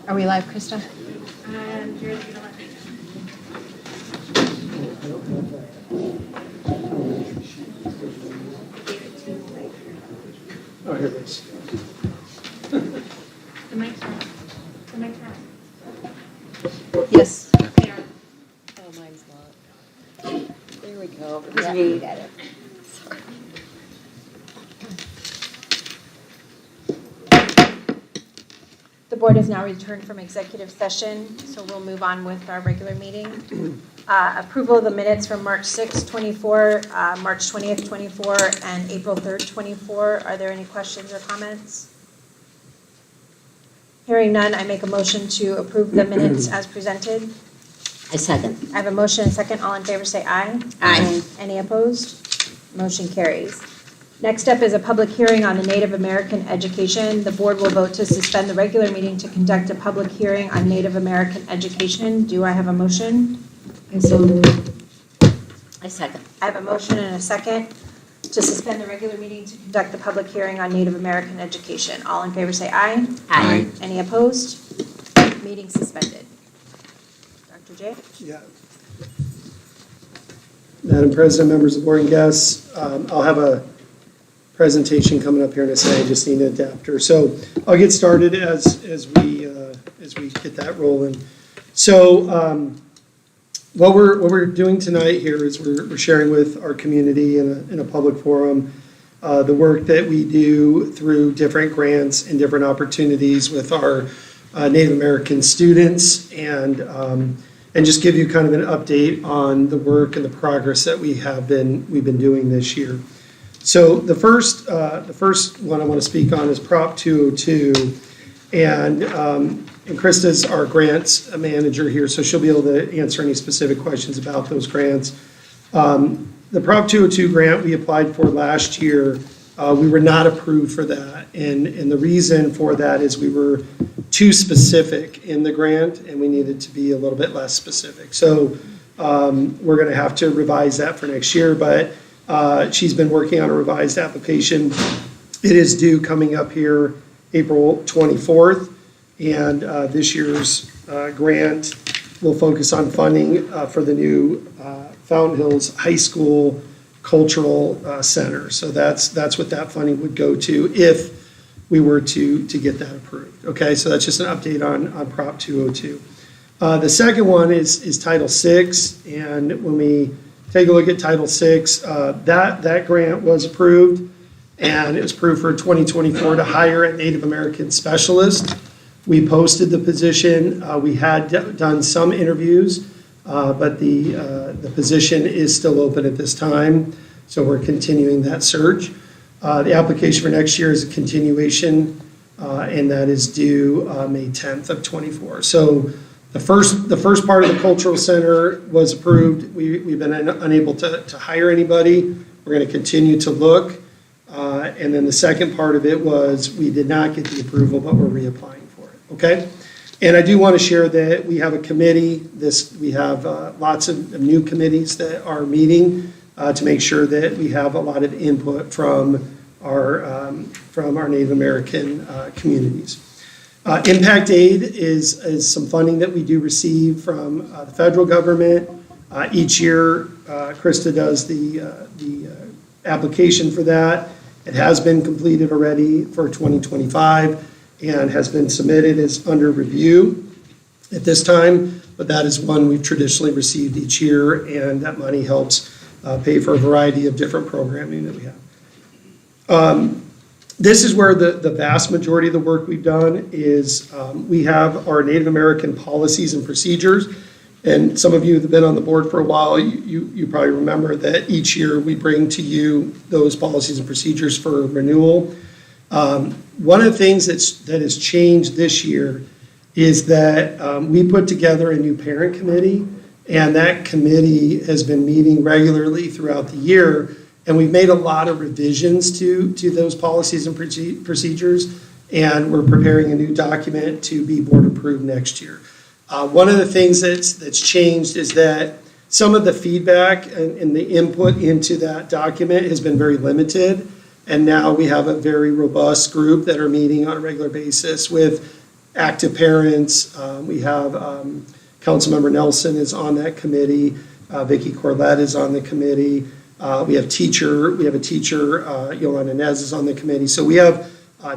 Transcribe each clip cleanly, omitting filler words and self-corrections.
Are we live, Krista? Oh, here it is. The mic's on. The mic's on. Yes. There. Oh, mine's not. There we go. It was me. Got it. Sorry. The board has now returned from executive session, so we'll move on with our regular meeting. Approval of the minutes from March 6th, 24, March 20th, 24, and April 3rd, 24. Are there any questions or comments? Hearing none, I make a motion to approve the minutes as presented. I second. I have a motion and a second. All in favor say aye. Aye. Any opposed? Motion carries. Next up is a public hearing on the Native American education. The board will vote to suspend the regular meeting to conduct a public hearing on Native American education. Do I have a motion? I so moved. I second. I have a motion and a second to suspend the regular meeting to conduct the public hearing on Native American education. All in favor say aye. Aye. Any opposed? Meeting suspended. Dr. J? Yeah. Madam President, members of the board and guests, I'll have a presentation coming up here in a second. I just need an adapter. So I'll get started as we get that rolling. So what we're doing tonight here is we're sharing with our community in a public forum the work that we do through different grants and different opportunities with our Native American students, and just give you kind of an update on the work and the progress that we've been doing this year. So the first one I want to speak on is Prop 202, and Krista's our grants manager here, so she'll be able to answer any specific questions about those grants. The Prop 202 grant we applied for last year, we were not approved for that, and the reason for that is we were too specific in the grant, and we needed to be a little bit less specific. So we're going to have to revise that for next year, but she's been working on a revised application. It is due coming up here April 24th, and this year's grant will focus on funding for the new Fountain Hills High School Cultural Center. So that's what that funding would go to if we were to get that approved. Okay, so that's just an update on Prop 202. The second one is Title VI, and when we take a look at Title VI, that grant was approved, and it was approved for 2024 to hire a Native American specialist. We posted the position. We had done some interviews, but the position is still open at this time, so we're continuing that search. The application for next year is a continuation, and that is due May 10th of 24. So the first part of the cultural center was approved. We've been unable to hire anybody. We're going to continue to look. And then the second part of it was we did not get the approval, but we're reapplying for it. Okay? And I do want to share that we have a committee. We have lots of new committees that are meeting to make sure that we have a lot of input from our Native American communities. Impact aid is some funding that we do receive from the federal government. Each year, Krista does the application for that. It has been completed already for 2025 and has been submitted. It's under review at this time, but that is one we've traditionally received each year, and that money helps pay for a variety of different programming that we have. This is where the vast majority of the work we've done is. We have our Native American policies and procedures, and some of you that have been on the board for a while, you probably remember that each year we bring to you those policies and procedures for renewal. One of the things that has changed this year is that we put together a new parent committee, and that committee has been meeting regularly throughout the year. And we've made a lot of revisions to those policies and procedures, and we're preparing a new document to be board approved next year. One of the things that's changed is that some of the feedback and the input into that document has been very limited. And now we have a very robust group that are meeting on a regular basis with active parents. We have Councilmember Nelson is on that committee. Vicki Corlett is on the committee. We have a teacher, Yolanda Nez is on the committee. So we have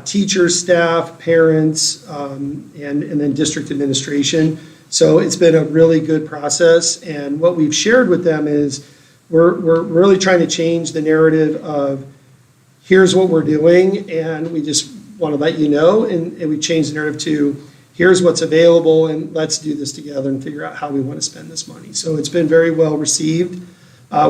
teachers, staff, parents, and then district administration. So it's been a really good process. And what we've shared with them is we're really trying to change the narrative of here's what we're doing, and we just want to let you know. And we changed the narrative to here's what's available, and let's do this together and figure out how we want to spend this money. So it's been very well received.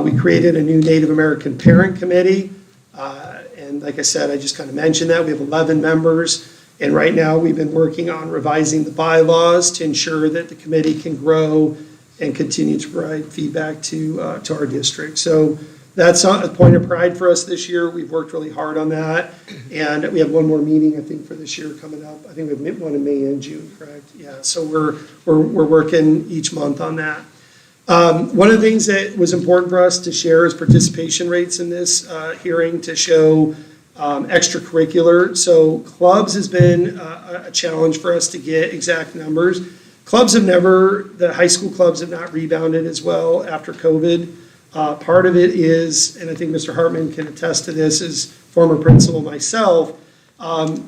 We created a new Native American Parent Committee. And like I said, I just kind of mentioned that. We have 11 members. And right now we've been working on revising the bylaws to ensure that the committee can grow and continue to provide feedback to our district. So that's a point of pride for us this year. We've worked really hard on that. And we have one more meeting, I think, for this year coming up. I think we have one in May and June, correct? Yeah, so we're working each month on that. One of the things that was important for us to share is participation rates in this hearing to show extracurricular. So clubs has been a challenge for us to get exact numbers. The high school clubs have not rebounded as well after COVID. Part of it is, and I think Mr. Hartman can attest to this as former principal myself,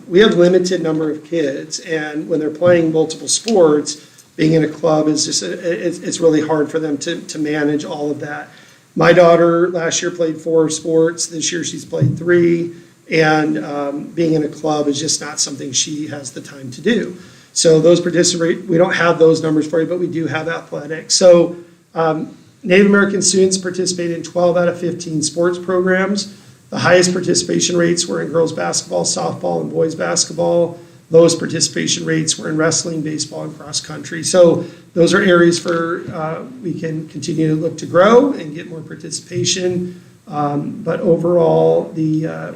we have limited number of kids, and when they're playing multiple sports, being in a club is just, it's really hard for them to manage all of that. My daughter last year played 4 sports, this year she's played 3, and being in a club is just not something she has the time to do. So those we don't have those numbers for you, but we do have athletics. So Native American students participated in 12 out of 15 sports programs. The highest participation rates were in girls basketball, softball, and boys basketball. Lowest participation rates were in wrestling, baseball, and cross country. So those are areas we can continue to look to grow and get more participation. But overall, the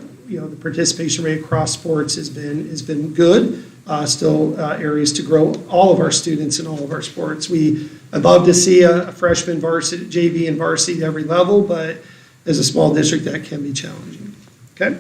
participation rate across sports has been good. Still areas to grow all of our students in all of our sports. I'd love to see a freshman varsity, JV and varsity at every level, but as a small district, that can be challenging. Okay.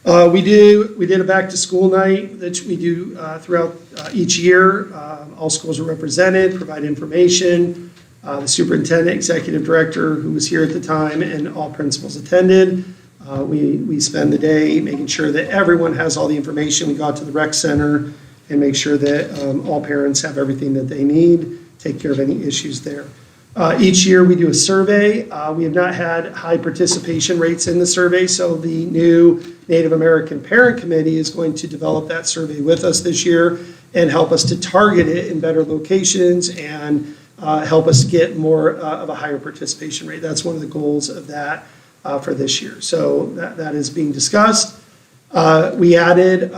We did a back to school night that we do throughout each year. All schools are represented, provide information. The superintendent, executive director, who was here at the time, and all principals attended. We spend the day making sure that everyone has all the information. We go out to the rec center and make sure that all parents have everything that they need, take care of any issues there. Each year we do a survey. We have not had high participation rates in the survey, so the new Native American Parent Committee is going to develop that survey with us this year and help us to target it in better locations and help us get more of a higher participation rate. That's one of the goals of that for this year. So that is being discussed. We added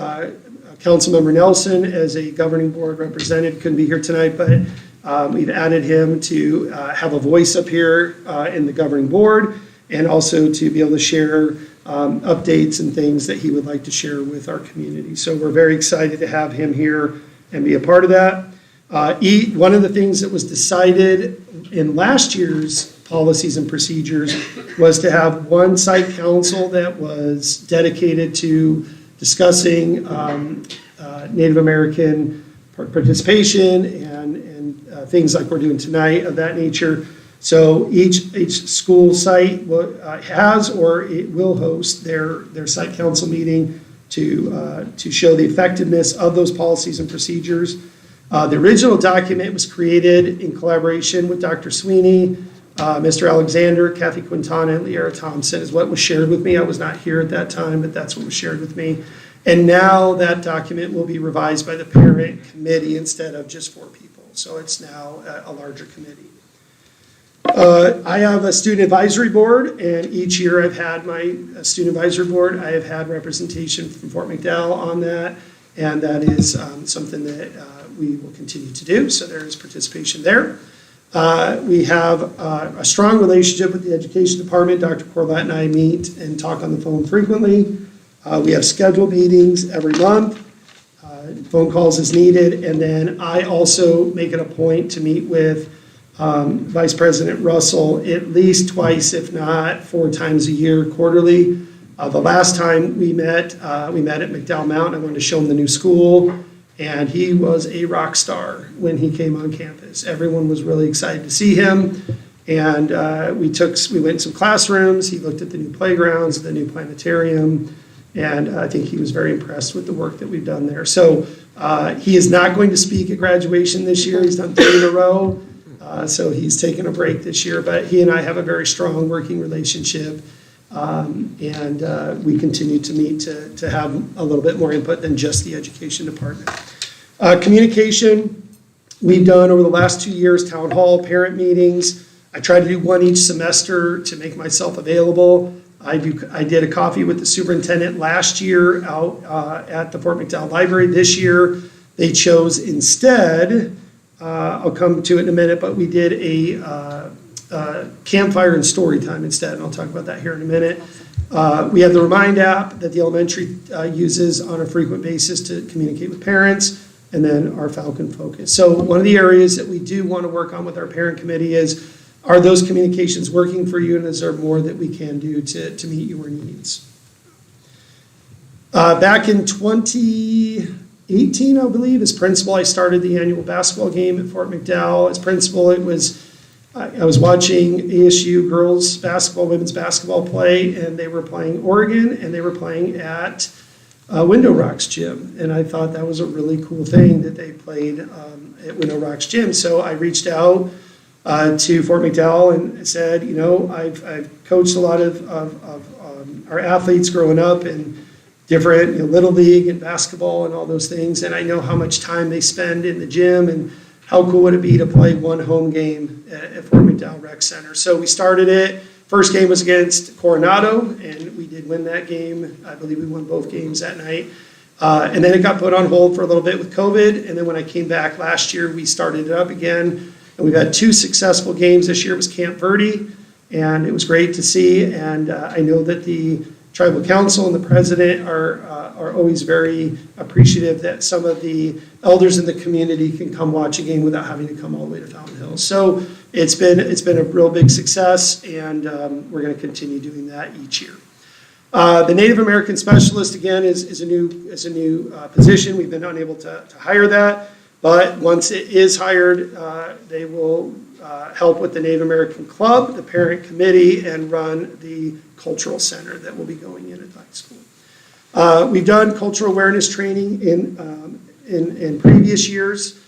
Councilmember Nelson as a governing board representative. Couldn't be here tonight, but we've added him to have a voice up here in the governing board and also to be able to share updates and things that he would like to share with our community. So we're very excited to have him here and be a part of that. One of the things that was decided in last year's policies and procedures was to have one site council that was dedicated to discussing Native American participation and things like we're doing tonight of that nature. So each school site has or it will host their site council meeting to show the effectiveness of those policies and procedures. The original document was created in collaboration with Dr. Sweeney, Mr. Alexander, Kathy Quintana, and Leara Thompson is what was shared with me. I was not here at that time, but that's what was shared with me. And now that document will be revised by the parent committee instead of just 4 people. So it's now a larger committee. I have a student advisory board, and each year I've had my student advisory board. I have had representation from Fort McDowell on that, and that is something that we will continue to do. So there is participation there. We have a strong relationship with the education department. Dr. Corlett and I meet and talk on the phone frequently. We have scheduled meetings every month, phone calls as needed, and then I also make it a point to meet with Vice President Russell at least twice, if not 4 times a year, quarterly. The last time we met at McDowell Mountain. I wanted to show him the new school, and he was a rock star when he came on campus. Everyone was really excited to see him, and we went in some classrooms. He looked at the new playgrounds, the new planetarium, and I think he was very impressed with the work that we've done there. So he is not going to speak at graduation this year. He's done 3 in a row, so he's taken a break this year, but he and I have a very strong working relationship. And we continue to meet to have a little bit more input than just the education department. Communication, we've done over the last 2 years, town hall, parent meetings. I try to do one each semester to make myself available. I did a coffee with the superintendent last year out at the Fort McDowell Library. This year, they chose instead, I'll come to it in a minute, but we did a campfire and story time instead, and I'll talk about that here in a minute. We have the Remind app that the elementary uses on a frequent basis to communicate with parents, and then our Falcon Focus. So one of the areas that we do want to work on with our parent committee is, are those communications working for you, and is there more that we can do to meet your needs? Back in 2018, I believe, as principal, I started the annual basketball game at Fort McDowell. As principal, I was watching ASU girls basketball, women's basketball play, and they were playing Oregon, and they were playing at Window Rocks Gym. And I thought that was a really cool thing that they played at Window Rocks Gym. So I reached out to Fort McDowell and said, I've coached a lot of our athletes growing up in different, Little League and basketball and all those things, and I know how much time they spend in the gym, and how cool would it be to play one home game at Fort McDowell Rec Center? So we started it. First game was against Coronado, and we did win that game. I believe we won both games that night. And then it got put on hold for a little bit with COVID, and then when I came back last year, we started it up again. And we've had 2 successful games this year. It was Camp Verde, and it was great to see. And I know that the Tribal Council and the president are always very appreciative that some of the elders in the community can come watch a game without having to come all the way to Fountain Hills. So it's been a real big success, and we're going to continue doing that each year. The Native American Specialist, again, is a new position. We've been unable to hire that, but once it is hired, they will help with the Native American Club, the parent committee, and run the cultural center that will be going in at that school. We've done cultural awareness training in previous years.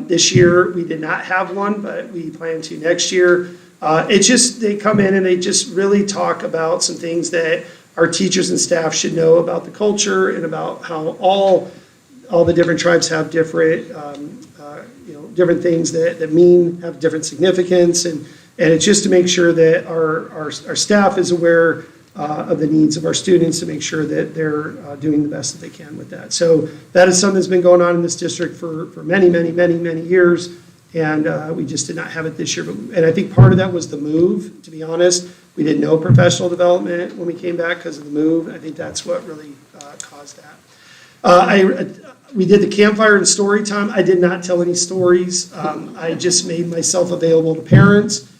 This year, we did not have one, but we plan to next year. They come in and they just really talk about some things that our teachers and staff should know about the culture and about how all the different tribes have different, different things that have different significance, and it's just to make sure that our staff is aware of the needs of our students, to make sure that they're doing the best that they can with that. So that is something that's been going on in this district for many, many, many, many years, and we just did not have it this year. And I think part of that was the move, to be honest. We did no professional development when we came back because of the move. I think that's what really caused that. We did the campfire and story time. I did not tell any stories. I just made myself available to parents.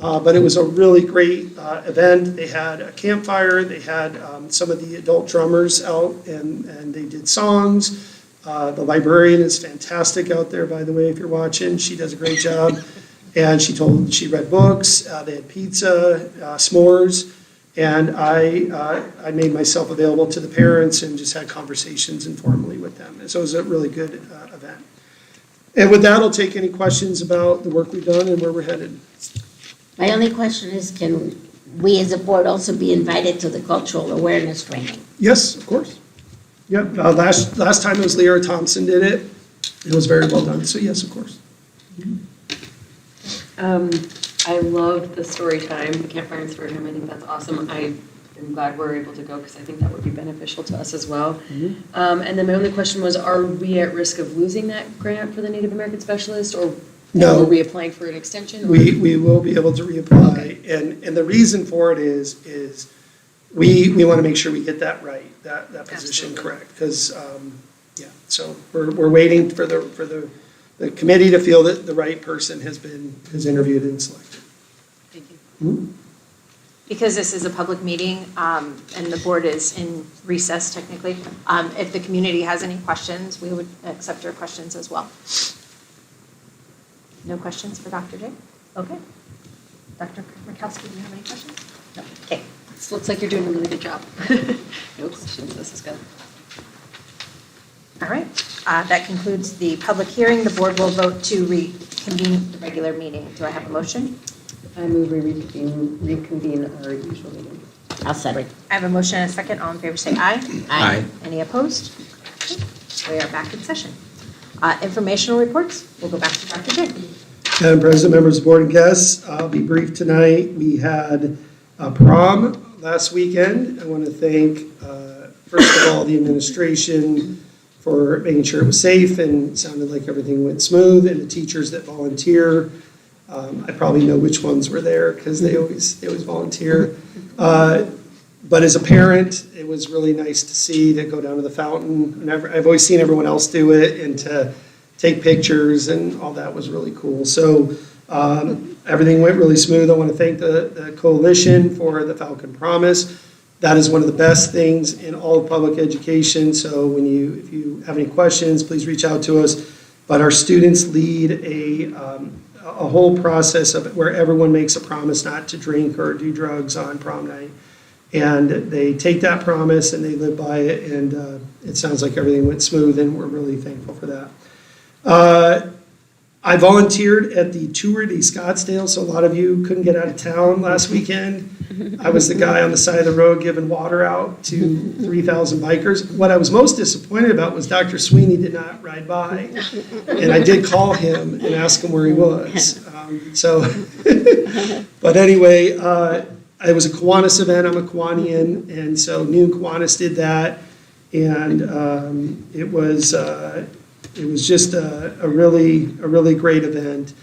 But it was a really great event. They had a campfire. They had some of the adult drummers out, and they did songs. The librarian is fantastic out there, by the way, if you're watching. She does a great job. And she read books. They had pizza, s'mores. And I made myself available to the parents and just had conversations informally with them. And so it was a really good event. And with that, I'll take any questions about the work we've done and where we're headed. My only question is, can we as a board also be invited to the cultural awareness training? Yes, of course. Yep. Last time it was Leora Thompson did it. It was very well done. So yes, of course. I love the story time, the campfire and story time. I think that's awesome. I am glad we're able to go because I think that would be beneficial to us as well. And then my only question was, are we at risk of losing that grant for the Native American Specialist, or no, are we applying for an extension? We will be able to reapply. Okay. And the reason for it is we want to make sure we get that right, that position correct. Because so we're waiting for the the committee to feel that the right person has interviewed and selected. Thank you. Because this is a public meeting, and the board is in recess technically, if the community has any questions, we would accept your questions as well. No questions for Dr. J? Okay. Dr. Murkowski, do you have any questions? No. Okay. This looks like you're doing a really good job. No questions, this is good. All right. That concludes the public hearing. The board will vote to reconvene the regular meeting. Do I have a motion? I move we reconvene our usual meeting. I'll second. I have a motion and a second. All in favor say aye. Aye. Any opposed? We are back in session. Informational reports, we'll go back to Dr. J. Madam President, members of the board and guests, I'll be brief tonight. We had a prom last weekend. I want to thank, first of all, the administration for making sure it was safe and sounded like everything went smooth, and the teachers that volunteer. I probably know which ones were there because they always volunteer. But as a parent, it was really nice to see, to go down to the fountain. And I've always seen everyone else do it, and to take pictures and all that was really cool. So everything went really smooth. I want to thank the coalition for the Falcon Promise. That is one of the best things in all of public education. So if you have any questions, please reach out to us. But our students lead a whole process of where everyone makes a promise not to drink or do drugs on prom night. And they take that promise and they live by it, and it sounds like everything went smooth, and we're really thankful for that. I volunteered at the Tour de Scottsdale, so a lot of you couldn't get out of town last weekend. I was the guy on the side of the road giving water out to 3,000 bikers. What I was most disappointed about was Dr. Sweeney did not ride by, and I did call him and ask him where he was. But anyway, it was a Kiwanis event. I'm a Kiwanian, and so Noon Kiwanis did that, and it was just a really great event.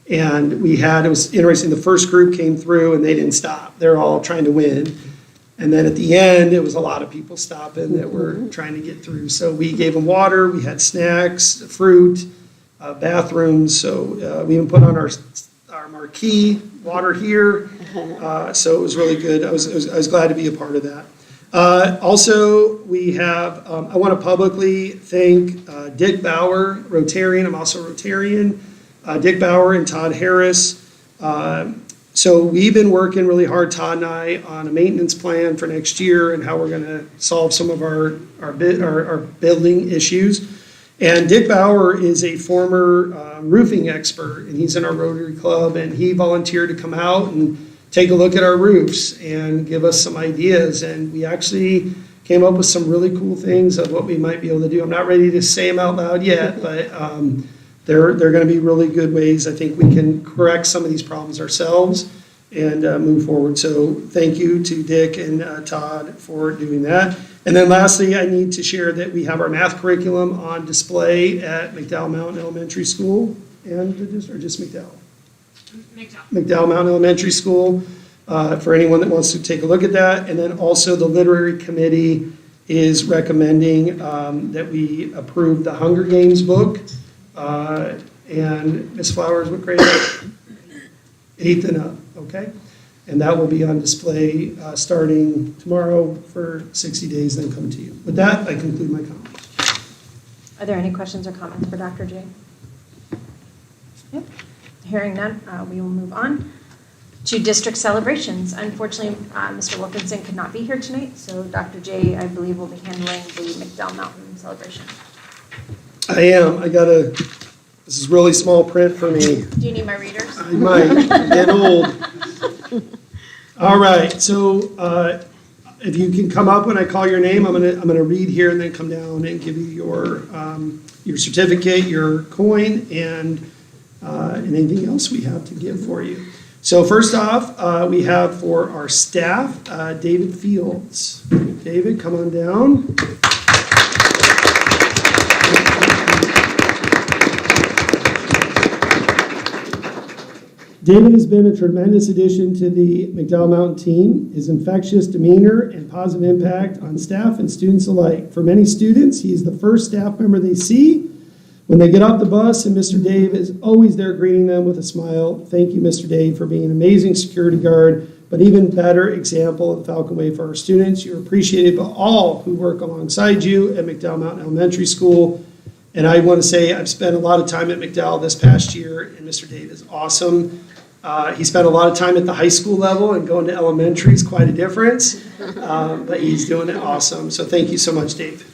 And it was interesting, the first group came through and they didn't stop. They're all trying to win. And then at the end, it was a lot of people stopping that were trying to get through. So we gave them water, we had snacks, fruit, bathrooms. So we even put on our marquee, water here. So it was really good. I was glad to be a part of that. Also, we have, I want to publicly thank Dick Bauer, Rotarian. I'm also Rotarian. Dick Bauer and Todd Harris. So we've been working really hard, Todd and I, on a maintenance plan for next year and how we're going to solve some of our building issues. And Dick Bauer is a former roofing expert, and he's in our Rotary Club, and he volunteered to come out and take a look at our roofs and give us some ideas. And we actually came up with some really cool things of what we might be able to do. I'm not ready to say them out loud yet, but they're going to be really good ways. I think we can correct some of these problems ourselves and move forward. So thank you to Dick and Todd for doing that. And then lastly, I need to share that we have our math curriculum on display at McDowell Mountain Elementary School and just McDowell. McDowell Mountain Elementary School, for anyone that wants to take a look at that. And then also the Literary Committee is recommending that we approve the Hunger Games book. And Ms. Flowers, what grade? 8th and up, okay? And that will be on display starting tomorrow for 60 days, then come to you. With that, I conclude my comments. Are there any questions or comments for Dr. J? Yep. Hearing none, we will move on to district celebrations. Unfortunately, Mr. Wilkinson could not be here tonight, so Dr. J, I believe, will be handling the McDowell Mountain celebration. I am. This is really small print for me. Do you need my readers? I might. I'm getting old. All right. So if you can come up when I call your name, I'm gonna read here and then come down and give you your certificate, your coin, and anything else we have to give for you. So first off, we have for our staff, David Fields. David, come on down. David has been a tremendous addition to the McDowell Mountain team. His infectious demeanor and positive impact on staff and students alike. For many students, he is the first staff member they see When they get off the bus and Mr. Dave is always there greeting them with a smile, thank you, Mr. Dave, for being an amazing security guard, but even better example of the Falcon Way for our students. You're appreciated by all who work alongside you at McDowell Mountain Elementary School. And I want to say I've spent a lot of time at McDowell this past year, and Mr. Dave is awesome. He spent a lot of time at the high school level, and going to elementary is quite a difference, but he's doing it awesome. So thank you so much, Dave.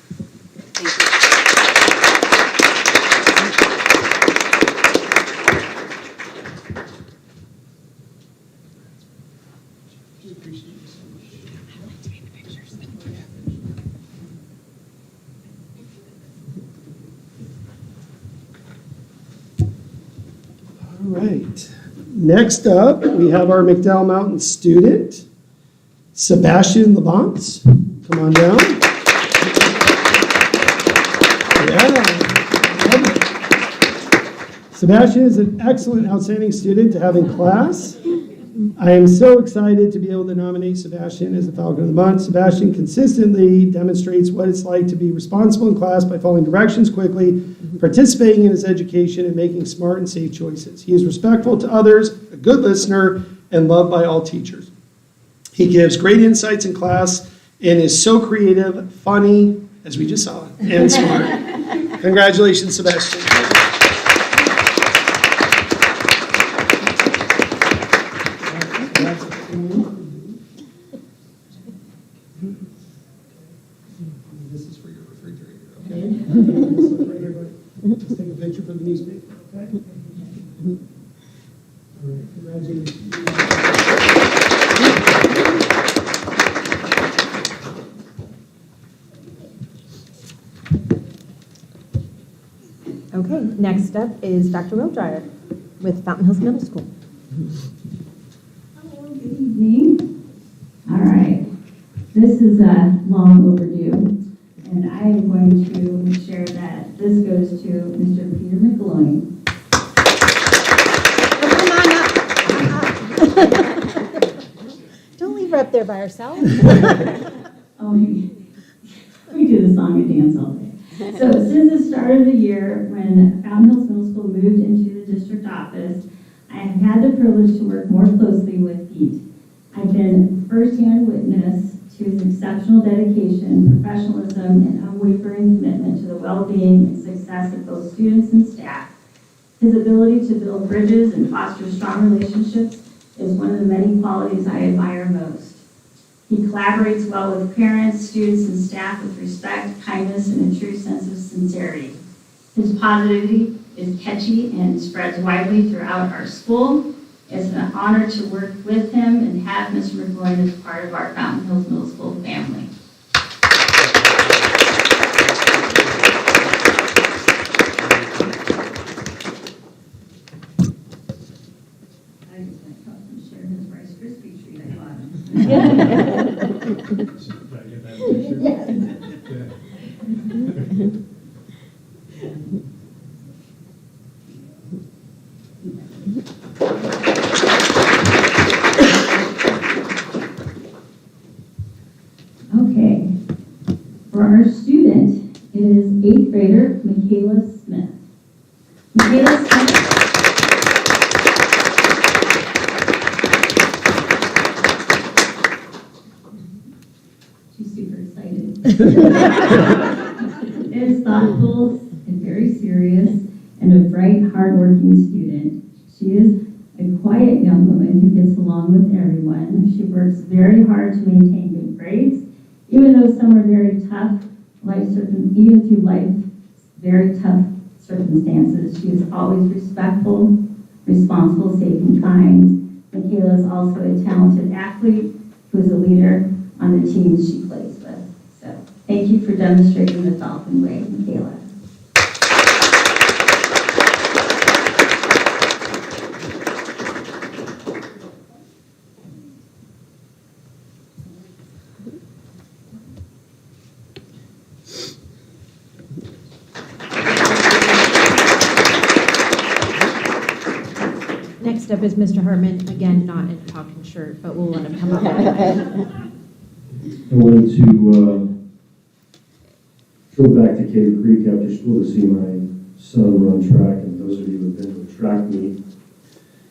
All right. Next up, we have our McDowell Mountain student, Sebastian Labonte. Come on down. Yeah. Sebastian is an excellent, outstanding student to have in class. I am so excited to be able to nominate Sebastian as the Falcon of the Month. Sebastian consistently demonstrates what it's like to be responsible in class by following directions quickly, participating in his education, and making smart and safe choices. He is respectful to others, a good listener, and loved by all teachers. He gives great insights in class and is so creative, funny, as we just saw, and smart. Congratulations, Sebastian. This is for your refrigerator, okay? Right here, buddy. Just take a picture for the newspaper, okay? All right, congratulations. Okay, next up is Dr. Wildryer with Fountain Hills Middle School. Hello, good evening. All right, this is long overdue, and I am going to share that this goes to Mr. Peter McGloin. Don't leave her up there by herself. Oh, we do the song and dance all day. So since the start of the year, when Fountain Hills Middle School moved into the district office, I have had the privilege to work more closely with Pete. I've been firsthand witness to his exceptional dedication, professionalism, and unwavering commitment to the well-being and success of both students and staff. His ability to build bridges and foster strong relationships is one of the many qualities I admire most. He collaborates well with parents, students, and staff with respect, kindness, and a true sense of sincerity. His positivity is catchy and spreads widely throughout our school. It's an honor to work with him and have Mr. McGloin as part of our Fountain Hills Middle School family. I just want to come and share his Rice Krispie treat I bought him. Okay, for our student, it is 8th grader Michaela Smith. Michaela Smith. She's super excited. Is thoughtful and very serious and a bright, hardworking student. She is a quiet young woman who gets along with everyone. She works very hard to maintain good grades, even though some are very tough, even through life's very tough circumstances. She is always respectful, responsible, safe, and kind. Michaela is also a talented athlete who is a leader on the teams she plays with. So thank you for demonstrating the Falcon way, Michaela. Next up is Mr. Herman, again, not in a talking shirt, but we'll let him come up. I wanted to go back to Cave Creek after school to see my son run track, and those of you who've been to a track meet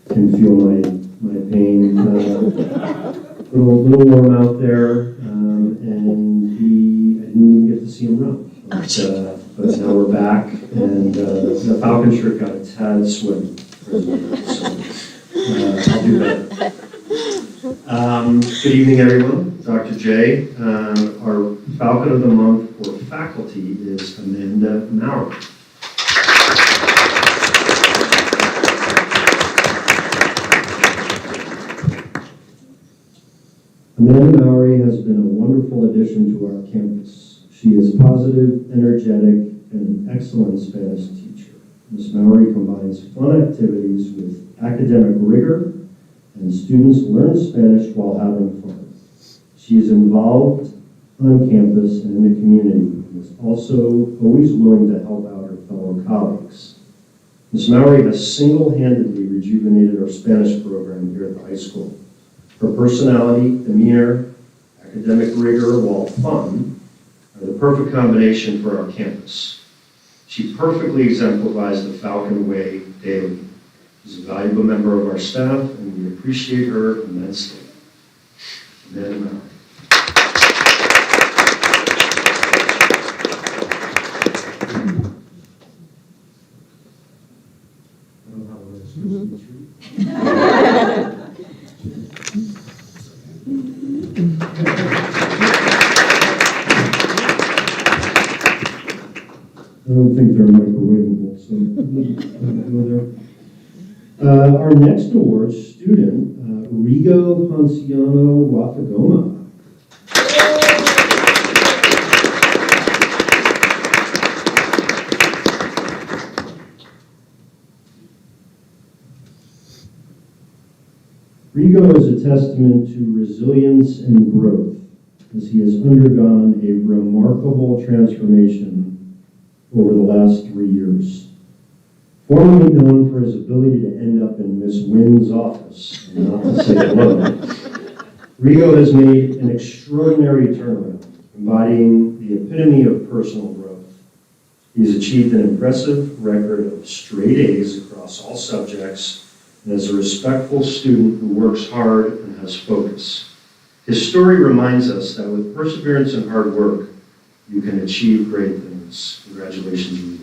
can feel my pain. Little warm out there, and I didn't even get to see him run. But now we're back, and the Falcon shirt got a tad sweaty. So I'll do better. Good evening, everyone. Dr. J. Our Falcon of the Month for faculty is Amanda Maurer. Amanda Maurer has been a wonderful addition to our campus. She is positive, energetic, and an excellent Spanish teacher. Ms. Maurer combines fun activities with academic rigor, and students learn Spanish while having fun. She is involved on campus and in the community, and is also always willing to help out her fellow colleagues. Ms. Maurer has single-handedly rejuvenated our Spanish program here at the high school. Her personality, demeanor, academic rigor, while fun, are the perfect combination for our campus. She perfectly exemplifies the Falcon way daily. She's a valuable member of our staff, and we appreciate her immensely. Amanda Maurer. I don't know how we're supposed to treat. I don't think they're microwavable, so go there. Our next award student, Rigo Ponciano Wafagoma. Rigo is a testament to resilience and growth, as he has undergone a remarkable transformation over the last 3 years. Formerly known for his ability to end up in Miss Wynn's office, and not to say hello, Rigo has made an extraordinary turnaround, embodying the epitome of personal growth. He has achieved an impressive record of straight A's across all subjects, and is a respectful student who works hard and has focus. His story reminds us that with perseverance and hard work, you can achieve great things. Congratulations, Rigo.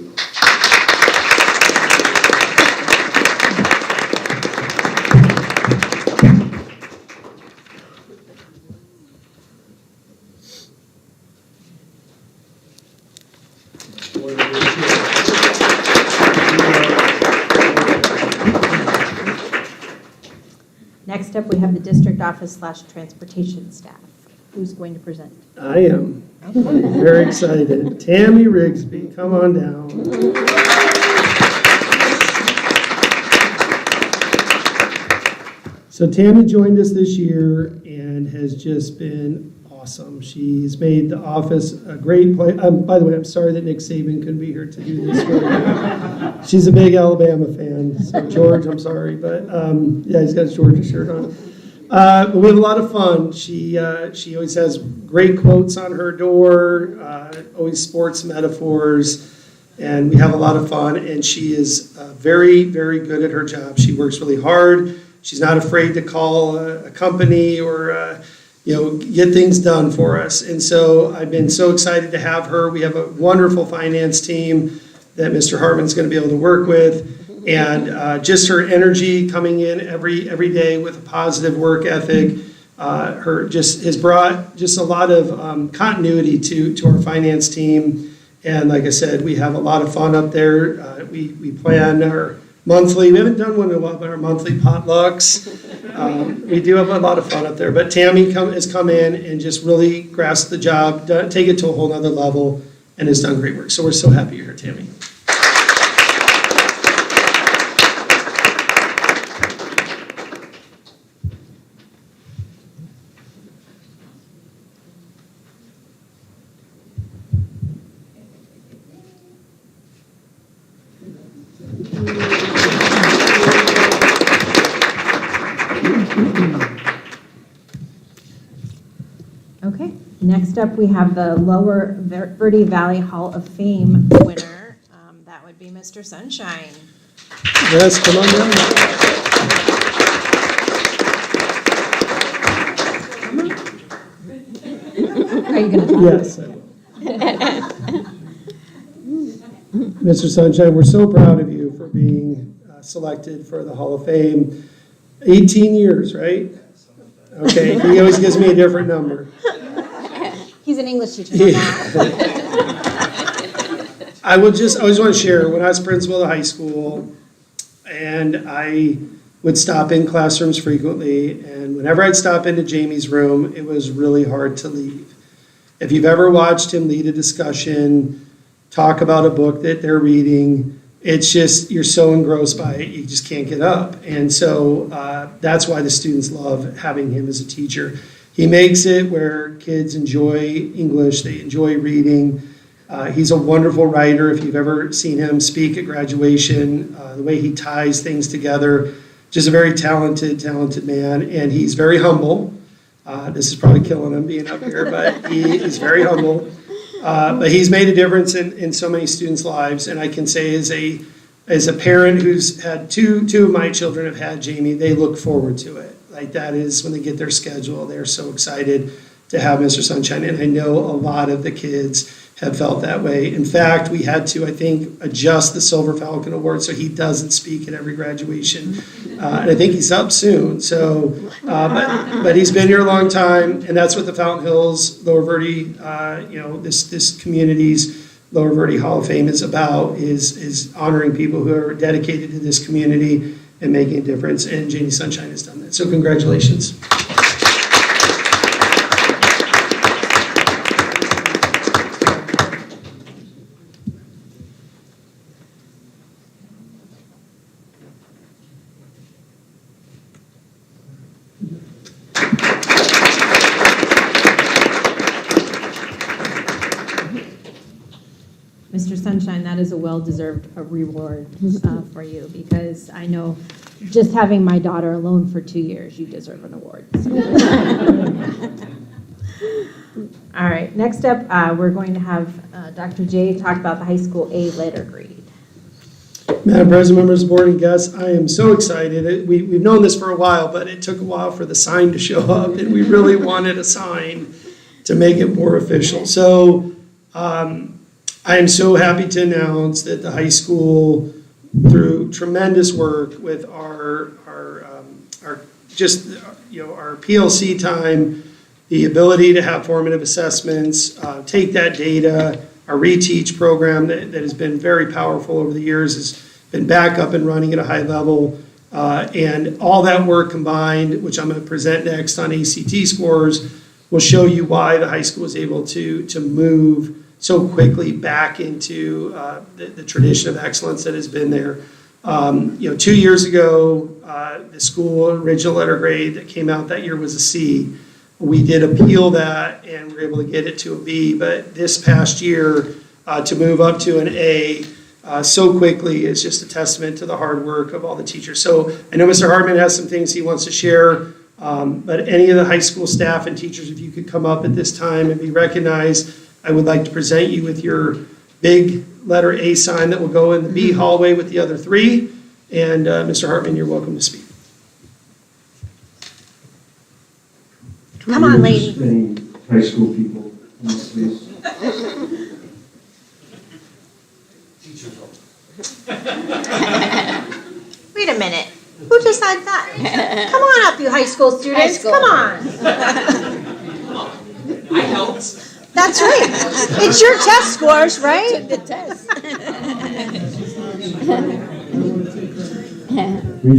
Next up, we have the district office / transportation staff. Who's going to present? I am. Very excited. Tammy Rigsby, come on down. So Tammy joined us this year and has just been awesome. She's made the office a great place. By the way, I'm sorry that Nick Saban couldn't be here to do this for you. She's a big Alabama fan, so George, I'm sorry, but yeah, he's got his Georgia shirt on. But we have a lot of fun. She always has great quotes on her door, always sports metaphors, and we have a lot of fun. And she is very, very good at her job. She works really hard. She's not afraid to call a company or get things done for us. And so I've been so excited to have her. We have a wonderful finance team that Mr. Hartman's going to be able to work with. And just her energy coming in every day with a positive work ethic, has brought just a lot of continuity to our finance team. And like I said, we have a lot of fun up there. We plan our monthly, we haven't done one in a while, but our monthly potlucks. We do have a lot of fun up there. But Tammy has come in and just really grasped the job, take it to a whole nother level, and has done great work. So we're so happy you're here, Tammy. Okay, next up, we have the Lower Verde Valley Hall of Fame winner. That would would be Mr. Sunshine. Yes, come on down. Are you going to talk? Yes, I will. Mr. Sunshine, we're so proud of you for being selected for the Hall of Fame. 18 years, right? Okay, he always gives me a different number. He's an English teacher now. I just want to share, when I was principal of the high school, and I would stop in classrooms frequently, and whenever I'd stop into Jamie's room, it was really hard to leave. If you've ever watched him lead a discussion, talk about a book that they're reading, it's just, you're so engrossed by it, you just can't get up. And so that's why the students love having him as a teacher. He makes it where kids enjoy English, they enjoy reading. He's a wonderful writer. If you've ever seen him speak at graduation, the way he ties things together, just a very talented man. And he's very humble. This is probably killing him being up here, but he is very humble. But he's made a difference in so many students' lives. And I can say as a parent who's had two of my children have had Jamie, they look forward to it. Like that is when they get their schedule, they're so excited to have Mr. Sunshine. And I know a lot of the kids have felt that way. In fact, we had to, I think, adjust the Silver Falcon Award so he doesn't speak at every graduation. And I think he's up soon. So, but he's been here a long time, and that's what the Fountain Hills, Lower Verde, this community's Lower Verde Hall of Fame is about, is honoring people who are dedicated to this community and making a difference. And Jamie Sunshine has done that. So congratulations. Mr. Sunshine, that is a well-deserved reward for you, because I know just having my daughter alone for 2 years, you deserve an award. So. All right, next up, we're going to have Dr. J talk about the high school A letter grade. Madam President, members of the board and guests, I am so excited. We've known this for a while, but it took a while for the sign to show up, and we really wanted a sign to make it more official. So I am so happy to announce that the high school, through tremendous work with our PLC time, the ability to have formative assessments, take that data, our reteach program that has been very powerful over the years has been back up and running at a high level. And all that work combined, which I'm going to present next on ACT scores, will show you why the high school is able to move so quickly back into the tradition of excellence that has been there. 2 years ago, the school original letter grade that came out that year was a C. We did appeal that and we were able to get it to a B, but this past year to move up to an A so quickly is just a testament to the hard work of all the teachers. So I know Mr. Hartman has some things he wants to share, but any of the high school staff and teachers, if you could come up at this time and be recognized, I would like to present you with your big letter A sign that will go in the B hallway with the other three. And Mr. Hartman, you're welcome to speak. Come on, lady. Any high school people, please. Wait a minute. Who decided that? Come on up, you high school students. school. Come on. I helped. That's right. It's your test scores, right? The test. We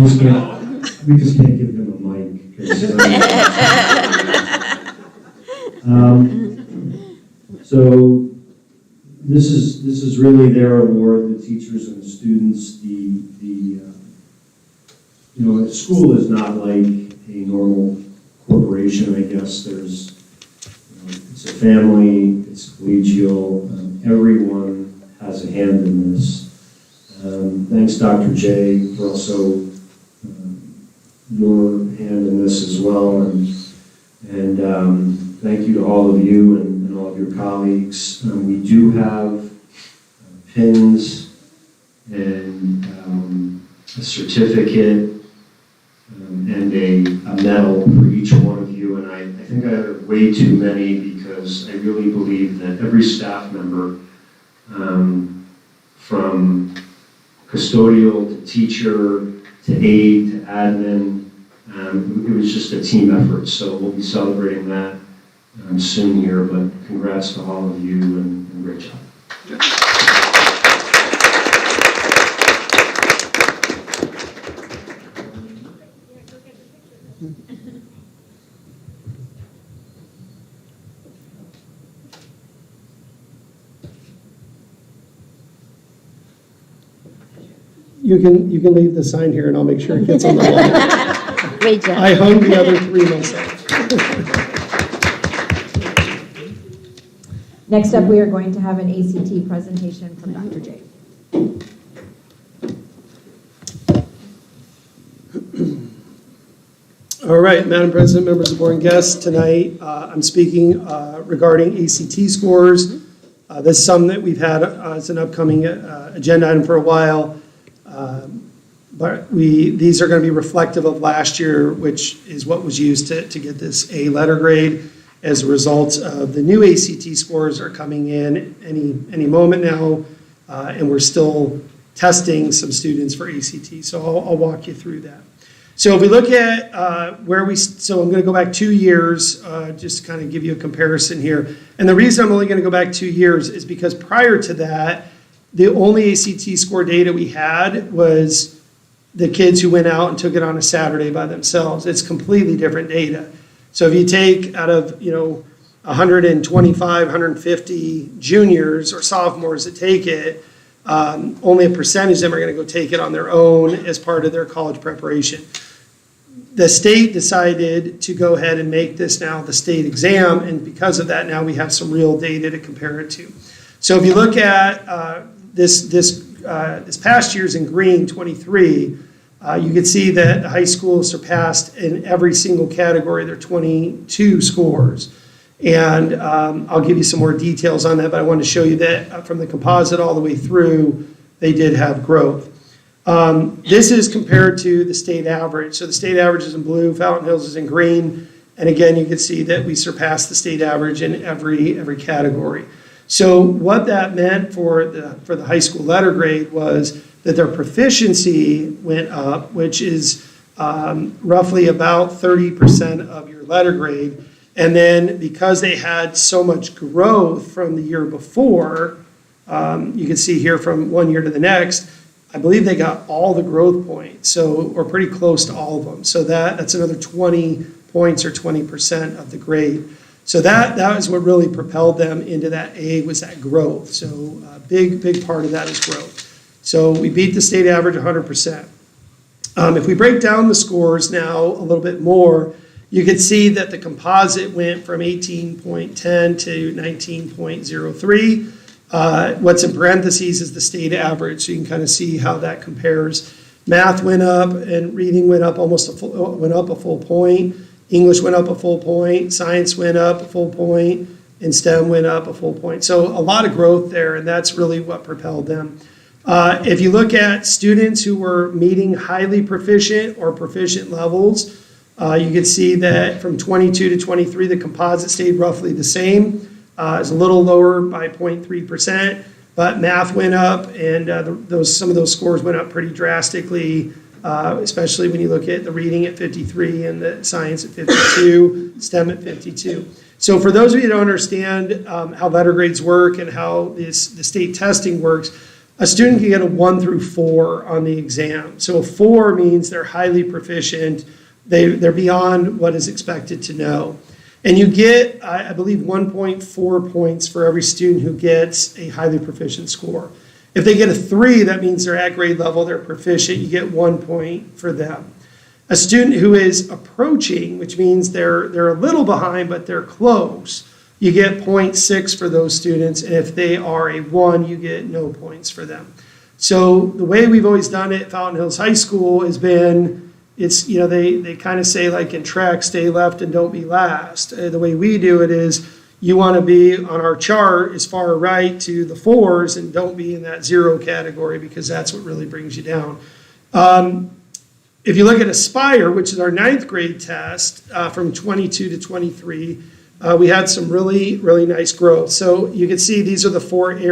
just can't give him a mic. 'Cause, so this is really their award, the teachers and the students. A school is not like a normal corporation, I guess. It's a family, it's collegial, everyone has a hand in this. Thanks, Dr. J, for also your hand in this as well, and thank you to all of you and all of your colleagues. We do have pins and a certificate and a medal for each one of you. And I think I have way too many because I really believe that every staff member, from custodial to teacher to aide to admin, it was just a team effort. So we'll be celebrating that soon here, but congrats to all of you and great job. You can leave the sign here and I'll make sure it gets on the wall. Great job. I hung the other 3 myself. Next up, we are going to have an ACT presentation from Dr. J. All right, Madam President, members of the board and guests, tonight I'm speaking regarding ACT scores. This is something that we've had as an upcoming agenda item for a while. But these are going to be reflective of last year, which is what was used to get this A letter grade. As a result of the new ACT scores are coming in any moment now, and we're still testing some students for ACT. So I'll walk you through that. So if we look at so I'm going to go back 2 years, just to kind of give you a comparison here. And the reason I'm only going to go back 2 years is because prior to that, the only ACT score data we had was the kids who went out and took it on a Saturday by themselves. It's completely different data. So if you take out of 125, 150 juniors or sophomores that take it, only a percentage of them are going to go take it on their own as part of their college preparation. The state decided to go ahead and make this now the state exam, and because of that, now we have some real data to compare it to. So if you look at this past year's in green, 23, you can see that the high school surpassed in every single category their 22 scores. And I'll give you some more details on that, but I want to show you that from the composite all the way through, they did have growth. This is compared to the state average. So the state average is in blue, Fountain Hills is in green. And again, you can see that we surpassed the state average in every category. So what that meant for the high school letter grade was that their proficiency went up, which is roughly about 30% of your letter grade. And then because they had so much growth from the year before, you can see here from one year to the next, I believe they got all the growth points, or pretty close to all of them. So that's another 20 points or 20% of the grade. So that is what really propelled them into that A, was that growth. So a big part of that is growth. So we beat the state average 100%. If we break down the scores now a little bit more, you can see that the composite went from 18.10 to 19.03. What's in parentheses is the state average, so you can kind of see how that compares. Math went up and reading went up a full point. English went up a full point. Science went up a full point. And STEM went up a full point. So a lot of growth there, and that's really what propelled them. If you look at students who were meeting highly proficient or proficient levels, you can see that from 22 to 23, the composite stayed roughly the same. It's a little lower by 0.3%, but math went up, and some of those scores went up pretty drastically, especially when you look at the reading at 53 and the science at 52, STEM at 52. So for those of you who don't understand how letter grades work and how the state testing works, a student can get a 1 through 4 on the exam. So a 4 means they're highly proficient, they're beyond what is expected to know. And you get, I believe, 1.4 points for every student who gets a highly proficient score. If they get a 3, that means they're at grade level, they're proficient, you get 1 point for them. A student who is approaching, which means they're a little behind, but they're close, you get 0.6 for those students. And if they are a 1, you get no points for them. So the way we've always done it at Fountain Hills High School has been, they kind of say, like in track, stay left and don't be last. The way we do it is you want to be on our chart as far right to the 4s and don't be in that 0 category, because that's what really brings you down. If you look at Aspire, which is our 9th grade test from 22 to 23, we had some really, really nice growth. So you can see these are the 3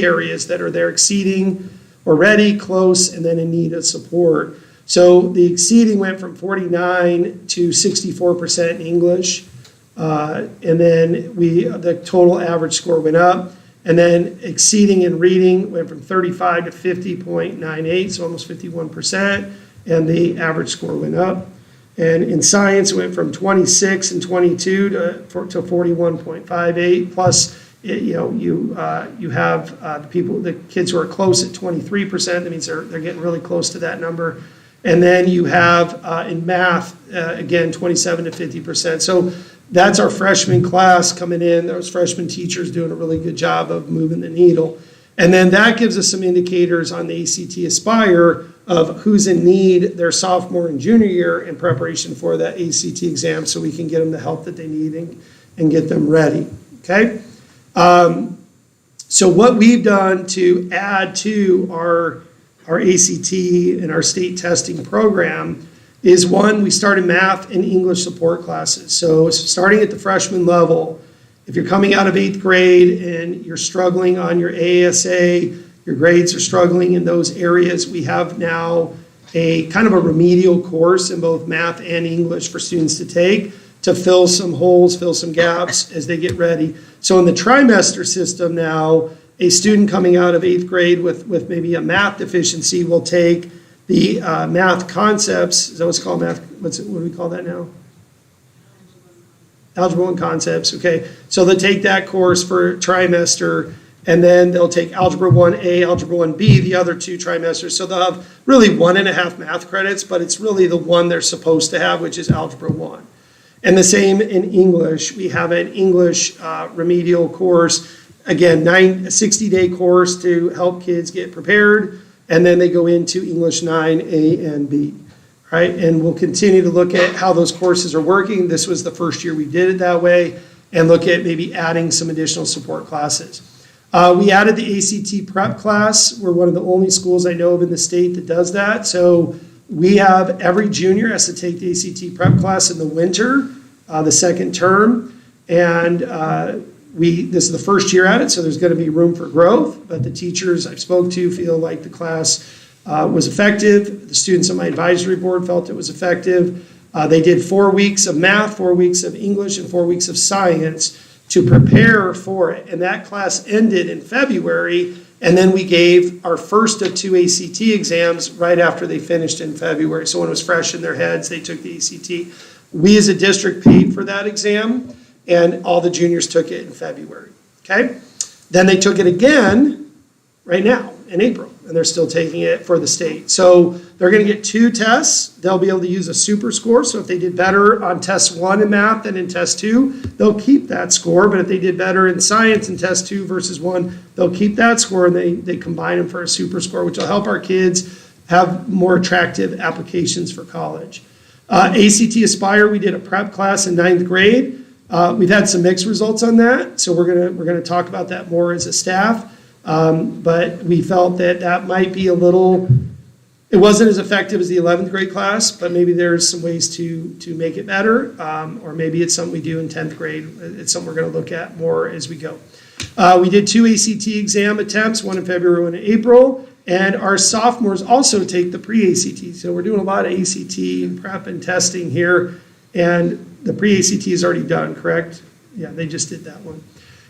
areas that are there: exceeding, already, close, and then in need of support. So the exceeding went from 49 to 64% in English. And then the total average score went up. And then exceeding in reading went from 35 to 50.98, so almost 51%, and the average score went up. And in science, it went from 26 and 22 to 41.58, plus you have the kids who are close at 23%, that means they're getting really close to that number. And then you have in math, again, 27 to 50%. So that's our freshman class coming in. Those freshman teachers doing a really good job of moving the needle. And then that gives us some indicators on the ACT Aspire of who's in need their sophomore and junior year in preparation for that ACT exam, so we can get them the help that they need and get them ready, okay? So what we've done to add to our ACT and our state testing program is, one, we started math and English support classes. So starting at the freshman level, if you're coming out of 8th grade and you're struggling on your ASA, your grades are struggling in those areas, we have now a kind of a remedial course in both math and English for students to take to fill some holes, fill some gaps as they get ready. So in the trimester system now, a student coming out of 8th grade with maybe a math deficiency will take the math concepts. Is that what's called math? What do we call that now? Algebra 1 concepts, okay. So they'll take that course for trimester, and then they'll take Algebra 1A, Algebra 1B, the other 2 trimesters. So they'll have really 1.5 math credits, but it's really the one they're supposed to have, which is Algebra 1. And the same in English. We have an English remedial course, again, a 60-day course to help kids get prepared, and then they go into English 9A and B, right? And we'll continue to look at how those courses are working. This was the first year we did it that way, and look at maybe adding some additional support classes. We added the ACT prep class. We're one of the only schools I know of in the state that does that. So we have every junior has to take the ACT prep class in the winter, the second term, and this is the first year at it, so there's going to be room for growth, but the teachers I've spoke to feel like the class was effective. The students on my advisory board felt it was effective. They did 4 weeks of math, 4 weeks of English, and 4 weeks of science to prepare for it. And that class ended in February, and then we gave our first of 2 ACT exams right after they finished in February. So when it was fresh in their heads, they took the ACT. We as a district paid for that exam, and all the juniors took it in February, okay? Then they took it again right now in April, and they're still taking it for the state. So they're gonna get 2 tests. They'll be able to use a super score, so if they did better on test 1 in math than in test 2, they'll keep that score, but if they did better in science in test 2 versus 1, they'll keep that score, and they combine them for a super score, which will help our kids have more attractive applications for college. ACT Aspire, we did a prep class in 9th grade. We've had some mixed results on that, so we're gonna talk about that more as a staff. But we felt that might be a little, it wasn't as effective as the 11th grade class, but maybe there's some ways to make it better, or maybe it's something we do in 10th grade. It's something we're gonna look at more as we go. We did 2 ACT exam attempts, one in February, one in April, and our sophomores also take the pre-ACT. So we're doing a lot of ACT prep and testing here, and the pre-ACT is already done, correct? Yeah, they just did that one.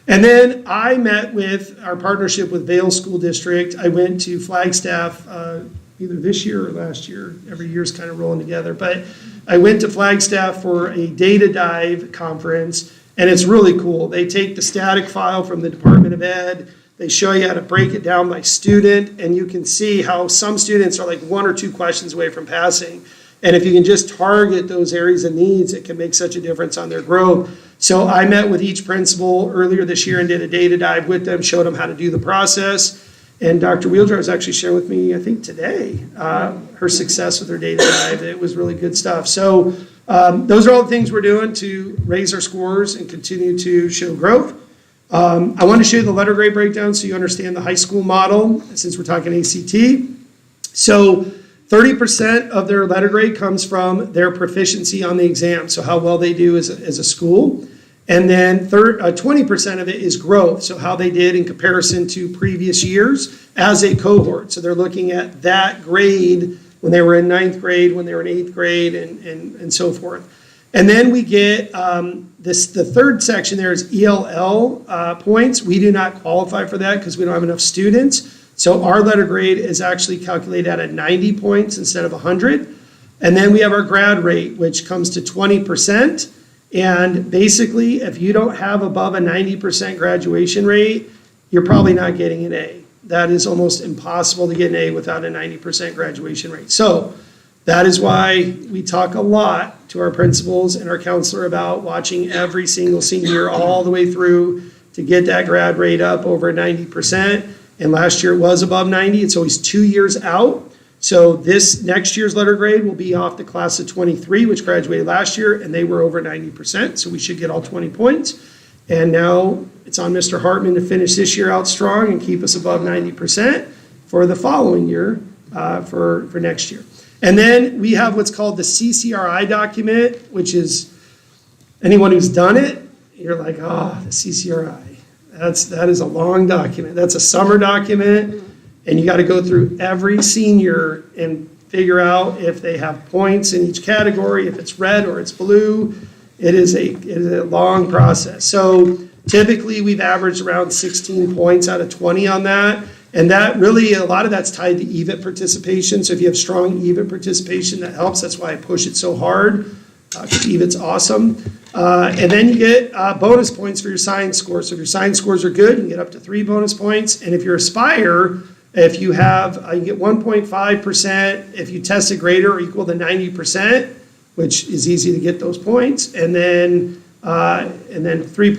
And then I met with our partnership with Vail School District. I went to Flagstaff either this year or last year. Every year's kind of rolling together. But I went to Flagstaff for a data dive conference, and it's really cool. They take the static file from the Department of Ed. They show you how to break it down by student, and you can see how some students are like 1 or 2 questions away from passing. And if you can just target those areas of needs, it can make such a difference on their growth. So I met with each principal earlier this year and did a data dive with them, showed them how to do the process. And Dr. Wheeljar was actually sharing with me, I think today, her success with her data dive. It was really good stuff. So those are all the things we're doing to raise our scores and continue to show growth. I want to show you the letter grade breakdown so you understand the high school model, since we're talking ACT. So 30% of their letter grade comes from their proficiency on the exam, so how well they do as a school. And then 20% of it is growth, so how they did in comparison to previous years as a cohort. So they're looking at that grade when they were in 9th grade, when they were in 8th grade, and so forth. And then we get the third section there is ELL points. We do not qualify for that because we don't have enough students. So our letter grade is actually calculated at 90 points instead of 100. And then we have our grad rate, which comes to 20%. And basically, if you don't have above a 90% graduation rate, you're probably not getting an A. That is almost impossible to get an A without a 90% graduation rate. So that is why we talk a lot to our principals and our counselor about watching every single senior all the way through to get that grad rate up over 90%. And last year it was above 90. It's always 2 years out. So this next year's letter grade will be off the class of 23, which graduated last year, and they were over 90%. So we should get all 20 points. And now it's on Mr. Hartman to finish this year out strong and keep us above 90% for the following year, for next year. And then we have what's called the CCRI document, which is anyone who's done it, you're like, oh, the CCRI. That is a long document. That's a summer document. And you got to go through every senior and figure out if they have points in each category, if it's red or it's blue. It is a long process. So typically we've averaged around 16 points out of 20 on that. And that really, a lot of that's tied to EVIT participation. So if you have strong EVIT participation, that helps. That's why I push it so hard, because EVIT's awesome. And then you get bonus points for your science scores. So if your science scores are good, you can get up to 3 bonus points. And if you're Aspire, if you have, you get 1.5% if you tested greater or equal to 90%, which is easy to get those points. And then 3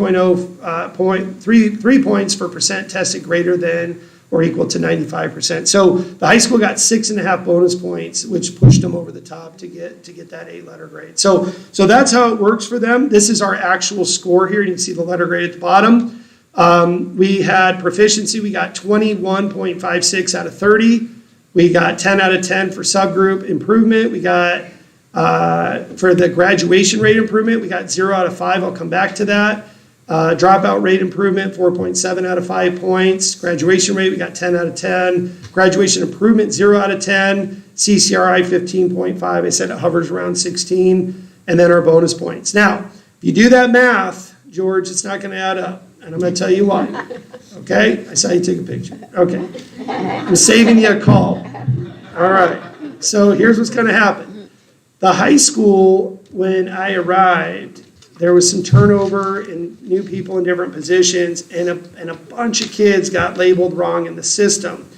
points for percent tested greater than or equal to 95%. So the high school got 6.5 bonus points, which pushed them over the top to get that A letter grade. So that's how it works for them. This is our actual score here. You can see the letter grade at the bottom. We had proficiency. We got 21.56 out of 30. We got 10 out of 10 for subgroup improvement. We got, for the graduation rate improvement, we got 0 out of 5. I'll come back to that. Dropout rate improvement, 4.7 out of 5 points. Graduation rate, we got 10 out of 10. Graduation improvement, 0 out of 10. CCRI, 15.5. I said it hovers around 16. And then our bonus points. Now, if you do that math, George, it's not going to add up. And I'm going to tell you why. Okay? I saw you take a picture. Okay. I'm saving you a call. All right. So here's what's going to happen. The high school, when I arrived, there was some turnover and new people in different positions, and a bunch of kids got labeled wrong in the system.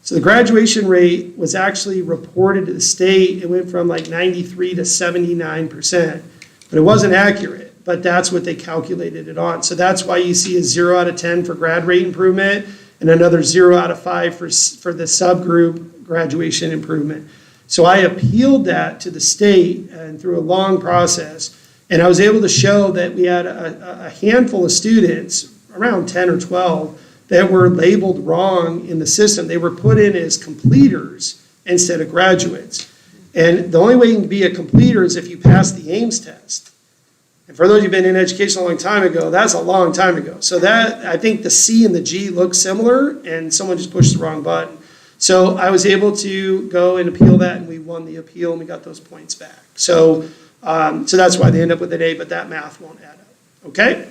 So the graduation rate was actually reported to the state. It went from like 93 to 79%, but it wasn't accurate. But that's what they calculated it on. So that's why you see a 0 out of 10 for grad rate improvement and another 0 out of 5 for the subgroup graduation improvement. So I appealed that to the state and through a long process. And I was able to show that we had a handful of students, around 10 or 12, that were labeled wrong in the system. They were put in as completers instead of graduates. And the only way you can be a completer is if you pass the Ames test. And for those who've been in education a long time ago, that's a long time ago. So that, I think the C and the G look similar, and someone just pushed the wrong button. So I was able to go and appeal that, and we won the appeal, and we got those points back. So that's why they end up with an A, but that math won't add up. Okay?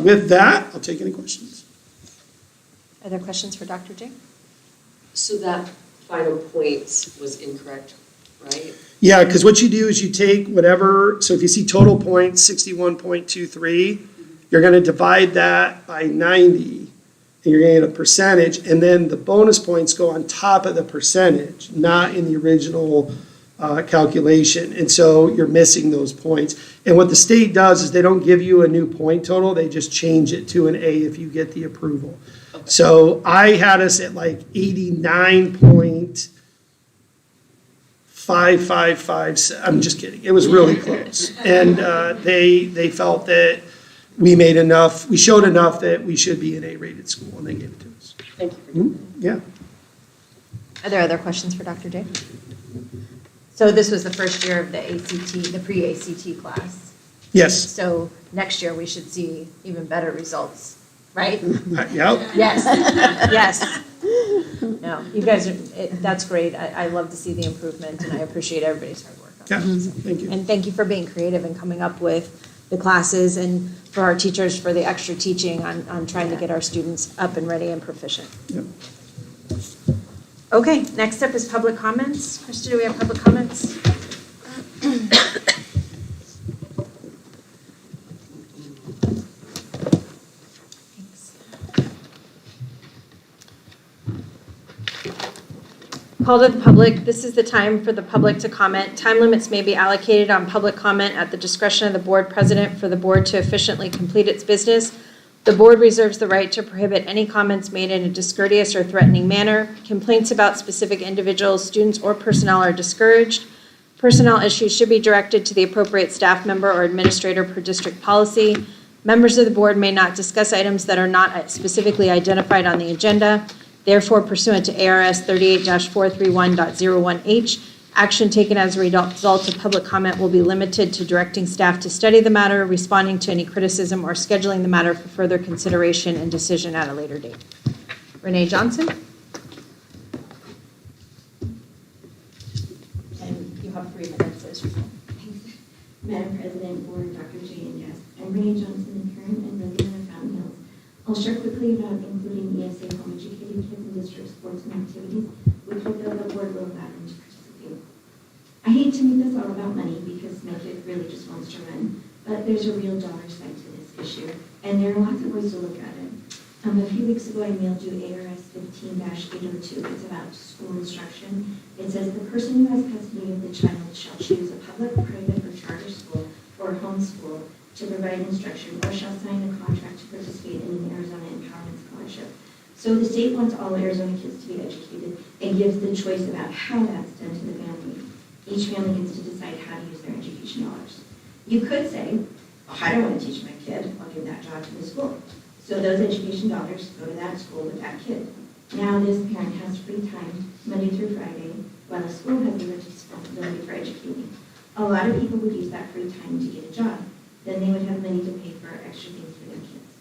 With that, I'll take any questions. Other questions for Dr. J? So that final points was incorrect, right? Yeah, because what you do is you take whatever, so if you see total points, 61.23, you're going to divide that by 90, and you're going to get a percentage, and then the bonus points go on top of the percentage, not in the original calculation. And so you're missing those points. And what the state does is they don't give you a new point total, they just change it to an A if you get the approval. Okay. So I had us at like 89.5 5.557. I'm just kidding. It was really close. And they felt that we showed enough that we should be an A-rated school, and they gave it to us. Thank you for doing Yeah. Are there other questions for Dr. J? So this was the first year of the ACT, the pre-ACT class. Yes. So next year, we should see even better results, right? Yeah. Yes, yes. No, you guys, that's great. I love to see the improvement, and I appreciate everybody's hard work on Yeah. that. Thank you. And thank you for being creative and coming up with the classes, and for our teachers for the extra teaching on trying to get our students up and ready and proficient. Yep. Okay, next up is public comments. Krista, do we have public comments? Call to the public. This is the time for the public to comment. Time limits may be allocated on public comment at the discretion of the board president for the board to efficiently complete its business. The board reserves the right to prohibit any comments made in a discourteous or threatening manner. Complaints about specific individuals, students, or personnel are discouraged. Personnel issues should be directed to the appropriate staff member or administrator per district policy. Members of the board may not discuss items that are not specifically identified on the agenda. Therefore, pursuant to ARS 38-431.01H, action taken as a result of public comment will be limited to directing staff to study the matter, responding to any criticism, or scheduling the matter for further consideration and decision at a later date. Renee Johnson? And you have 3 minutes as usual. Madam President, Board, Dr. J, and guests, I'm Renee Johnson, parent and resident of Fountain Hills. I'll share quickly about including ESA home educated kids in district sports and activities. We hope that the board will allow them to participate. I hate to make this all about money because my kid really just wants to run, but there's a real dollar side to this issue, and there are lots of ways to look at it. A few weeks ago, I mailed you ARS 15-802. It's about school instruction. It says the person who has custody of the child shall choose a public, private, or charter school or homeschool to provide instruction, or shall sign a contract to participate in an Arizona Empowerment Scholarship. So the state wants all Arizona kids to be educated and gives the choice about how that's done to the family. Each family gets to decide how to use their education dollars. You could say, well, I don't want to teach my kid, I'll give that job to the school. So those education dollars go to that school with that kid. Now this parent has free time Monday through Friday, while the school has the responsibility for educating. A lot of people would use that free time to get a job. Then they would have money to pay for extra things for their kids.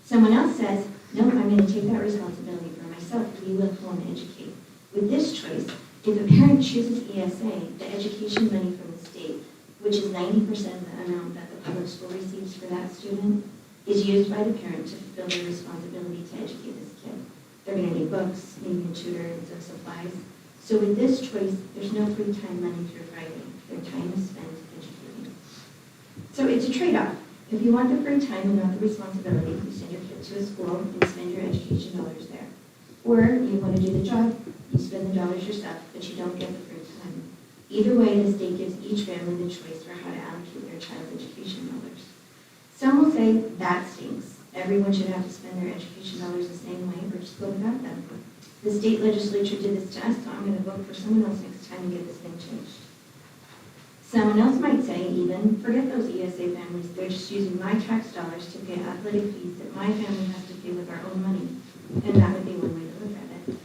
Someone else says, no, I'm going to take that responsibility for myself. We will home educate. With this choice, if a parent chooses ESA, the education money from the state, which is 90% of the amount that the public school receives for that student, is used by the parent to fulfill their responsibility to educate this kid. They're going to need books, maybe a tutor, and some supplies. So with this choice, there's no free time Monday through Friday. Their time is spent educating. So it's a trade-off. If you want the free time and not the responsibility, you send your kid to a school and spend your education dollars there. Or you want to do the job, you spend the dollars yourself, but you don't get the free time. Either way, the state gives each family the choice for how to allocate their child's education dollars. Some will say, that stinks. Everyone should have to spend their education dollars the same way, or just go without them. The state legislature did this to us, so I'm going to vote for someone else next time to get this thing changed. Someone else might say even, forget those ESA families, they're just using my tax dollars to pay athletic fees that my family has to pay with our own money. And that would be one way to look at it.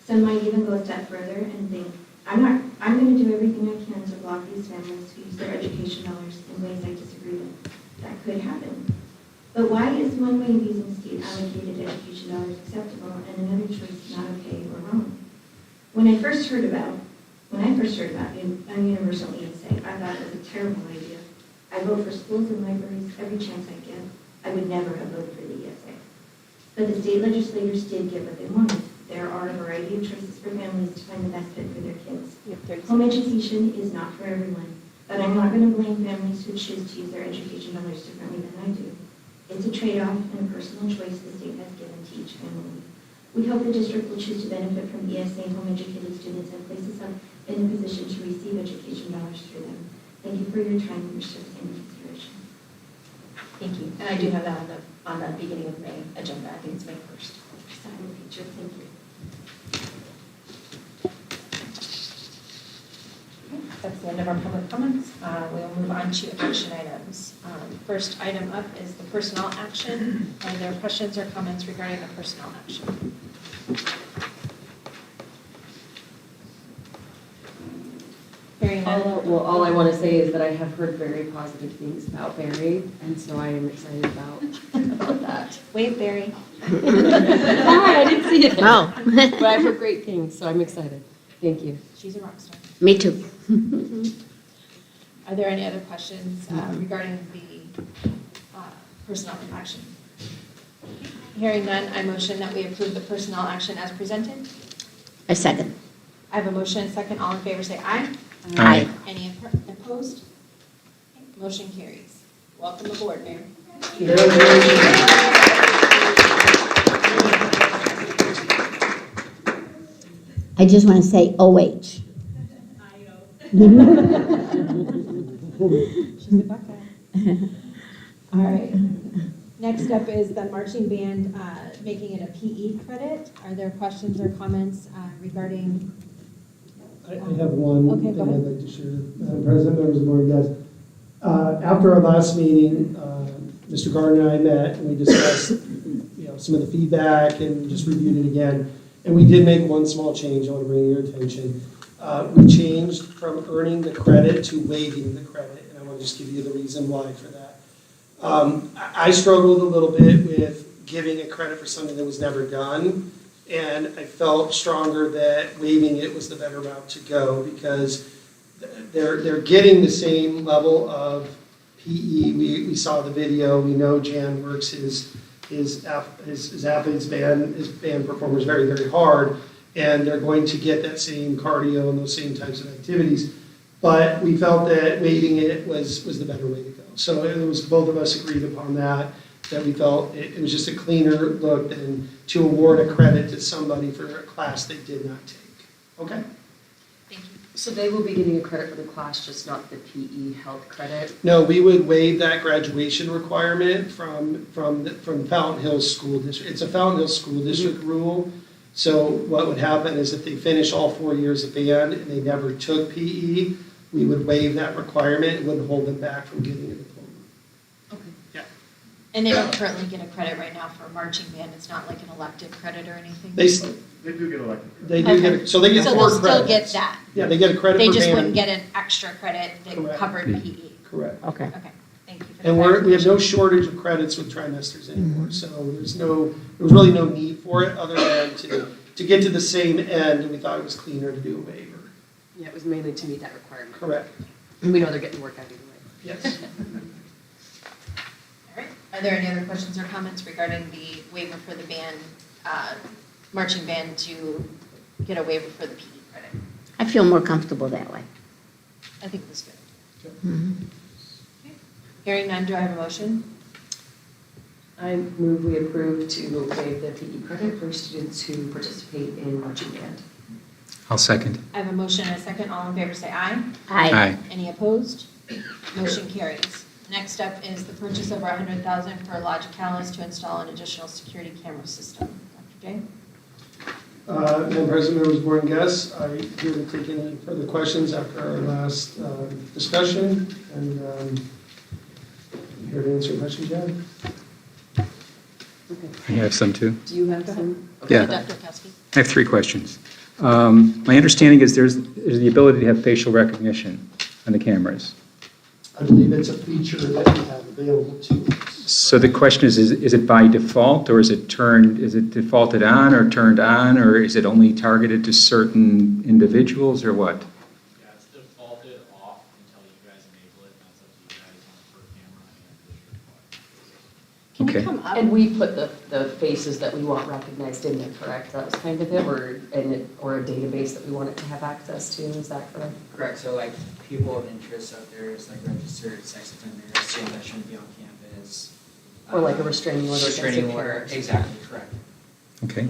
Some might even go a step further and think, I'm going to do everything I can to block these families who use their education dollars in ways I disagree with. That could happen. But why is one way of using state allocated education dollars acceptable and another choice not okay or wrong? When I first heard about a universal ESA, I thought it was a terrible idea. I vote for schools and libraries every chance I get. I would never have voted for the ESA. But the state legislators did get what they wanted. There are a variety of choices for families to find the best fit for their kids. Home education is not for everyone, but I'm not going to blame families who choose to use their education dollars differently than I do. It's a trade-off and a personal choice the state has given to each family. We hope the district will choose to benefit from ESA home educated students and place us in a position to receive education dollars through them. Thank you for your time and your service and consideration. Thank you. And I do have that on the beginning of May agenda. I think it's May 1st. Silent picture, thank you. That's the end of our public comments. We will move on to action items. First item up is the personnel action. Are there questions or comments regarding the personnel action? Hearing none. All I want to say is that I have heard very positive things about Barry, and so I am excited about that. Wave Barry. Hi, I didn't see it. Oh, But I've heard great things, so I'm excited. Thank you. She's a rock star. me too. Are there any other questions regarding the personnel action? Hearing none, I motion that we approve the personnel action as presented. A second. I have a motion and a second. All in favor, say aye. Aye. Any opposed? Okay, motion carries. Welcome aboard, Mayor. I just want to say OH. She's a Buckeye. All right. Next up is the marching band, making it a PE credit. Are there questions or comments regarding? I have one Okay, thing go I'd ahead. like to share. Madam President, members of the board, guys. After our last meeting, Mr. Gardner and I met and we discussed, some of the feedback and just reviewed it again. And we did make one small change I want to bring to your attention. We changed from earning the credit to waiving the credit, and I want to just give you the reason why for that. I struggled a little bit with giving a credit for something that was never done, and I felt stronger that waiving it was the better route to go because they're getting the same level of PE. We saw the video. We know Jan works his athletes his band performers very, very hard, and they're going to get that same cardio and those same types of activities. But we felt that waiving it was the better way to go. So it was both of us agreed upon that we felt it was just a cleaner look than to award a credit to somebody for a class they did not take. Okay? Thank you. So they will be getting a credit for the class, just not the PE health credit? No, we would waive that graduation requirement from Fountain Hills School District. It's a Fountain Hills School District rule. So what would happen is if they finish all 4 years of band and they never took PE, we would waive that requirement. It wouldn't hold them back from getting a diploma. Okay. Yeah. And they don't currently get a credit right now for marching band. It's not like an elective credit or anything? They do get elected. They do get, so they get So 4 they'll credits. still get that. Yeah, they get a credit They for just band. wouldn't get an extra credit that Correct. covered PE. Correct. Okay. Okay, thank you for that. And we have no clarification. shortage of credits with trimesters anymore, so there was really no need for it other than to get to the same end, and we thought it was cleaner to do a waiver. Yeah, it was mainly to meet that requirement. Correct. And we know they're getting work out either way. Yes. All right. Are there any other questions or comments regarding the waiver for the band, marching band to get a waiver for the PE credit? I feel more comfortable that way. I think it was good. Okay. Hearing none, do I have a motion? I move we approve to waive the PE credit for students who participate in marching band. I'll second. I have a motion and a second. All in favor, say aye. Aye. Any opposed? Motion carries. Next up is the purchase of our $100,000 for Logicalis to install an additional security camera system. Dr. J? Madam President, members of the board and guests, I'm here to take any further questions after our last discussion, and I'm here to answer questions you have. Okay. I have some too. Do you have some? Yeah. Dr. Kowski? I have 3 questions. My understanding is there's the ability to have facial recognition on the cameras. I believe it's a feature that we have available to us. So the question is it by default, or is it defaulted on or turned on, or is it only targeted to certain individuals, or what? Yeah, it's defaulted off until you guys enable it, and that's up to you guys on per camera and Can you Okay. come up? And we put the faces that we want recognized in there, correct? That was kind of it, or a database that we want it to have access to, is that correct? Correct, so like people of interest out there is like registered sex offenders, so that shouldn't be on campus. Or like a restraining order against a Restraining order, parent. exactly, correct. Okay.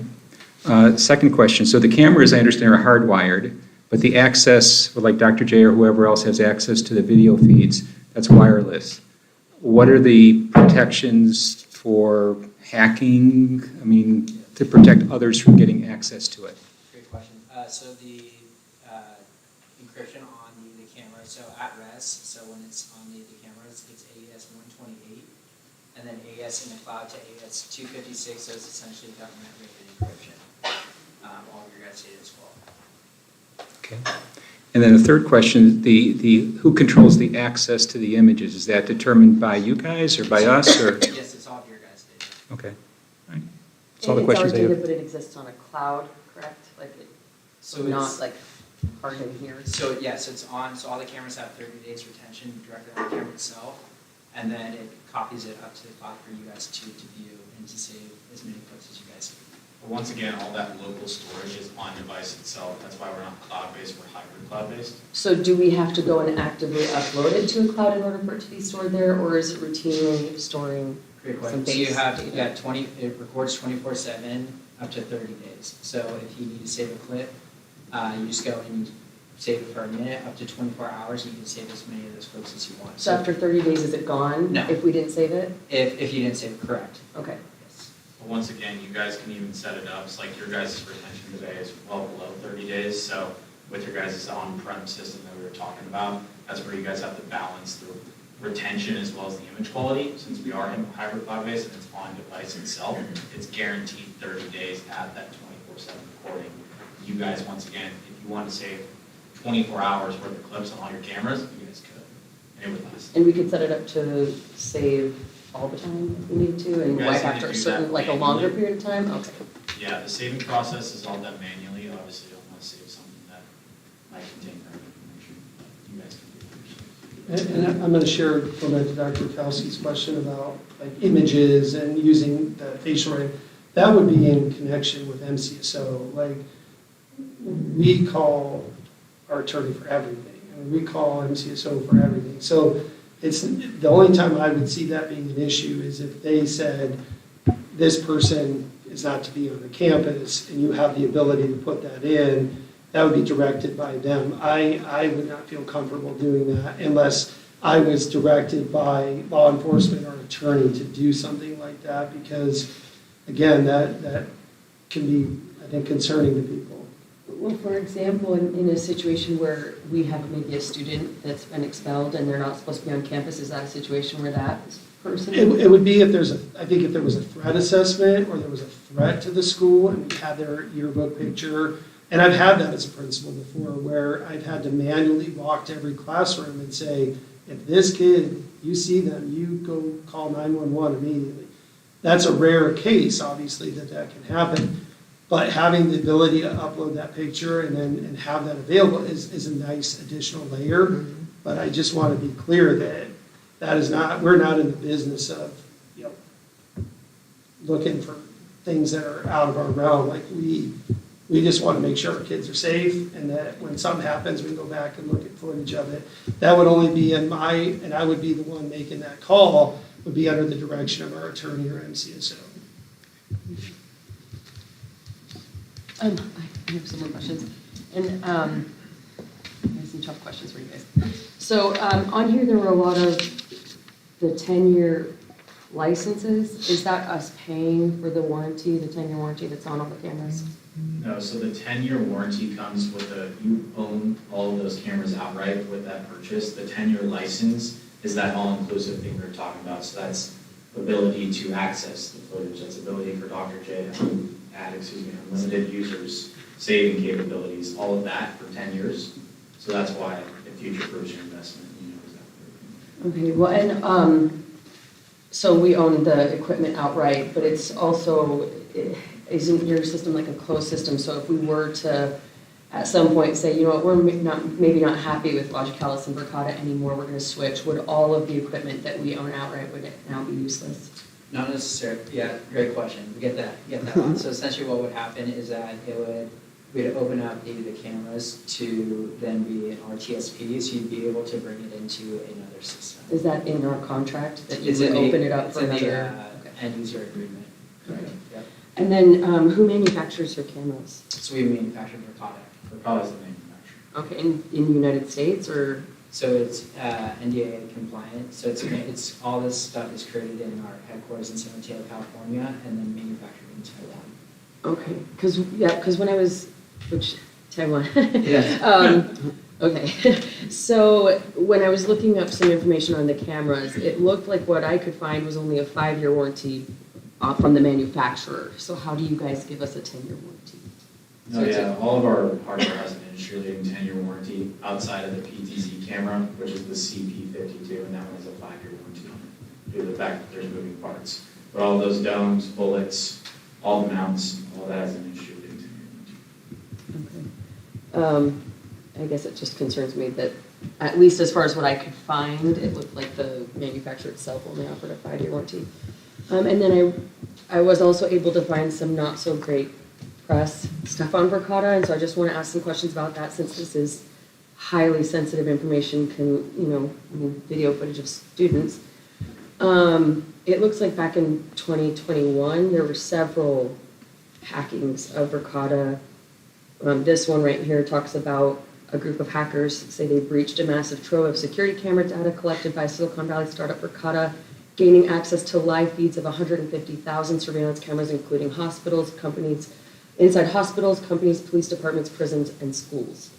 Second question. So the cameras, I understand, are hardwired, but the access, like Dr. J or whoever else has access to the video feeds, that's wireless. What are the protections for hacking? I mean, to protect others from getting access to it? Great question. So the encryption on the camera, so at rest, so when it's on the cameras, it's AES 128, and then AES in the cloud to AES 256, so it's essentially government-rated encryption. All of your guys' data as well. Okay. And then the third question, who controls the access to the images? Is that determined by you guys or by us, or? Yes, it's all of your guys' data. Okay. All right. That's all the questions I It's our data, have. but it exists on a cloud, correct? Like, So not it's- like hard in here? So yes, it's on, so all the cameras have 30 days retention directly on the camera itself, and then it copies it up to the cloud for you guys to view and to save as many clips as you guys need. But once again, all that local storage is on device itself. That's why we're not cloud-based, we're hybrid cloud-based. So do we have to go and actively upload it to a cloud in order for it to be stored there, or is it routinely storing? Great Some question. So you base have, data. yeah, 20, it records 24/7 up to 30 days. So if you need to save a clip, you just go and you save it for a minute, up to 24 hours, and you can save as many of those clips as you want. So after 30 days, is it gone? No. If we didn't save it? If you didn't save it, correct. Okay. Yes. But once again, you guys can even set it up, it's like your guys' retention today is well below 30 days, so with your guys' on-prem system that we were talking about, that's where you guys have to balance the retention as well as the image quality. Since we are in hybrid cloud-based and it's on device itself, it's guaranteed 30 days at that 24/7 recording. You guys, once again, if you want to save 24 hours worth of clips on all your cameras, you guys could, and it would last. And we could set it up to save all the time if we need to, and You guys wipe need to after a do certain, that like a longer manually. period of time? Okay. Yeah, the saving process is all done manually. Obviously, you don't want to save something that might contain private information, but you guys can do that. And I'm going to share, go back to Dr. Kowski's question about like images and using the facial recognition. That would be in connection with MCSO. Like, we call our attorney for everything, and we call MCSO for everything. So it's, the only time I would see that being an issue is if they said, this person is not to be on the campus, and you have the ability to put that in, that would be directed by them. I would not feel comfortable doing that unless I was directed by law enforcement or attorney to do something like that, because, again, that can be, I think, concerning to people. Well, for example, in a situation where we have maybe a student that's been expelled and they're not supposed to be on campus, is that a situation where that person? It would be if there's I think if there was a threat assessment or there was a threat to the school and we had their yearbook picture. And I've had that as a principal before, where I've had to manually walk to every classroom and say, if this kid, you see them, you go call 911 immediately. That's a rare case, obviously, that can happen. But having the ability to upload that picture and have that available is a nice additional layer. But I just want to be clear that is not, we're not in the business of, looking for things that are out of our realm. Like we just want to make sure our kids are safe, and that when something happens, we can go back and look at footage of it. That would only be and I would be the one making that call, would be under the direction of our attorney or MCSO. I have some more questions. And I have some tough questions for you guys. So on here, there were a lot of the 10-year licenses. Is that us paying for the warranty, the 10-year warranty that's on all the cameras? No, so the 10-year warranty comes with you own all of those cameras outright with that purchase. The 10-year license is that all-inclusive thing we were talking about. So that's ability to access the footage. That's ability for Dr. J to add, unlimited users, saving capabilities, all of that for 10 years. So that's why it future-proofs your investment. Okay, well, and so we own the equipment outright, but it's also, isn't your system like a closed system? So if we were to, at some point, say, you know what, we're maybe not happy with Logicalis and Verkada anymore, we're going to switch, would all of the equipment that we own outright, would it now be useless? Not necessarily. Yeah, great question. We get that one. So essentially what would happen is that we'd open up the cameras to then be an RTSP, so you'd be able to bring it into another system. Is that in our contract, that you It's would in the- open it up it's for in the, another? end user agreement. Okay. Yep. And then who manufactures your cameras? So we manufacture Verkada. Verkada is the manufacturer. Okay, in the United States, or? So it's NDAA compliant. So it's all this stuff is created in our headquarters in San Mateo, California, and then manufactured in Taiwan. Okay, because when I was, Taiwan. Yeah. Okay, so when I was looking up some information on the cameras, it looked like what I could find was only a 5-year warranty from the manufacturer. So how do you guys give us a 10-year warranty? No, yeah, all of our hardware has an industry-leading 10-year warranty outside of the PTZ camera, which is the CP52, and that one has a 5-year warranty on it, due to the fact that there's moving parts. But all those domes, bullets, all the mounts, all that has an industry-leading 10-year warranty. Okay. I guess it just concerns me that, at least as far as what I could find, it looked like the manufacturer itself only offered a 5-year warranty. And then I was also able to find some not so great press stuff on Verkada, and so I just want to ask some questions about that since this is highly sensitive information, video footage of students. It looks like back in 2021, there were several hackings of Verkada. This one right here talks about a group of hackers say they breached a massive trove of security camera data collected by Silicon Valley startup Verkada, gaining access to live feeds of 150,000 surveillance cameras, including hospitals, companies, inside hospitals, companies, police departments, prisons, and schools.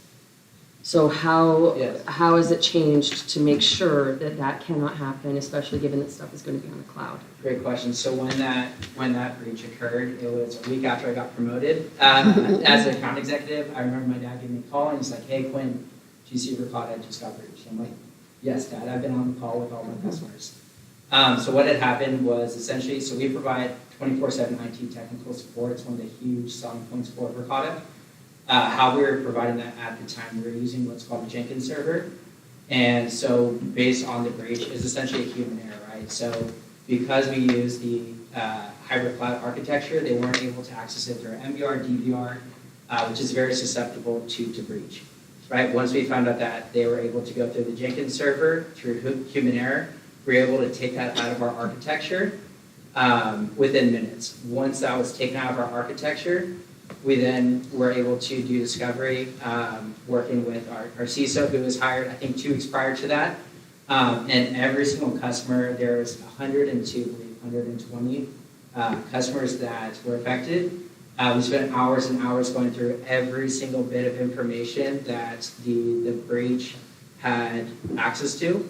So Yes. how has it changed to make sure that that cannot happen, especially given that stuff is going to be on the cloud? Great question. So when that breach occurred, it was a week after I got promoted as an account executive. I remember my dad giving me a call and he's like, "Hey Quinn, do you see Verkada just got breached?" I'm like, "Yes, Dad. I've been on the call with all my customers." So what had happened was essentially, so we provide 24/7 IT technical support. It's one of the huge selling points for Verkada. How we were providing that at the time, we were using what's called a Jenkins server. And so based on the breach is essentially a human error, right? So because we use the hybrid cloud architecture, they weren't able to access it through MDR, DVR, which is very susceptible to breach, right? Once we found out that they were able to go through the Jenkins server through human error, we were able to take that out of our architecture within minutes. Once that was taken out of our architecture, we then were able to do discovery, working with our CISO who was hired, I think 2 weeks prior to that. And every single customer, there's 120 customers that were affected. We spent hours and hours going through every single bit of information that the breach had access to.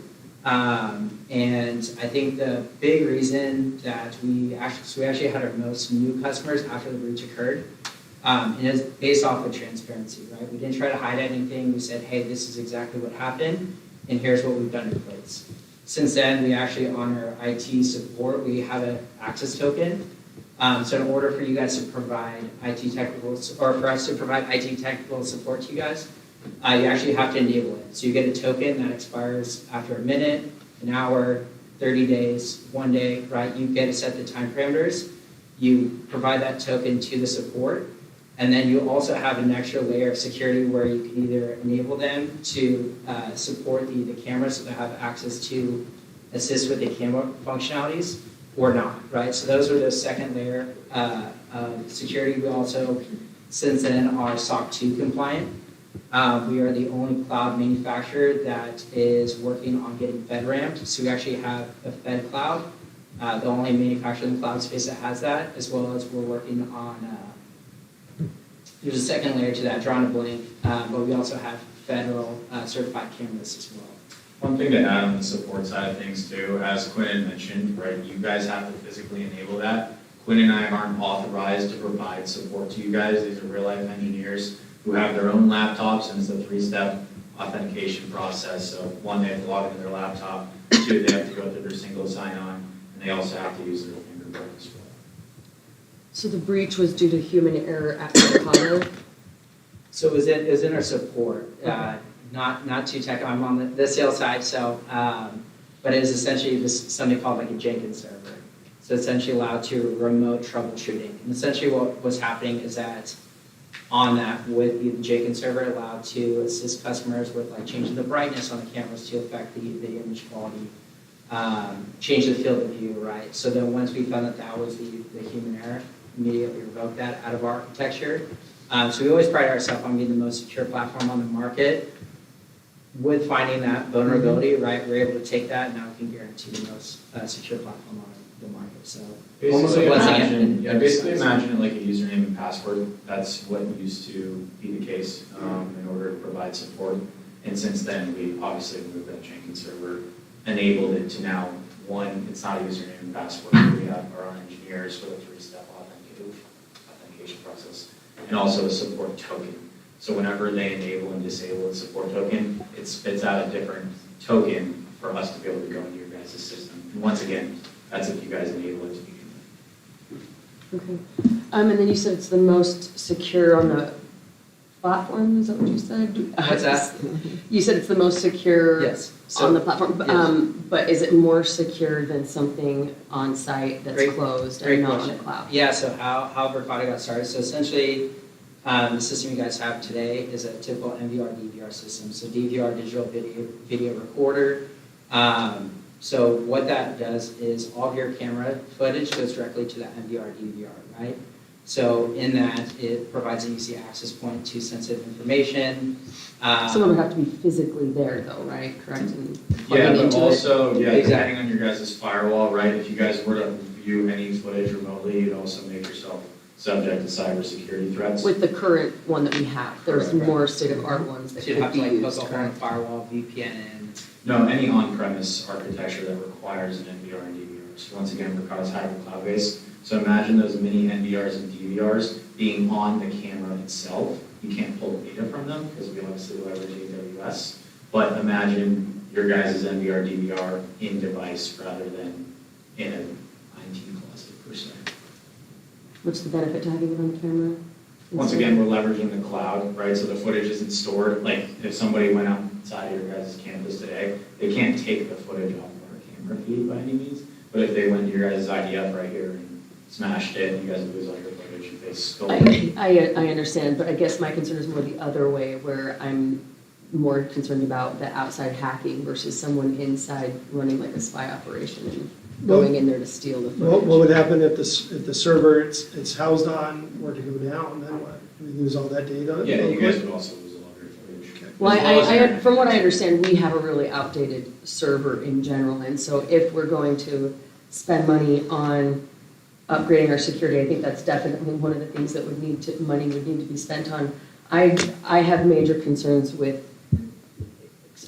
And I think the big reason that we actually had our most new customers after the breach occurred. And it's based off of transparency, right? We didn't try to hide anything. We said, hey, this is exactly what happened, and here's what we've done in place. Since then, we actually, on our IT support, we have an access token. So in order for you guys to provide for us to provide IT technical support to you guys, you actually have to enable it. So you get a token that expires after a minute, an hour, 30 days, 1 day, right? You get to set the time parameters. You provide that token to the support. And then you also have an extra layer of security where you can either enable them to support the cameras so they have access to assist with the camera functionalities or not, right? So those are the second layer of security. We also, since then, are SOC 2 compliant. We are the only cloud manufacturer that is working on getting FedRAMPed. So we actually have a Fed cloud, the only manufacturer in the cloud space that has that, as well as we're working on there's a second layer to that, drawing a blank, but we also have federal certified cameras as well. One thing to add on the support side of things too, as Quinn had mentioned, right, you guys have to physically enable that. Quinn and I aren't authorized to provide support to you guys. These are real life engineers who have their own laptops, and it's a 3-step authentication process. So 1, they have to log into their laptop. 2, they have to go through their single sign-on, and they also have to use their fingerprint as well. So the breach was due to human error at Verkada? So it was in our support, not too tech. I'm on the sales side, so but it was essentially just something called like a Jenkins server. So essentially allowed to remote troubleshooting. And essentially what was happening is that on that with the Jenkins server allowed to assist customers with like changing the brightness on the cameras to affect the image quality, change the field of view, right? So then once we found that was the human error, immediately revoked that out of our architecture. So we always pride ourselves on being the most secure platform on the market. With finding that vulnerability, right, we're able to take that and now we can guarantee the most secure platform on the market. So almost a blessing. Basically imagine it like a username and password. That's what used to be the case in order to provide support. And since then, we obviously moved that Jenkins server, enabled it to now, one, it's not a username and password. We have our own engineers with a 3-step authentication process, and also a support token. So whenever they enable and disable a support token, it spits out a different token for us to be able to go into your guys' system. And once again, that's if you guys enable it to begin with. Okay. And then you said it's the most secure on the platform, is that what you said? What's that? You said it's the most secure Yes. on the platform, yes. But is it more secure than something on site that's Great- closed Great and not on question. the cloud? Yeah, so how Verkada got started, so essentially, the system you guys have today is a typical MVR DVR system, so DVR, digital video recorder. So what that does is all of your camera footage goes directly to that MVR DVR, right? So in that, it provides an easy access point to sensitive information. Some of them have to be physically there though, right? Correct? And Yeah, plugging but into it? also, yeah, Exactly. depending on your guys' firewall, right, if you guys were to view any footage remotely, you'd also make yourself subject to cybersecurity threats. With the current one that we have, there's Correct. more state-of-the-art ones that So you'd could have be to like used, hook up on a correct? firewall, VPN in. No, any on-premise architecture that requires an NVR and DVR. So once again, Verkada's hybrid cloud-based. So imagine those mini NVRs and DVRs being on the camera itself. You can't pull data from them because we obviously leverage AWS. But imagine your guys' NVR, DVR in device rather than in an IT closet per se. What's the benefit to having it on camera? Once again, we're leveraging the cloud, right? So the footage isn't stored. Like if somebody went outside of your guys' campus today, they can't take the footage off of our camera feed by any means. But if they went to your guys' IDF right here and smashed it, you guys would lose all your footage if they stole it. I understand, but I guess my concern is more the other way, where I'm more concerned about the outside hacking versus someone inside running like a spy operation and going in there to steal the What footage. would happen if the server it's housed on were to go down, then what? We lose all that data? Yeah, you guys would also lose a lot of your footage. Well, As well as from what I understand, we have a really outdated server in general, and so if we're going to spend money on upgrading our security, I think that's definitely one of the things that money would need to be spent on. I have major concerns with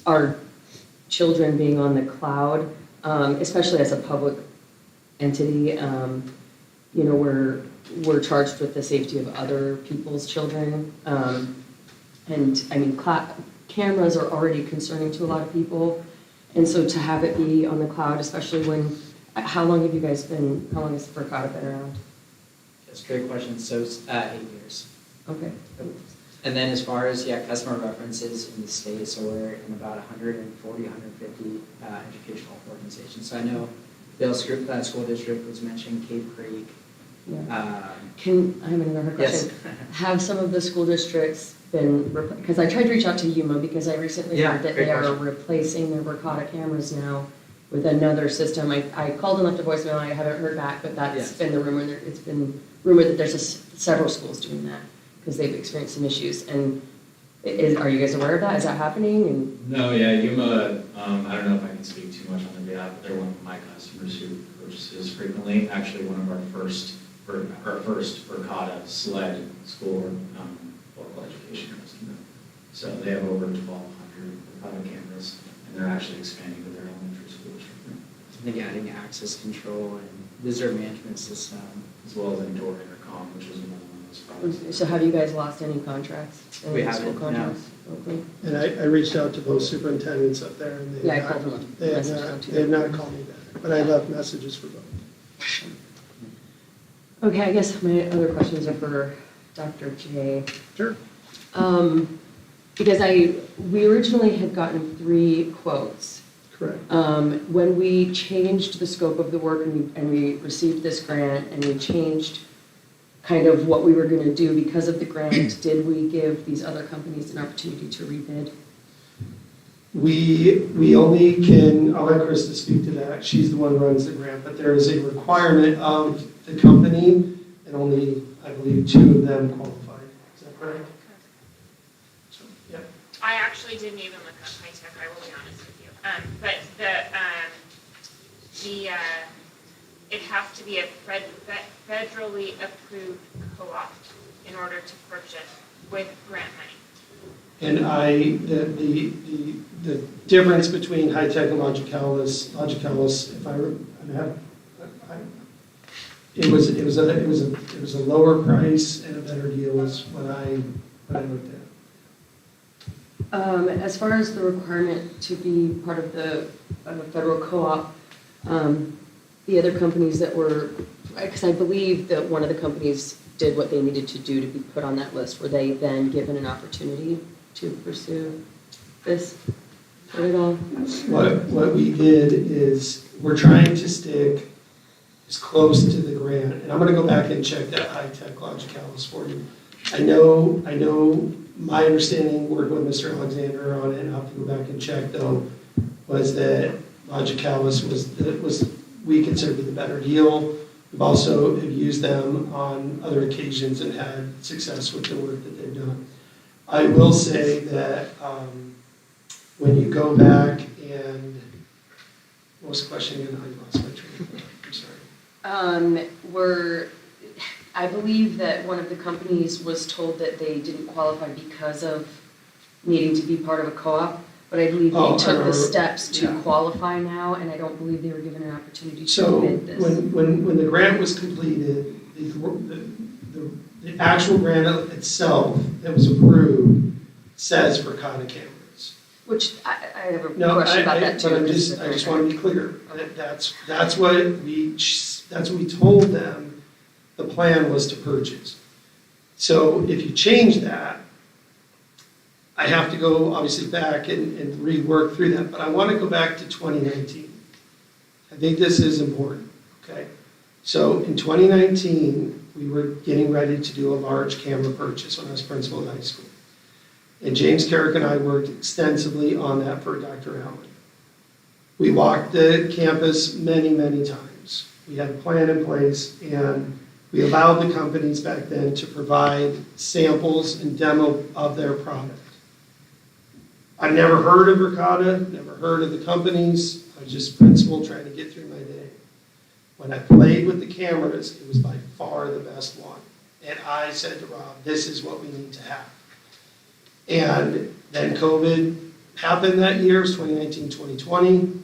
our children being on the cloud, especially as a public entity. You know, we're charged with the safety of other people's children. And I mean, cameras are already concerning to a lot of people. And so to have it be on the cloud, especially when, how long has Verkada been around? That's a great question, so 8 years. Okay. And then as far as, customer references in the state, so we're in about 140, 150 educational organizations. So I know Bill's school district was mentioned, Cave Creek. Yeah. I have another hard question? Yes. Have some of the school districts been, because I tried to reach out to Yuma because I recently Yeah, heard that great they are question. replacing their Verkada cameras now with another system. I called and left a voicemail, I haven't heard back, but that's Yes. been the rumor. It's been rumored that there's several schools doing that because they've experienced some issues. And are you guys aware of that? Is that happening? And No, yeah, Yuma, I don't know if I can speak too much on their behalf, but they're one of my customers who purchases frequently. Actually, one of our first Verkada SLED school local education customer. So they have over 1,200 Verkada cameras, and they're actually expanding to their elementary school district, I think adding access control and visitor management system. as well as indoor intercom, which is another one of those products. so have you guys lost any contracts? We Any school haven't, no. contracts? Okay. And I reached out to both superintendents up there, and Yeah, I called them. they have Messaged them not, too. they have not called me back, but I left messages for both. Okay, I guess my other questions are for Dr. J. Sure. Because we originally had gotten 3 quotes. Correct. When we changed the scope of the work and we received this grant and we changed kind of what we were going to do because of the grant, did we give these other companies an opportunity to rebid? We only can, I'll let Krista speak to that, she's the one who runs the grant, but there is a requirement of the company, and only, I believe, 2 of them qualified. Is that correct? So, yeah. I actually didn't even look up high tech, I will be honest with you. But it has to be a federally approved co-op in order to purchase with grant money. And the difference between high tech and Logicalis, if it was a lower price and a better deal is what I looked at. As far as the requirement to be part of the federal co-op, the other companies that were, because I believe that one of the companies did what they needed to do to be put on that list, were they then given an opportunity to pursue this at all? What we did is, we're trying to stick as close to the grant, and I'm gonna go back and check that high-tech Logicalis for you. I know my understanding, working with Mr. Alexander on it, and I'll have to go back and check though, was that Logicalis was we considered the better deal. We've also have used them on other occasions and had success with the work that they've done. I will say that when you go back and, what was the question again? I lost my train of thought. I'm sorry. I believe that one of the companies was told that they didn't qualify because of needing to be part of a co-op, but I believe they took the steps to qualify now, and I don't believe they were given an opportunity to bid this. So when the grant was completed, the actual grant itself that was approved says Verkada cameras. Which I have a question about that too. But I just want to be clear. That's what we told them the plan was to purchase. So if you change that, I have to go obviously back and rework through that, but I want to go back to 2019. I think this is important, okay? So in 2019, we were getting ready to do a large camera purchase when I was principal at high school. And James Carrick and I worked extensively on that for Dr. Allen. We walked the campus many, many times. We had a plan in place, and we allowed the companies back then to provide samples and demo of their product. I never heard of Verkada, never heard of the companies. I was just principal trying to get through my day. When I played with the cameras, it was by far the best one. And I said to Rob, this is what we need to have. And then COVID happened that year, 2019, 2020.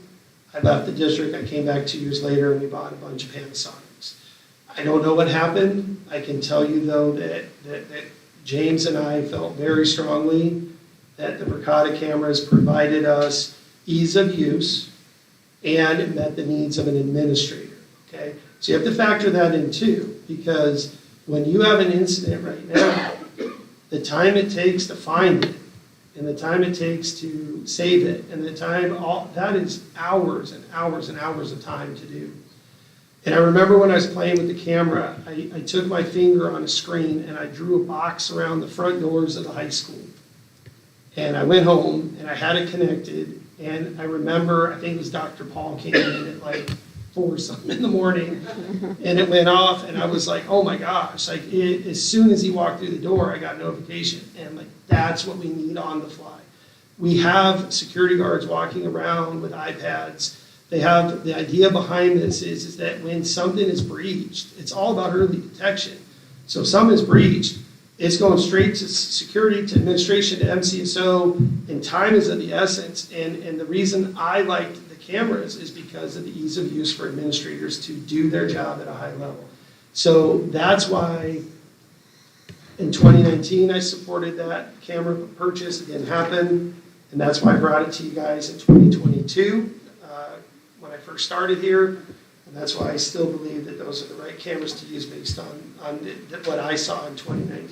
I left the district, I came back 2 years later, and we bought a bunch of Panasonics. I don't know what happened. I can tell you though that James and I felt very strongly that the Verkada cameras provided us ease of use and it met the needs of an administrator, okay? So you have to factor that in too, because when you have an incident right now, the time it takes to find it and the time it takes to save it and the time, that is hours and hours and hours of time to do. And I remember when I was playing with the camera, I took my finger on a screen and I drew a box around the front doors of the high school. And I went home and I had it connected, and I remember, I think it was Dr. Paul came in at like 4 something in the morning, and it went off, and I was like, oh my gosh, like as soon as he walked through the door, I got notification, and like that's what we need on the fly. We have security guards walking around with iPads. They have, the idea behind this is that when something is breached, it's all about early detection. So if something is breached, it's going straight to security, to administration, to MCSO, and time is of the essence. And the reason I liked the cameras is because of the ease of use for administrators to do their job at a high level. So that's why in 2019 I supported that camera purchase. It didn't happen, and that's why I brought it to you guys in 2022 when I first started here. And that's why I still believe that those are the right cameras to use based on what I saw in 2019.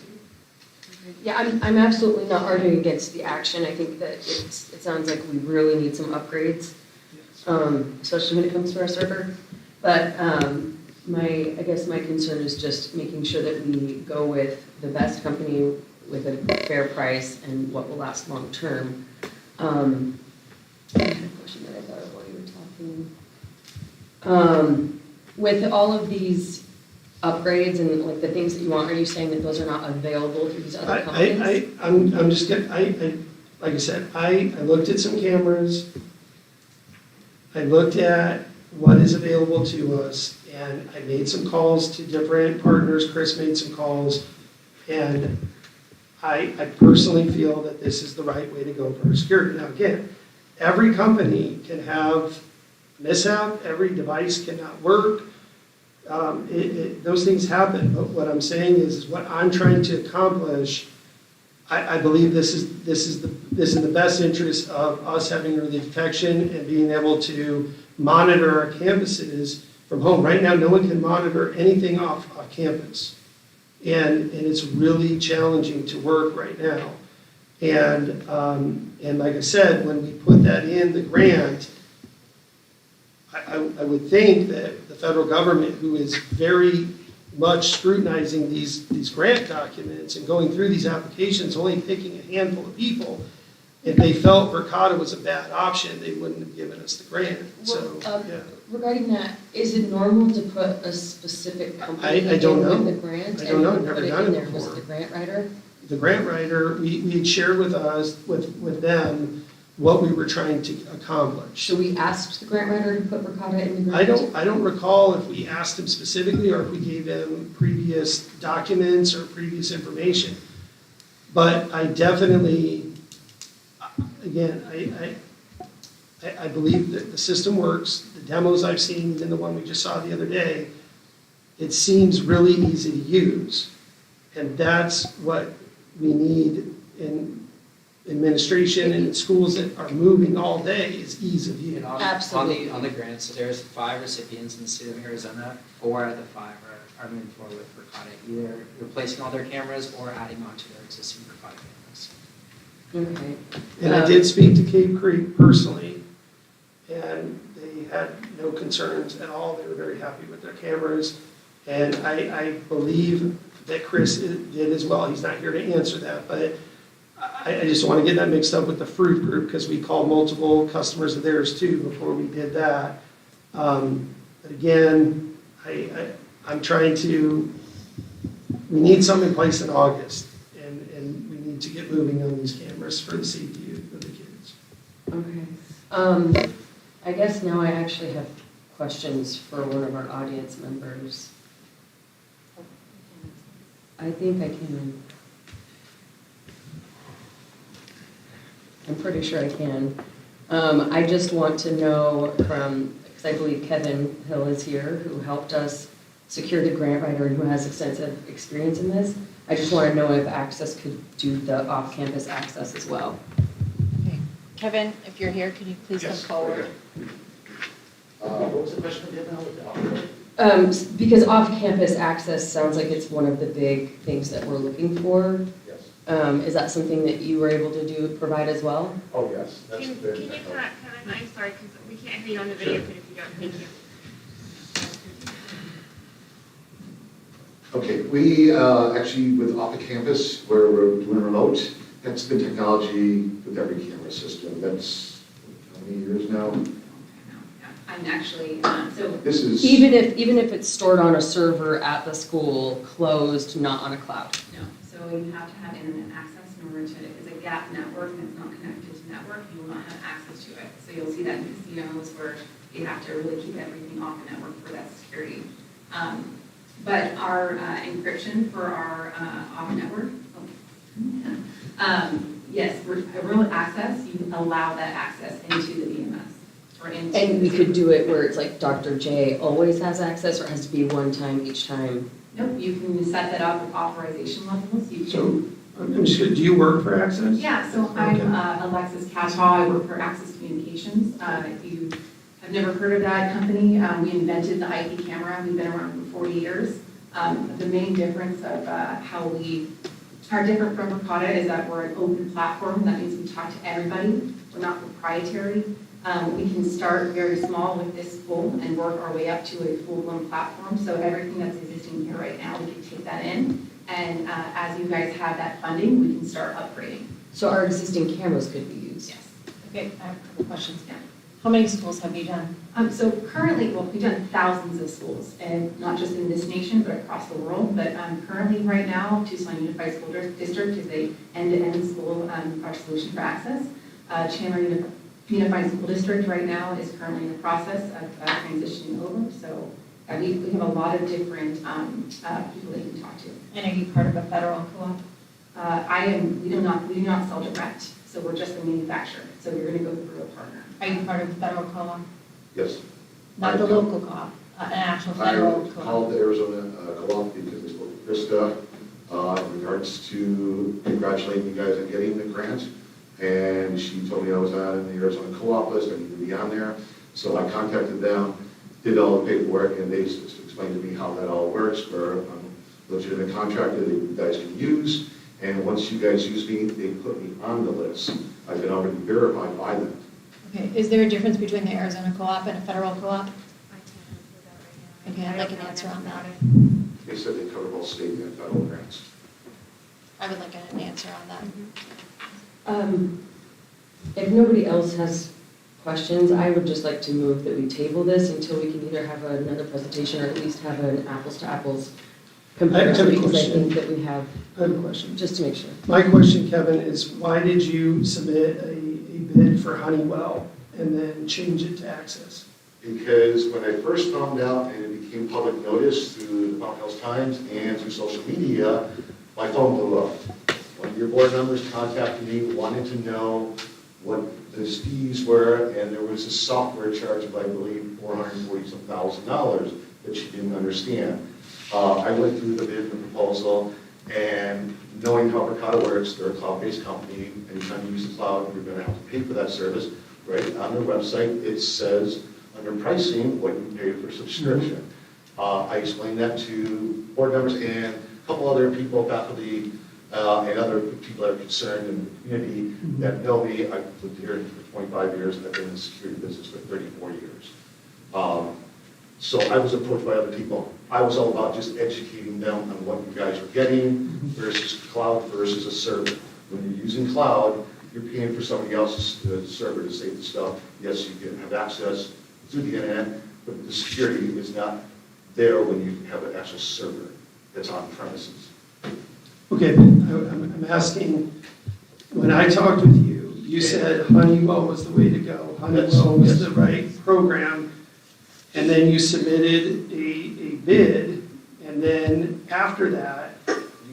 Yeah, I'm absolutely not arguing against the action. I think that it sounds like we really need some upgrades, especially when it comes to our server. But I guess my concern is just making sure that we go with the best company with a fair price and what will last long term. I had a question that I thought of while you were talking. With all of these upgrades and like the things that you want, are you saying that those are not available through these other companies? I'm just getting, like I said, I looked at some cameras. I looked at what is available to us, and I made some calls to different partners. Chris made some calls, and I personally feel that this is the right way to go for security. Now, again, every company can have mishap, every device cannot work. Those things happen, but what I'm saying is what I'm trying to accomplish, I believe this is the best interest of us having early detection and being able to monitor our campuses from home. Right now, no one can monitor anything off campus. And it's really challenging to work right now. And like I said, when we put that in the grant, I would think that the federal government, who is very much scrutinizing these grant documents and going through these applications, only picking a handful of people, if they felt Verkada was a bad option, they wouldn't have given us the grant. So, yeah. Regarding that, is it normal to put a specific company I don't in know. with the grant? I don't know. I've And never put it done in it there? Was before. it the grant writer? The grant writer, we had shared with us, with them, what we were trying to accomplish. So we asked the grant writer to put Verkada in the grant? I don't recall if we asked him specifically or if we gave him previous documents or previous information. But I definitely, again, I believe that the system works. The demos I've seen, even the one we just saw the other day, it seems really easy to use. And that's what we need in administration and in schools that are moving all day is ease of use. And Absolutely. on the grants, there's 5 recipients in the state of Arizona. 4 out of the 5 are moving forward with Verkada, either replacing all their cameras or adding on to their existing Verkada cameras. Okay. And I did speak to Cave Creek personally, and they had no concerns at all. They were very happy with their cameras. And I believe that Chris did as well. He's not here to answer that, but I just want to get that mixed up with the Fruit Group because we called multiple customers of theirs too before we did that. But again, I'm trying to, we need something in place in August, and we need to get moving on these cameras for the safety of the kids. Okay. I guess now I actually have questions for one of our audience members. I think I can. I'm pretty sure I can. I just want to know from, because I believe Kevin Hill is here, who helped us secure the grant writer and who has extensive experience in this. I just want to know if Access could do the off-campus access as well. Okay. Kevin, if you're here, could you please come forward? What was the question again now? Because off-campus access sounds like it's one of the big things that we're looking for. Yes. Is that something that you were able to provide as well? Oh, yes. That's Can very you, technical. Kevin, I'm sorry, because we can't hear you on the video, but if you don't, thank you. Okay, we actually, with off the campus, where we're doing remote, that's been technology with every camera system. That's how many years now? I'm actually, so This is. Even if it's stored on a server at the school, closed, not on a cloud. no, so you have to have internet access in order to, it's a gap network and it's not connected to network, you will not have access to it. So you'll see that in casinos where you have to really keep everything off the network for that security. But our encryption for our off-network, yes, remote access, you allow that access into the VMS. Or into And we could do it where it's like Dr. J always has access, or it has to be one time each time? Nope, you can set that up with authorization levels. You can, So, I'm just curious, do you work for Access? yeah, so I'm Alexis Cathaw, I work for Access Communications. If you have never heard of that company, we invented the IP camera, we've been around for 40 years. The main difference of how we are different from Verkada is that we're an open platform. That means we talk to everybody, we're not proprietary. We can start very small with this full and work our way up to a full-blown platform. So everything that's existing here right now, we can take that in. And as you guys have that funding, we can start upgrading. So our existing cameras could be used? Yes. Okay, I have a couple questions. How many schools have you done? So currently, well, we've done thousands of schools, and not just in this nation, but across the world. But currently, right now, Tucson Unified School District is a end-to-end school our solution for access. Chandler Unified School District right now is currently in the process of transitioning over. So we have a lot of different people that you can talk to. And are you part of a federal co-op? we do not sell direct, so we're just the manufacturer, so you're gonna go through a partner. Are you part of the federal co-op? Yes. Not the local co-op, an actual federal I co-op? called the Arizona co-op because they spoke to Krista in regards to congratulating you guys on getting the grant. And she told me I was on the Arizona co-op list, I needed to be on there. So I contacted them, did all the paperwork, and they just explained to me how that all works. We're a legitimate contractor that you guys can use. And once you guys use me, they put me on the list. I've been already verified by them. Okay, is there a difference between the Arizona co-op and a federal co-op? I can't answer that right now. Okay, I'd I like don't an know answer on that. about it. They said they cover both state and federal grants. I would like an answer on that. If nobody else has questions, I would just like to move that we table this until we can either have another presentation or at least have an apples to apples comparison, a because I question. think that we have, I have a question. just to make sure. My question, Kevin, is why did you submit a bid for Honeywell and then change it to Access? Because when I first found out and it became public notice through the Mount Hills Times and through social media, my phone blew up. One of your board members contacted me, wanted to know what the fees were, and there was a software charge of, I believe, $440,000 that she didn't understand. I went through the bid and the proposal, and knowing how Mercado works, they're a cloud-based company. Anytime you use the cloud, you're going to have to pay for that service. Right on their website, it says under pricing what you pay for subscription. I explained that to board members and a couple other people, faculty, and other people that are concerned in the community that know me. I've lived here for 25 years and I've been in the security business for 34 years. So I was approached by other people. I was all about just educating them on what you guys are getting versus cloud versus a server. When you're using cloud, you're paying for somebody else's server to save the stuff. Yes, you can have access through the internet, but the security is not there when you have an actual server that's on premises. Okay, but I'm asking, when I talked with you, you said Honeywell was the way to go. Honeywell was the right program, and then you submitted a bid, and then after that,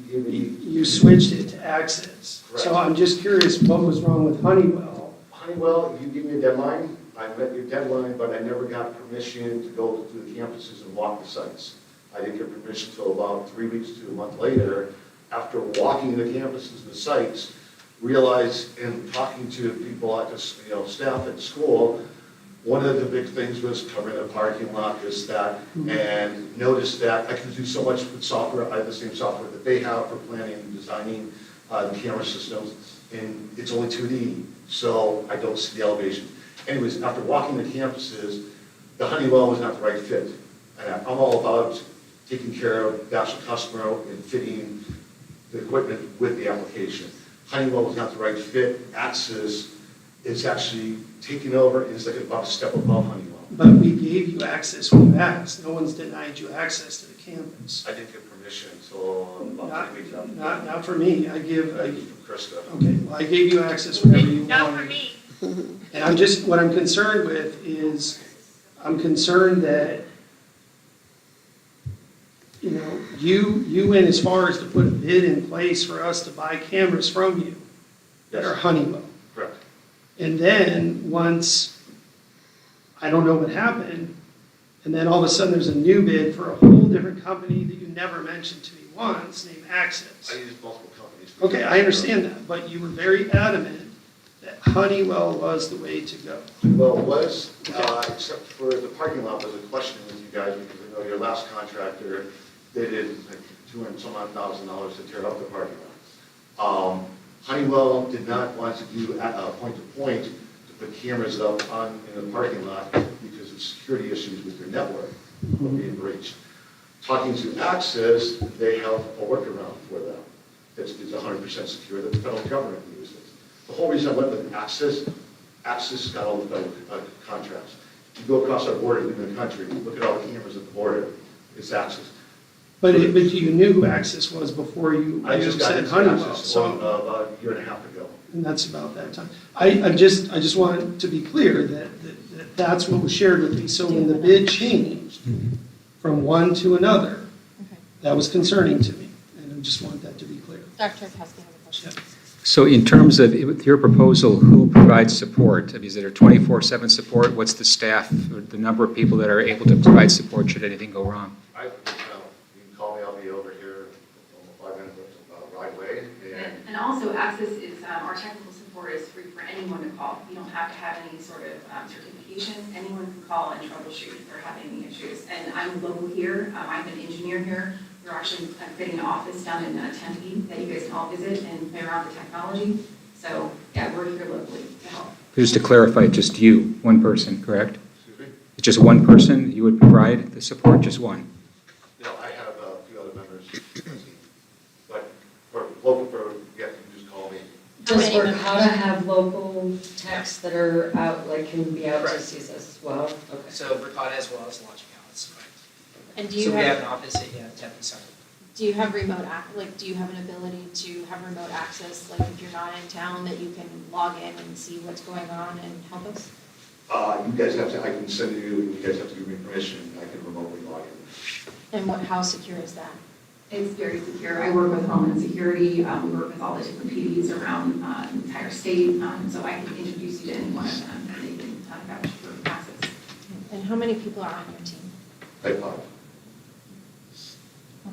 you switched it to Access. Correct. So I'm just curious, what was wrong with Honeywell? Honeywell, you gave me a deadline. I met your deadline, but I never got permission to go to the campuses and walk the sites. I didn't get permission until about 3 weeks to a month later. After walking the campuses and the sites, realized and talking to people at the, staff at school, one of the big things was covering the parking lot, this, that, and noticed that I could do so much with software. I have the same software that they have for planning and designing the camera systems, and it's only 2D, so I don't see the elevation. Anyways, after walking the campuses, the Honeywell was not the right fit. And I'm all about taking care of the actual customer and fitting the equipment with the application. Honeywell was not the right fit. Access is actually taking over, and it's like about a step above Honeywell. But we gave you access when you asked. No one's denied you access to the campus. I didn't get permission until about 3 weeks after. Not for me. I give, From Krista. okay, well, I gave you access whenever you wanted. Not for me. And what I'm concerned with is, I'm concerned that, you went as far as to put a bid in place for us to buy cameras from you that are Honeywell. Correct. And then, once, I don't know what happened, and then all of a sudden there's a new bid for a whole different company that you never mentioned to me once, named Access. I used multiple companies. Okay, I understand that, but you were very adamant that Honeywell was the way to go. Well, it was, except for the parking lot was a question with you guys, because I know your last contractor, they did like $200-some-odd thousand to tear up the parking lot. Honeywell did not want to do point-to-point to put cameras up in the parking lot because of security issues with their network being breached. Talking to Access, they have a workaround for them. It's 100% secure that the federal government uses. The whole reason I went with Access got all the federal contracts. You go across our border, leave the country, look at all the cameras at the border, it's Access. But you knew who Access was before you I just got said into Honeywell, Access so, about a year and a half ago. and that's about that time. I just want to be clear that that's what was shared with me. So when the bid changed from one to another, that was concerning to me. And I just want that to be clear. Dr. Kowski has a question. So in terms of, with your proposal, who provides support? I mean, is it a 24/7 support? What's the staff, or the number of people that are able to provide support should anything go wrong? You can call me, I'll be over here, almost 5 minutes right away. And also, access is, our technical support is free for anyone to call. You don't have to have any sort of certification. Anyone can call and troubleshoot if they're having any issues. And I'm local here. I'm an engineer here. We're actually creating an office down in Tempe that you guys can all visit and play around with technology. So, yeah, we're here locally to help. Just to clarify, just you, one person, correct? Excuse me? It's just one person you would provide the support, just one? No, I have a few other members, but for local, yeah, you can just call me. Does Verkada have local techs that are out, like can be out to CSS as well? Okay. So Verkada as well as Logic House. And So we have an office at Tempe Center. do you have do you have an ability to have remote access, like if you're not in town, that you can log in and see what's going on and help us? You guys have to, I can send you guys have to give me permission, I can remotely log in. And how secure is that? It's very secure. I work with Homeland Security. We work with all the different PDs around the entire state. So I can introduce you to any one of them and they can vouch for access. And how many people are on your team? Type 5.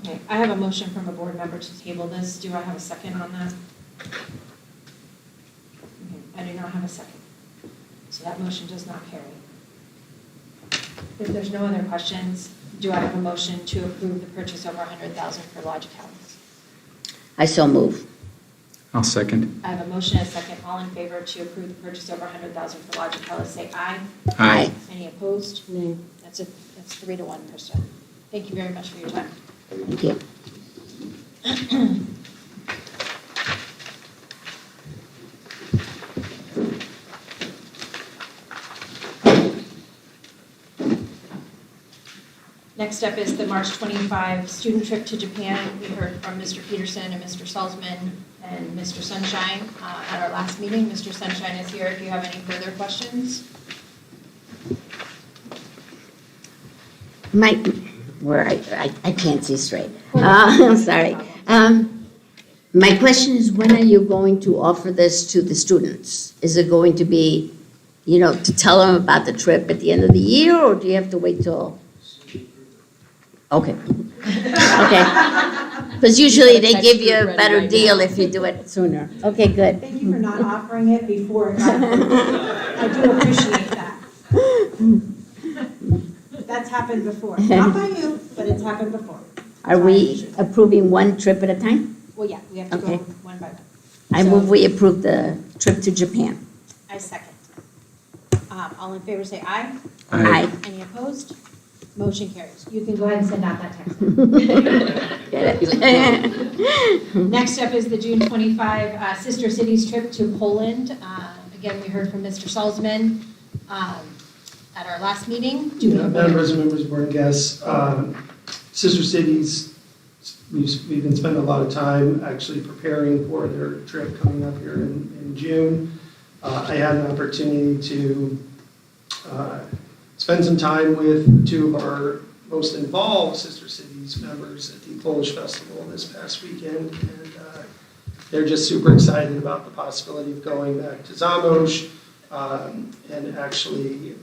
Okay, I have a motion from a board member to table this. Do I have a second on that? Okay, I do not have a second. So that motion does not carry. If there's no other questions, do I have a motion to approve the purchase over $100,000 for Logic House? I so move. I'll second. I have a motion and a second. All in favor to approve the purchase over $100,000 for Logic House, say aye. Aye. Any opposed? No. That's 3-1 percent. Thank you very much for your time. Thank you. Next up is the March 25 student trip to Japan. We heard from Mr. Peterson and Mr. Salzman and Mr. Sunshine at our last meeting. Mr. Sunshine is here if you have any further questions. I can't see straight. I'm sorry. My question is, when are you going to offer this to the students? Is it going to be, to tell them about the trip at the end of the year, or do you have to wait till? Okay. Okay. Because usually they give you a better deal if you do it sooner. Okay, good. Thank you for not offering it before it got approved. I do appreciate that. That's happened before. Not by you, but it's happened before. Are we approving one trip at a time? Well, yeah, we have to go Okay. one by one. I move we approve the trip to Japan. I second. All in favor say aye. Aye. Any opposed? Motion carries. You can go ahead and send out that text. Get it? Next up is the June 25 Sister Cities trip to Poland. Again, we heard from Mr. Salzman at our last meeting. Madam President, members of the board and guests, Sister Cities, we've been spending a lot of time actually preparing for their trip coming up here in June. I had an opportunity to spend some time with two of our most involved Sister Cities members at the Polish Festival this past weekend, and they're just super excited about the possibility of going back to Zamość, and actually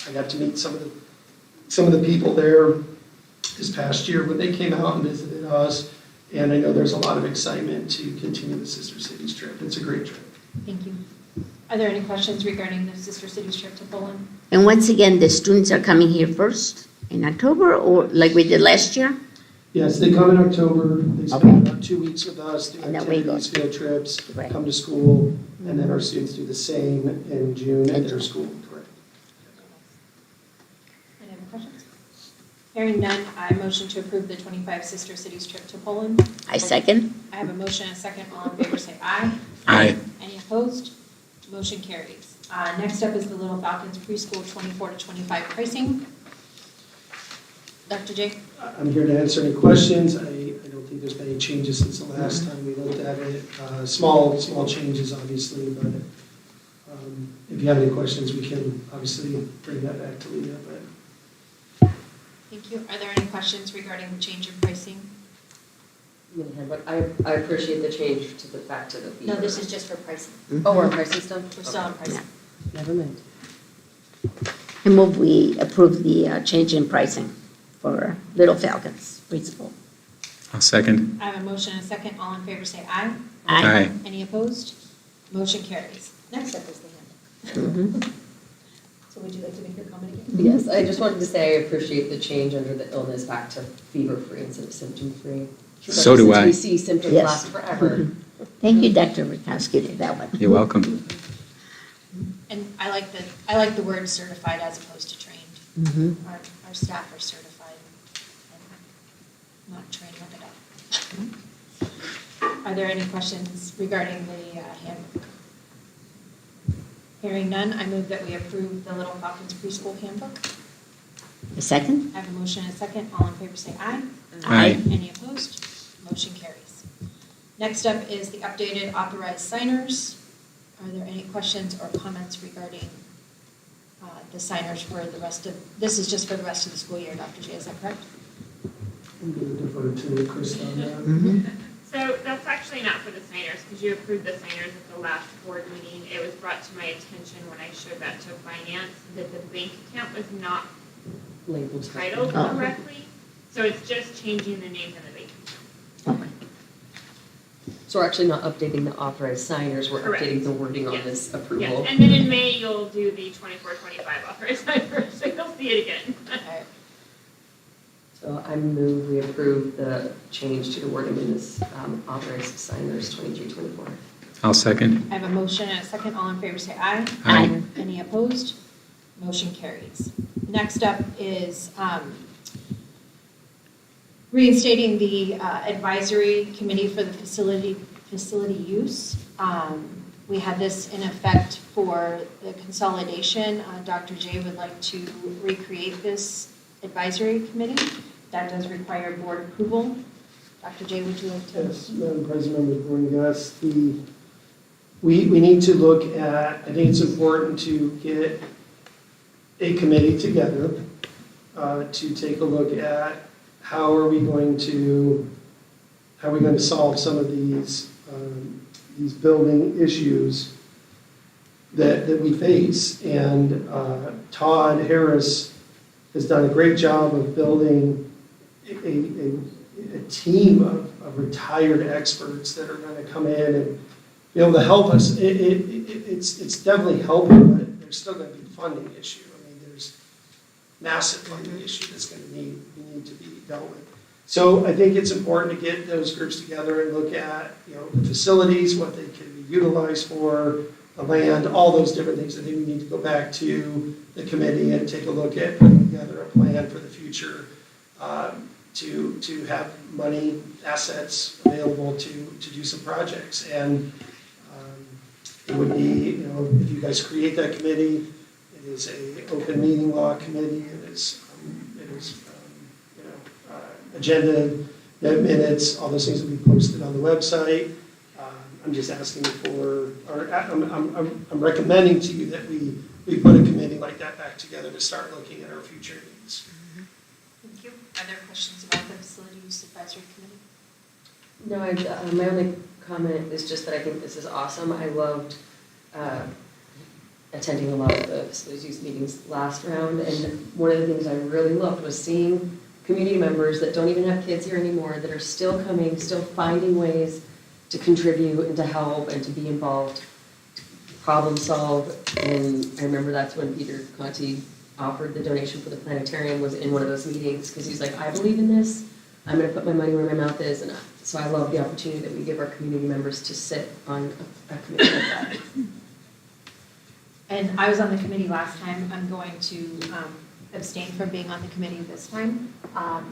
I got to meet some of the people there this past year when they came out and visited us, and I know there's a lot of excitement to continue the Sister Cities trip. It's a great trip. Thank you. Are there any questions regarding the Sister Cities trip to Poland? And once again, the students are coming here first in October, or like we did last year? Yes, they come in October. They spend about 2 weeks with us, do And then we go. activities, field trips, Right. come to school, and then our students do the same in June at their school. Correct. Any other questions? Hearing none, I motion to approve the 25 Sister Cities trip to Poland. I second. I have a motion and a second. All in favor say aye. Aye. Any opposed? Motion carries. Next up is the Little Falcons preschool 24 to 25 pricing. Dr. J? I'm here to answer any questions. I don't think there's been any changes since the last time we looked at it. Small changes, obviously, but if you have any questions, we can obviously bring that back to Leah. But Thank you. Are there any questions regarding the change in pricing? But I appreciate the change to the back to the fee. No, this is just for pricing. Oh, we're on pricing stuff? We're still on pricing. Never mind. I move we approve the change in pricing for Little Falcons preschool. I'll second. I have a motion and a second. All in favor say aye. Aye. Any opposed? Motion carries. Next up is the handbook. Mhm. So would you like to make your comment again? Yes, I just wanted to say I appreciate the change under the illness back to fever-free instead of symptom-free. So do I. Since we see symptoms Yes. last forever. Thank you, Dr. Rutkowski, for that one. You're welcome. And I like the word certified as opposed to trained. Mhm. Our staff are certified and not trained with it all. Are there any questions regarding the handbook? Hearing none, I move that we approve the Little Falcons preschool handbook. A second? I have a motion and a second. All in favor say aye. Aye. Any opposed? Motion carries. Next up is the updated authorized signers. Are there any questions or comments regarding the signers for the rest of, this is just for the rest of the school year, Dr. J, is that correct? I'm going to defer to Chris on that. Mhm. So that's actually not for the signers, because you approved the signers at the last board meeting. It was brought to my attention when I showed that to finance, that the bank account was not Labeled. titled Oh. correctly. So it's just changing the names on the bank account. Okay. So we're actually not updating the authorized signers, we're Correct. updating the wording on Yes. this Yes, approval. and then in May, you'll do the 24-25 authorized signers, so you'll see it again. All right. So I move we approve the change to the wording in this authorized signers 23-24. I'll second. I have a motion and a second. All in favor say aye. Aye. Any opposed? Motion carries. Next up is reinstating the advisory committee for the facility use. We had this in effect for the consolidation. Dr. J would like to recreate this advisory committee. That does require board approval. Dr. J, would you like to? Yes, Madam President, members of the board and guests, we need to look at, I think it's important to get a committee together to take a look at how are we going to solve some of these building issues that we face. And Todd Harris has done a great job of building a team of retired experts that are going to come in and be able to help us. It's definitely helping, but there's still going to be a funding issue. I mean, there's massive funding issue that's going to need to be dealt with. So I think it's important to get those groups together and look at, the facilities, what they can be utilized for, the land, all those different things. I think we need to go back to the committee and take a look at putting together a plan for the future to have money, assets available to do some projects. And it would be, if you guys create that committee, it is a open meeting law committee. It is agenda, minutes, all those things will be posted on the website. I'm just asking for, or I'm recommending to you that we put a committee like that back together to start looking at our future needs. Thank you. Are there questions about the facility use advisory committee? No, my only comment is just that I think this is awesome. I loved attending a lot of the facilities use meetings last round, and one of the things I really loved was seeing community members that don't even have kids here anymore that are still coming, still finding ways to contribute and to help and to be involved, problem solve. And I remember that's when Peter Conti offered the donation for the planetarium, was in one of those meetings, because he's like, I believe in this, I'm going to put my money where my mouth is. And so I love the opportunity that we give our community members to sit on a committee like that. And I was on the committee last time. I'm going to abstain from being on the committee this time.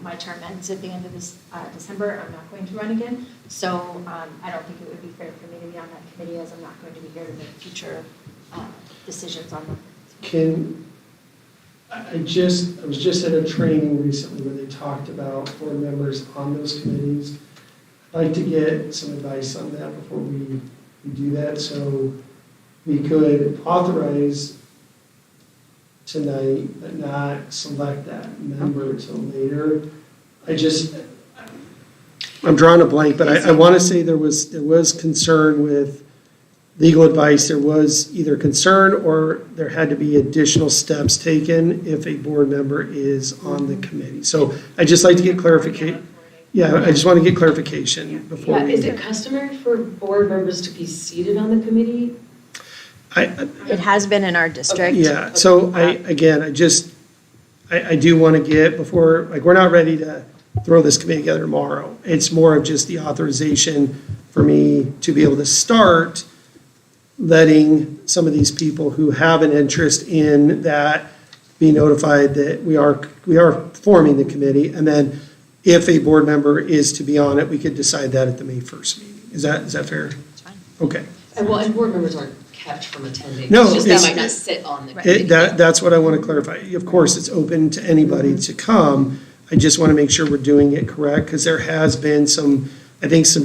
My term ends at the end of this December. I'm not going to run again. So I don't think it would be fair for me to be on that committee, as I'm not going to be here to make future decisions on them. I was just at a training recently where they talked about board members on those committees. I'd like to get some advice on that before we do that, so we could authorize tonight, but not select that member till later. I'm drawing a blank, but I want to say there was concern with legal advice. There was either concern or there had to be additional steps taken if a board member is on the committee. So I'd just like to get clarification. Yeah, I just want to get clarification before we. Is it customary for board members to be seated on the committee? It has been in our district. Yeah, so I do want to get before, like, we're not ready to throw this committee together tomorrow. It's more of just the authorization for me to be able to start letting some of these people who have an interest in that be notified that we are forming the committee. And then if a board member is to be on it, we could decide that at the May 1st meeting. Is that fair? That's fine. Okay. And board members aren't kept from attending. No, It's just that it's- might not sit on the committee. That's what I want to clarify. Of course, it's open to anybody to come. I just want to make sure we're doing it correct, because there has been some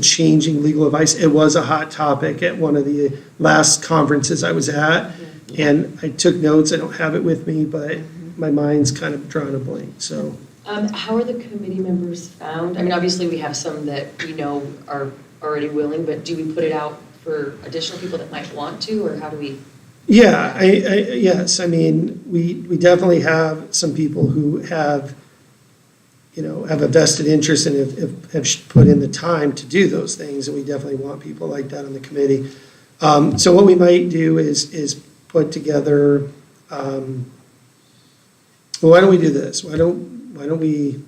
changing legal advice. It was a hot topic at one of the last conferences I was at, and I took notes. I don't have it with me, but my mind's kind of drawing a blank, so. How are the committee members found? I mean, obviously, we have some that we know are already willing, but do we put it out for additional people that might want to, or how do we? Yeah, yes, I mean, we definitely have some people who have a vested interest and have put in the time to do those things, and we definitely want people like that on the committee. So what we might do is put together, well, why don't we do this? Why don't we?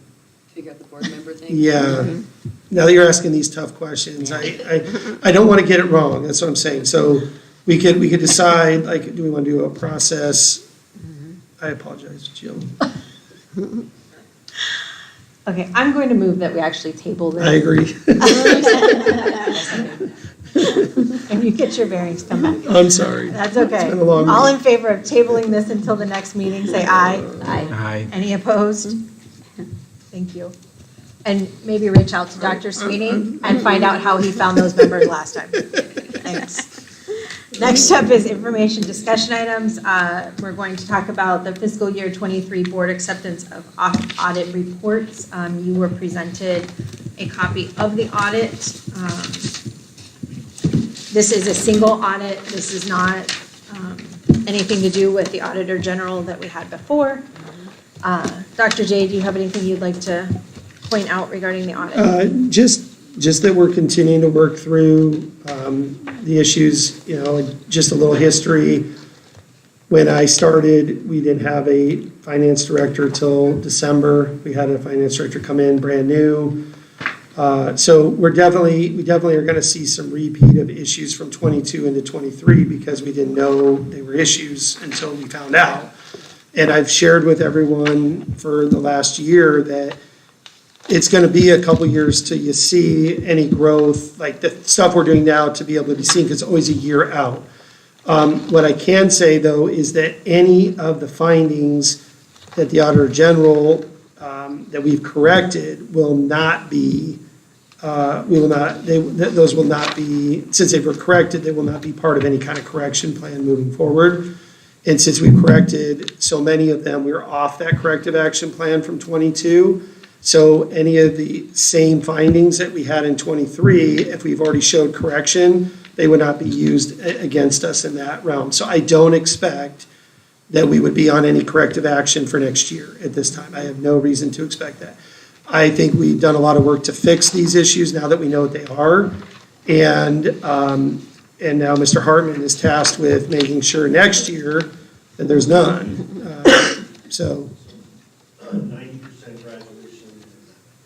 Figure out the board member thing? Yeah, now that you're asking these tough questions, I don't want to get it wrong, that's what I'm saying. So we could decide, like, do we want to do a process? I apologize, Jill. Okay, I'm going to move that we actually table this. I agree. And you get your bearings, come back. I'm sorry. That's okay. It's been a long All week. in favor of tabling this until the next meeting, say aye. Aye. Any opposed? Thank you. And maybe reach out to Dr. Sweeney and find out how he found those members last time. Thanks. Next up is information discussion items. We're going to talk about the fiscal year 23 board acceptance of audit reports. You were presented a copy of the audit. This is a single audit. This is not anything to do with the Auditor General that we had before. Dr. J, do you have anything you'd like to point out regarding the audit? Just that we're continuing to work through the issues, just a little history. When I started, we didn't have a finance director till December. We had a finance director come in brand new. So we definitely are going to see some repeat of issues from 22 into 23 because we didn't know they were issues until we found out. And I've shared with everyone for the last year that it's going to be a couple years till you see any growth, like the stuff we're doing now, to be able to be seen, because it's always a year out. What I can say, though, is that any of the findings that the Auditor General, that we've corrected will not be, those will not be, since they were corrected, they will not be part of any kind of correction plan moving forward. And since we've corrected so many of them, we're off that corrective action plan from 22. So any of the same findings that we had in 23, if we've already showed correction, they would not be used against us in that realm. So I don't expect that we would be on any corrective action for next year at this time. I have no reason to expect that. I think we've done a lot of work to fix these issues now that we know what they are. And now Mr. Hartman is tasked with making sure next year that there's none. So. 90% graduation.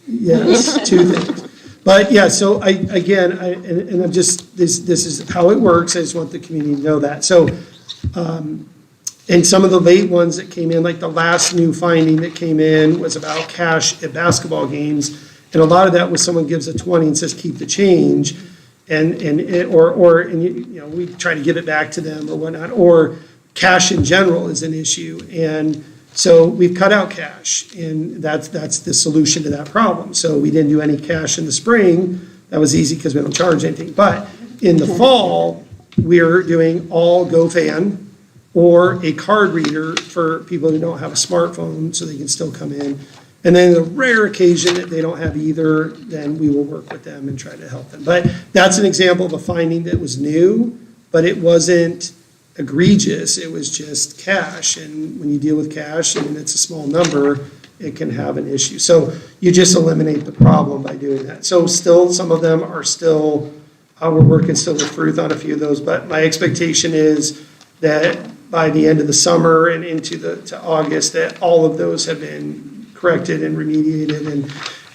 Yes, two things. But yeah, so and I'm just, this is how it works. I just want the community to know that. So, and some of the late ones that came in, like the last new finding that came in was about cash at basketball games. And a lot of that was someone gives a 20 and says, keep the change. And we try to give it back to them or whatnot, or cash in general is an issue. And so we've cut out cash, and that's the solution to that problem. So we didn't do any cash in the spring. That was easy because we don't charge anything. But in the fall, we're doing all GoFan, or a card reader for people who don't have a smartphone so they can still come in. And then the rare occasion that they don't have either, then we will work with them and try to help them. But that's an example of a finding that was new, but it wasn't egregious, it was just cash. And when you deal with cash and it's a small number, it can have an issue. So you just eliminate the problem by doing that. So still, some of them are still, we're working still with Fruth on a few of those, but my expectation is that by the end of the summer and into to August, that all of those have been corrected and remediated.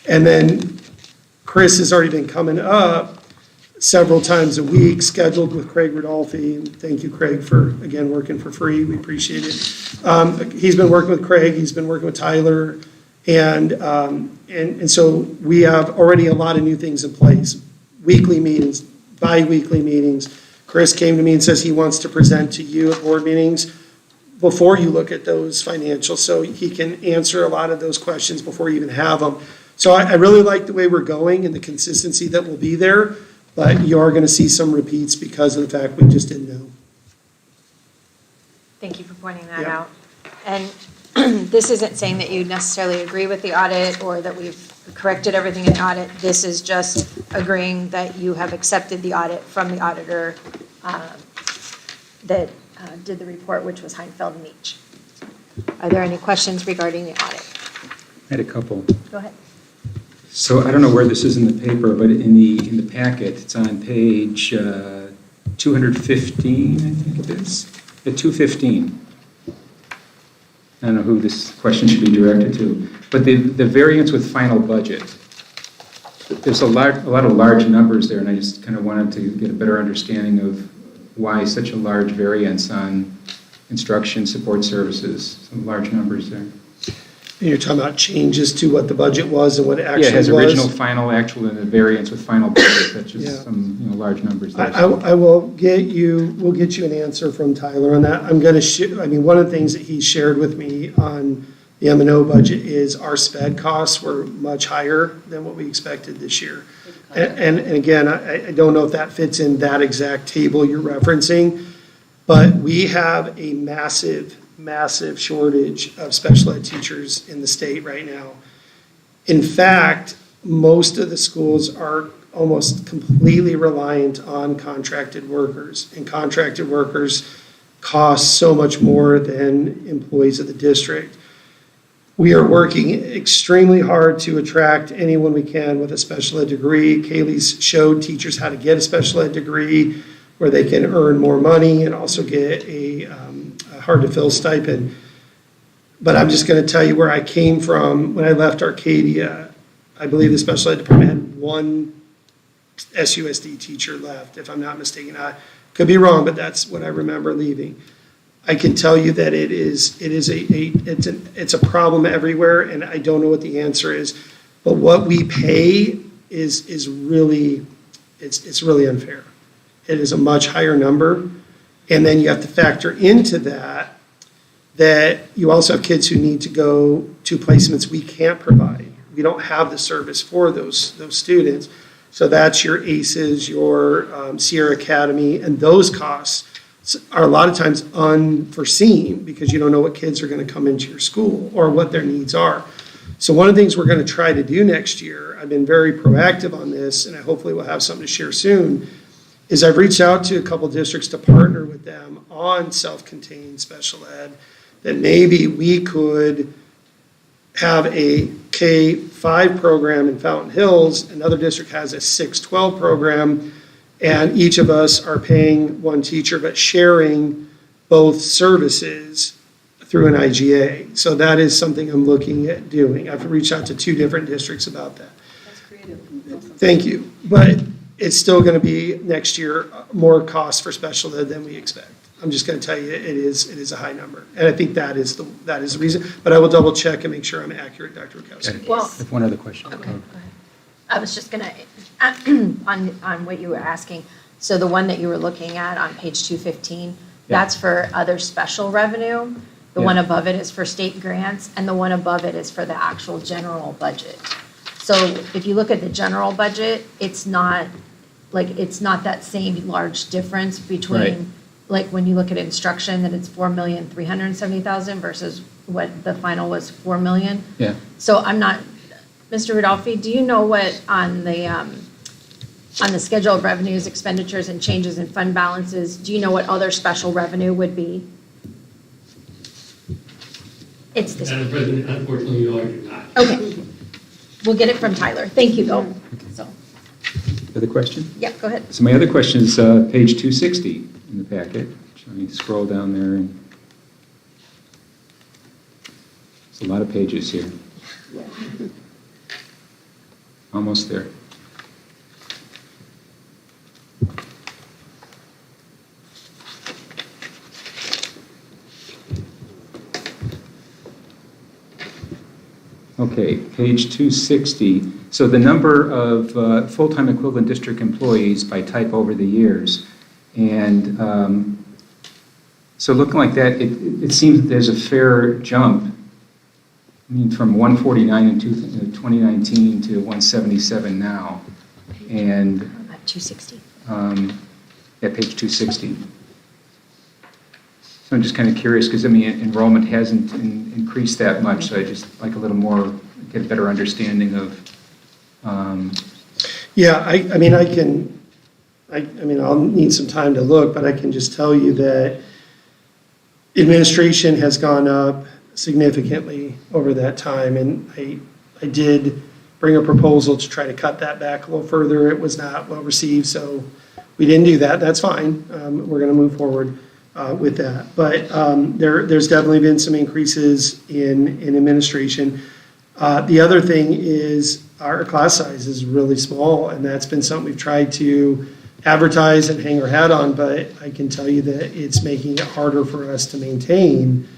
And then Chris has already been coming up several times a week, scheduled with Craig Rodolfi. And thank you, Craig, for, again, working for free. We appreciate it. He's been working with Craig. He's been working with Tyler. And so we have already a lot of new things in place. Weekly meetings, bi-weekly meetings. Chris came to me and says he wants to present to you at board meetings before you look at those financials, so he can answer a lot of those questions before you even have them. So I really like the way we're going and the consistency that will be there, but you are going to see some repeats because of the fact we just didn't know. Thank you for pointing that Yeah. out. And this isn't saying that you necessarily agree with the audit or that we've corrected everything in the audit. This is just agreeing that you have accepted the audit from the auditor that did the report, which was Heinfeld and Meach. Are there any questions regarding the audit? I had a couple. Go ahead. So I don't know where this is in the paper, but in the packet, it's on page 215, I think it is. 215. I don't know who this question should be directed to, but the variance with final budget. There's a lot of large numbers there, and I just kind of wanted to get a better understanding of why such a large variance on instruction support services, some large numbers there. And you're talking about changes to what the budget was and what it actually was? Yeah, it has original, final, actual, and the variance with final budget. That's just Yeah. some large numbers there. we'll get you an answer from Tyler on that. I'm going to one of the things that he shared with me on the M&O budget is our sped costs were much higher than what we expected this year. And again, I don't know if that fits in that exact table you're referencing, but we have a massive shortage of special ed teachers in the state right now. In fact, most of the schools are almost completely reliant on contracted workers, and contracted workers cost so much more than employees of the district. We are working extremely hard to attract anyone we can with a special ed degree. Kaylee's showed teachers how to get a special ed degree where they can earn more money and also get a hard-to-fill stipend. But I'm just going to tell you where I came from when I left Arcadia. I believe the special ed department had one SUSD teacher left, if I'm not mistaken. I could be wrong, but that's what I remember leaving. I can tell you that it's a problem everywhere, and I don't know what the answer is. But what we pay is really, it's really unfair. It is a much higher number. And then you have to factor into that you also have kids who need to go to placements we can't provide. We don't have the service for those students. So that's your ACEs, your Sierra Academy, and those costs are a lot of times unforeseen because you don't know what kids are going to come into your school or what their needs are. So one of the things we're going to try to do next year, I've been very proactive on this, and I hopefully will have something to share soon, is I've reached out to a couple districts to partner with them on self-contained special ed, that maybe we could have a K-5 program in Fountain Hills, another district has a 6-12 program, and each of us are paying one teacher but sharing both services through an IGA. So that is something I'm looking at doing. I've reached out to 2 different districts about that. That's creative. Thank you. But it's still going to be next year more cost for special ed than we expect. I'm just going to tell you it is a high number. And I think that is the reason. But I will double check and make sure I'm accurate, Dr. Wachowski. Well, I have one other question. okay, go ahead. I was just gonna, on what you were asking, so the one that you were looking at on page 215, that's for other special revenue. The one above it is for state grants, and the one above it is for the actual general budget. So if you look at the general budget, it's not that same large difference between like when you look at instruction, that it's 4,370,000 versus what the final was 4 million. Yeah. So I'm not, Mr. Rodolphe, do you know what on the schedule of revenues, expenditures, and changes in fund balances, do you know what other special revenue would be? It's this. Madam President, unfortunately, no, I do not. Okay. We'll get it from Tyler. Thank you, though. So, Other question? yeah, go ahead. So my other question is page 260 in the packet. Let me scroll down there. And there's a lot of pages here. Almost there. Okay, page 260. So the number of full-time equivalent district employees by type over the years. And so looking like that, it seems that there's a fair jump. I mean, from 149 in 2019 to 177 now. And At 260. at page 260. So I'm just kind of curious, because I mean, enrollment hasn't increased that much, so I just like a little more, get a better understanding of. Yeah, I mean, I'll need some time to look, but I can just tell you that administration has gone up significantly over that time, and I did bring a proposal to try to cut that back a little further. It was not well received, so we didn't do that. That's fine. We're going to move forward with that. But there's definitely been some increases in administration. The other thing is our class size is really small, and that's been something we've tried to advertise and hang our hat on, but I can tell you that it's making it harder for us to maintain.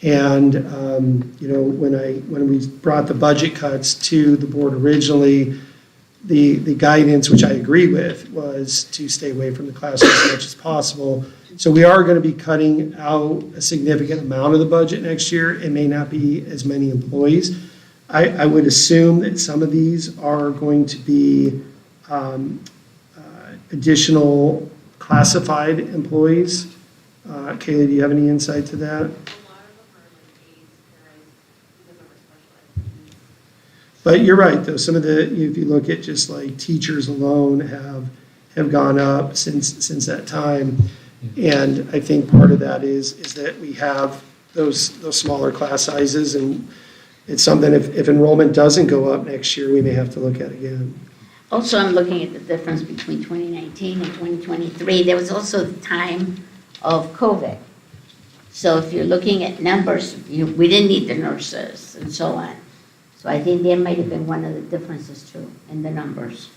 And, when we brought the budget cuts to the board originally, the guidance, which I agree with, was to stay away from the classroom as much as possible. So we are going to be cutting out a significant amount of the budget next year. It may not be as many employees. I would assume that some of these are going to be additional classified employees. Kaylee, do you have any insight to that? But you're right, though. Some of if you look at just like teachers alone have gone up since that time. And I think part of that is that we have those smaller class sizes, and it's something, if enrollment doesn't go up next year, we may have to look at again. Also, I'm looking at the difference between 2019 and 2023. There was also the time of COVID. So if you're looking at numbers, we didn't need the nurses and so on. So I think there might have been one of the differences too in the numbers.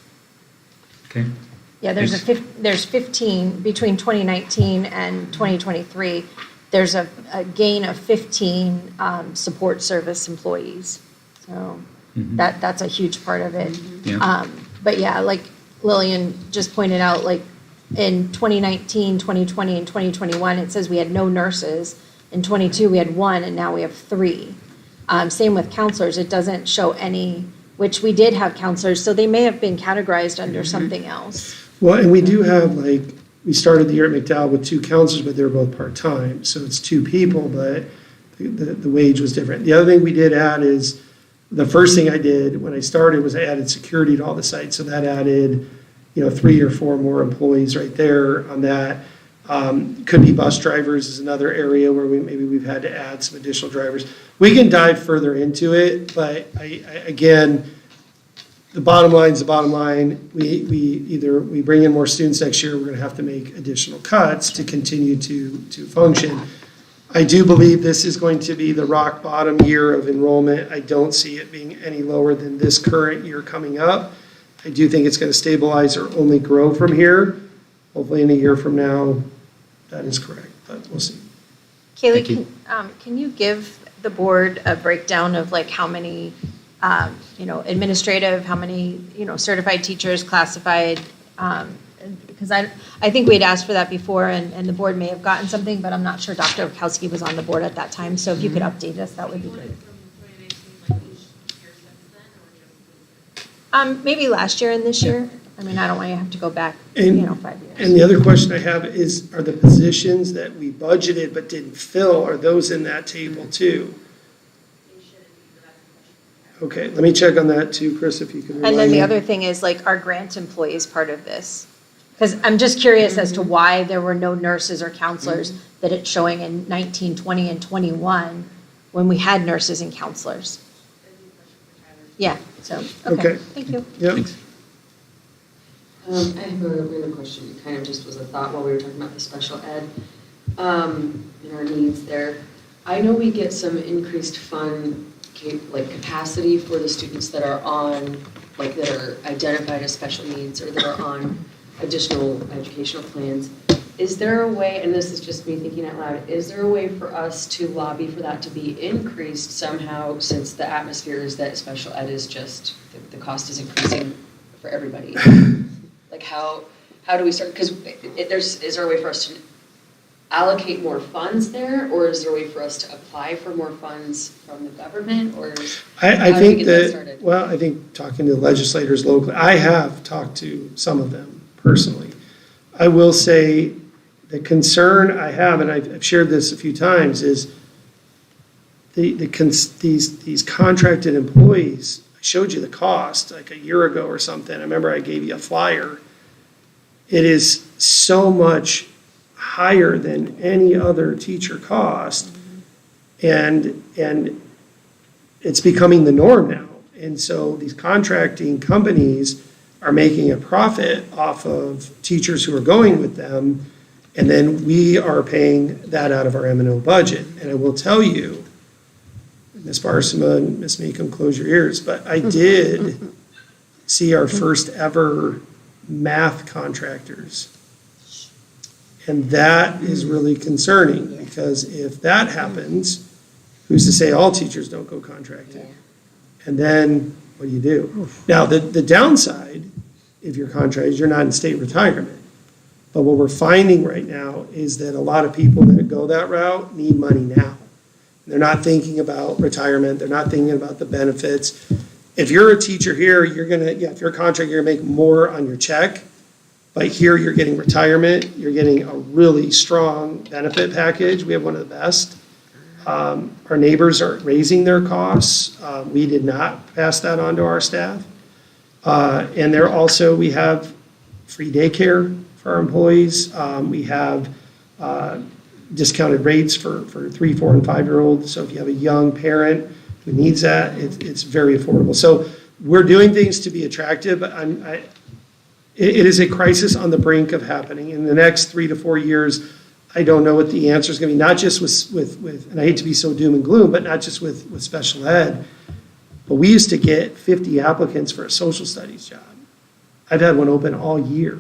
Okay. Yeah, there's 15, between 2019 and 2023, there's a gain of 15 support service employees. So that's a huge part of it. Yeah. But yeah, like Lillian just pointed out, like in 2019, 2020, and 2021, it says we had no nurses. In 22, we had 1, and now we have 3. Same with counselors. It doesn't show any, which we did have counselors, so they may have been categorized under something else. Well, and we do have, we started the year at McDowell with 2 counselors, but they were both part-time. So it's 2 people, but the wage was different. The other thing we did add is, the first thing I did when I started was I added security to all the sites. So that added, 3 or 4 more employees right there on that. Could be bus drivers is another area where we've had to add some additional drivers. We can dive further into it, but again, the bottom line is the bottom line. We bring in more students next year, we're going to have to make additional cuts to continue to function. I do believe this is going to be the rock bottom year of enrollment. I don't see it being any lower than this current year coming up. I do think it's going to stabilize or only grow from here. Hopefully in a year from now, that is correct, but we'll see. Kaylee, can you give the board a breakdown of like how many, administrative, how many, certified teachers, classified? Because I think we had asked for that before, and the board may have gotten something, but I'm not sure Dr. Okowski was on the board at that time. So if you could update us, that would be great. Maybe last year and this year. I mean, I don't want you to have to go back, And- 5 years. And the other question I have is, are the positions that we budgeted but didn't fill, are those in that table too? Okay, let me check on that too, Chris, if you can remind And then the me. other thing is, like, are grant employees part of this? Because I'm just curious as to why there were no nurses or counselors that it's showing in 19, 20, and 21 when we had nurses and counselors. Yeah, so, okay, Okay. thank you. Yep. I have another question, it kind of just was a thought while we were talking about the special ed, and our needs there. I know we get some increased capacity for the students that are on, that are identified as special needs or that are on additional educational plans. Is there a way, and this is just me thinking out loud, is there a way for us to lobby for that to be increased somehow, since the atmosphere is that special ed is just, the cost is increasing for everybody? Like how do we start, because is there a way for us to allocate more funds there, or is there a way for us to apply for more funds from the government, or I how do we think get that that, started? well, I think talking to legislators locally, I have talked to some of them personally. I will say the concern I have, and I've shared this a few times, is these contracted employees. I showed you the cost like a year ago or something. I remember I gave you a flyer. It is so much higher than any other teacher cost, and it's becoming the norm now. And so these contracting companies are making a profit off of teachers who are going with them, and then we are paying that out of our M&O budget. And I will tell you, Ms. Barsima and Ms. Meekum, close your ears, but I did see our first ever math contractors. And that is really concerning, because if that happens, who's to say all teachers don't go contracted? And then what do you do? Now, the downside, if you're contracted, you're not in state retirement. But what we're finding right now is that a lot of people that go that route need money now. They're not thinking about retirement. They're not thinking about the benefits. If you're a teacher here, you're gonna, if you're a contractor, you're gonna make more on your check. But here, you're getting retirement. You're getting a really strong benefit package. We have one of the best. Our neighbors are raising their costs. We did not pass that on to our staff. And there also, we have free daycare for our employees. We have discounted rates for 3, 4, and 5-year-olds. So if you have a young parent who needs that, it's very affordable. So we're doing things to be attractive, but it is a crisis on the brink of happening. In the next 3 to 4 years, I don't know what the answer is going to be, not just with, and I hate to be so doom and gloom, but not just with special ed. But we used to get 50 applicants for a social studies job. I've had one open all year,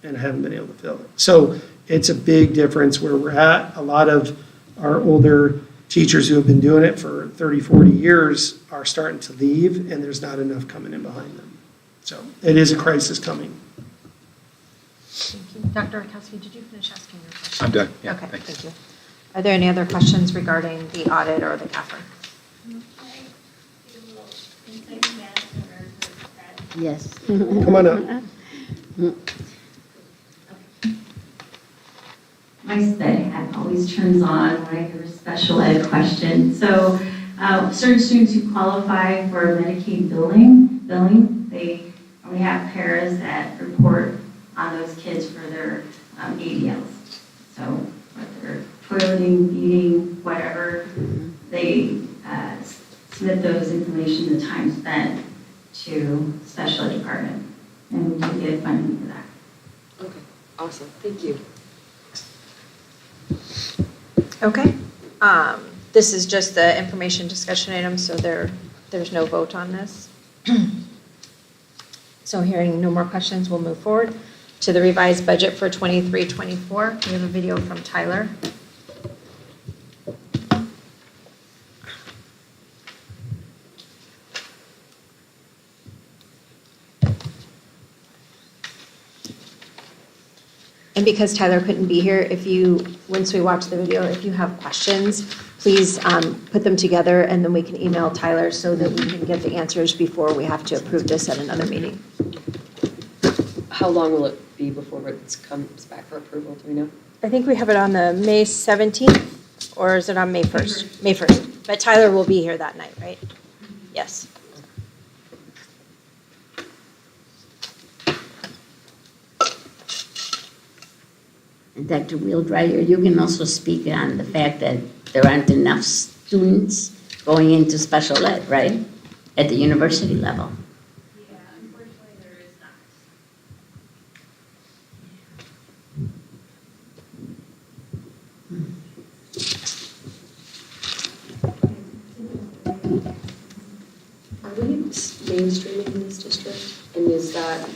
and I haven't been able to fill it. So it's a big difference where we're at. A lot of our older teachers who have been doing it for 30, 40 years are starting to leave, and there's not enough coming in behind them. So it is a crisis coming. Thank you. Dr. Rakowski, did you finish asking your question? I'm done, yeah, Okay, thanks. thank you. Are there any other questions regarding the audit or the CAFR? Yes. Come on up. My sped hat always turns on when I hear a special ed question. So certain students who qualify for Medicaid billing, they only have paras that report on those kids for their ADLs. So whether toileting, feeding, whatever, they submit those information, the time spent, to special ed department, and we do get funding for that. Okay, awesome, thank you. Okay. This is just the information discussion item, so there's no vote on this. So hearing no more questions, we'll move forward to the revised budget for 23-24. We have a video from Tyler. And because Tyler couldn't be here, once we watch the video, if you have questions, please put them together, and then we can email Tyler so that we can get the answers before we have to approve this at another meeting. How long will it be before it comes back for approval? Do we know? I think we have it on the May 17th, or is it on May 1st? May 1st. But Tyler will be here that night, right? Yes. Dr. Wheeldriver, you can also speak on the fact that there aren't enough students going into special ed, right? At the university level. Yeah, unfortunately, there is not. Are we mainstreaming in this district? And is that?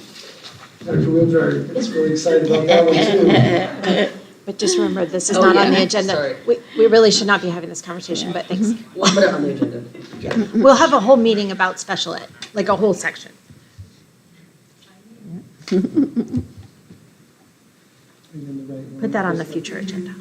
Dr. Wheeldriver is really excited about that one too. But just remember, this is Oh, not on yeah. the agenda. Sorry. We really should not be having this conversation, but thanks. We'll put it on the agenda. We'll have a whole meeting about special ed, like a whole section. Put that on the future agenda.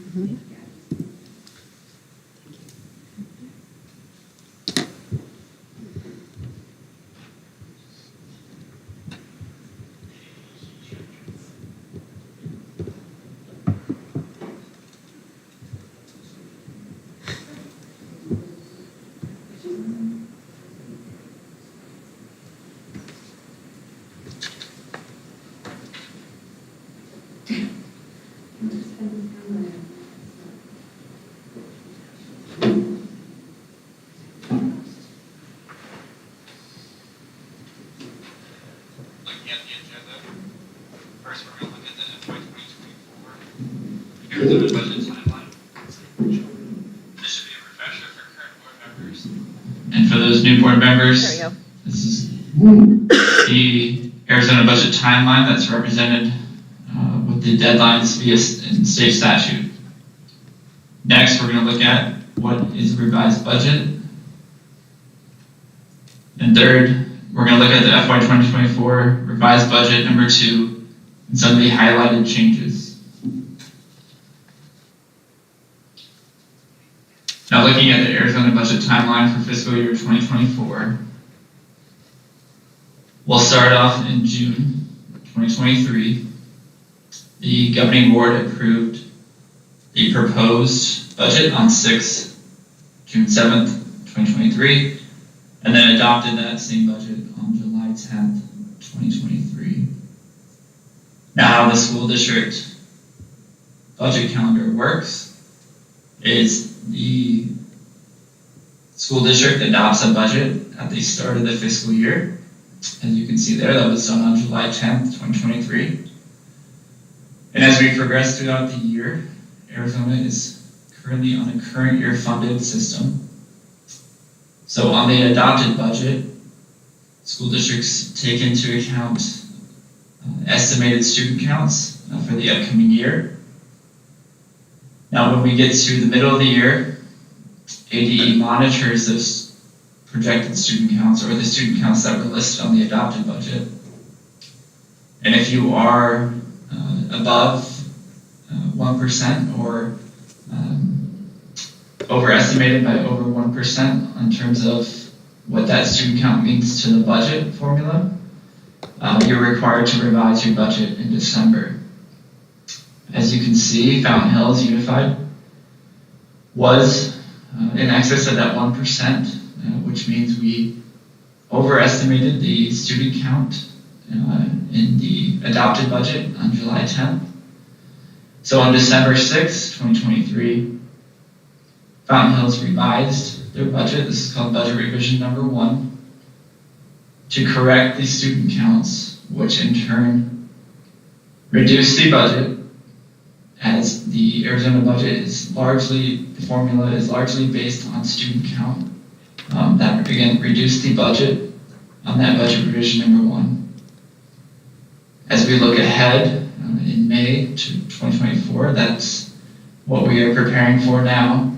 Looking at the agenda, first we're going to look at the FY 2024 Arizona budget timeline. This should be a refresher for current board members. And for those new board members, There we go. this is the Arizona budget timeline that's represented with the deadlines via state statute. Next, we're going to look at what is a revised budget. And third, we're going to look at the FY 2024 revised budget number 2 and some of the highlighted changes. Now looking at the Arizona budget timeline for fiscal year 2024, we'll start off in June 2023. The governing board approved the proposed budget on June 7th, 2023. And then adopted that same budget on July 10th, 2023. Now, how the school district budget calendar works is the school district adopts a budget at the start of the fiscal year. As you can see there, that was done on July 10th, 2023. And as we progress throughout the year, Arizona is currently on a current year funded system. So on the adopted budget, school districts take into account estimated student counts for the upcoming year. Now when we get to the middle of the year, ADE monitors those projected student counts or the student counts that were listed on the adopted budget. And if you are above 1% or overestimated by over 1% in terms of what that student count means to the budget formula, you're required to revise your budget in December. As you can see, Fountain Hills Unified was in excess of that 1%, which means we overestimated the student count in the adopted budget on July 10th. So on December 6th, 2023, Fountain Hills revised their budget. This is called budget revision number 1 to correct the student counts, which in turn reduced the budget as the Arizona budget is largely, the formula is largely based on student count. That again reduced the budget on that budget revision number 1. As we look ahead in May to 2024, that's what we are preparing for now.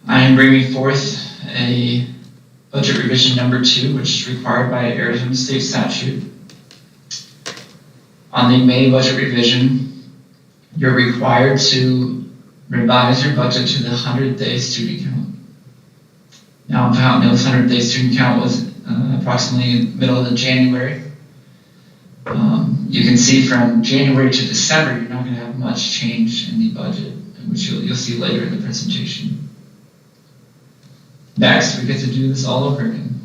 I am bringing forth a budget revision number 2, which is required by Arizona state statute. On the May budget revision, you're required to revise your budget to the 100-day student count. Now, Fountain Hills' 100-day student count was approximately middle of January. You can see from January to December, you're not going to have much change in the budget, which you'll see later in the presentation. Next, we get to do this all over again.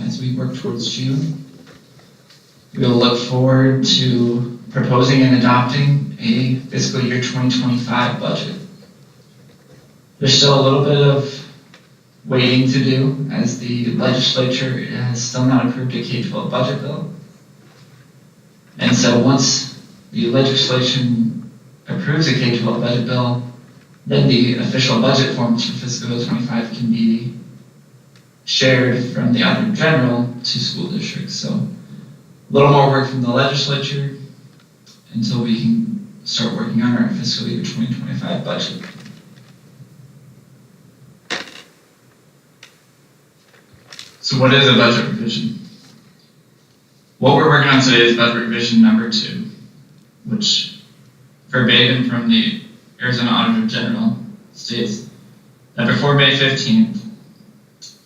As we work towards June, we'll look forward to proposing and adopting a fiscal year 2025 budget. There's still a little bit of waiting to do, as the legislature has still not approved a K-12 budget bill. And so once the legislation approves a K-12 budget bill, then the official budget forms for fiscal year 25 can be shared from the auditor general to school districts. So a little more work from the legislature until we can start working on our fiscal year 2025 budget. So what is a budget revision? What we're working on today is budget revision number 2, which verbatim from the Arizona Auditor General states that before May 15th,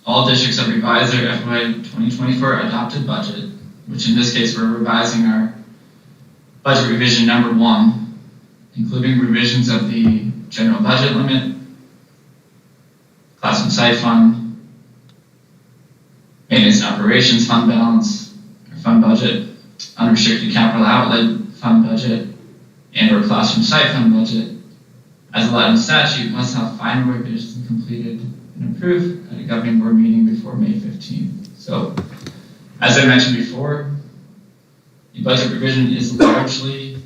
all districts have revised their FY 2024 adopted budget, which in this case we're revising our budget revision number 1, including revisions of the general budget limit, classroom site fund, maintenance and operations fund balance, or fund budget, unrestricted capital outlay fund budget, and or classroom site fund budget, as allowed in statute, must have final revisions completed and approved at a governing board meeting before May 15th. So, as I mentioned before, the budget revision is largely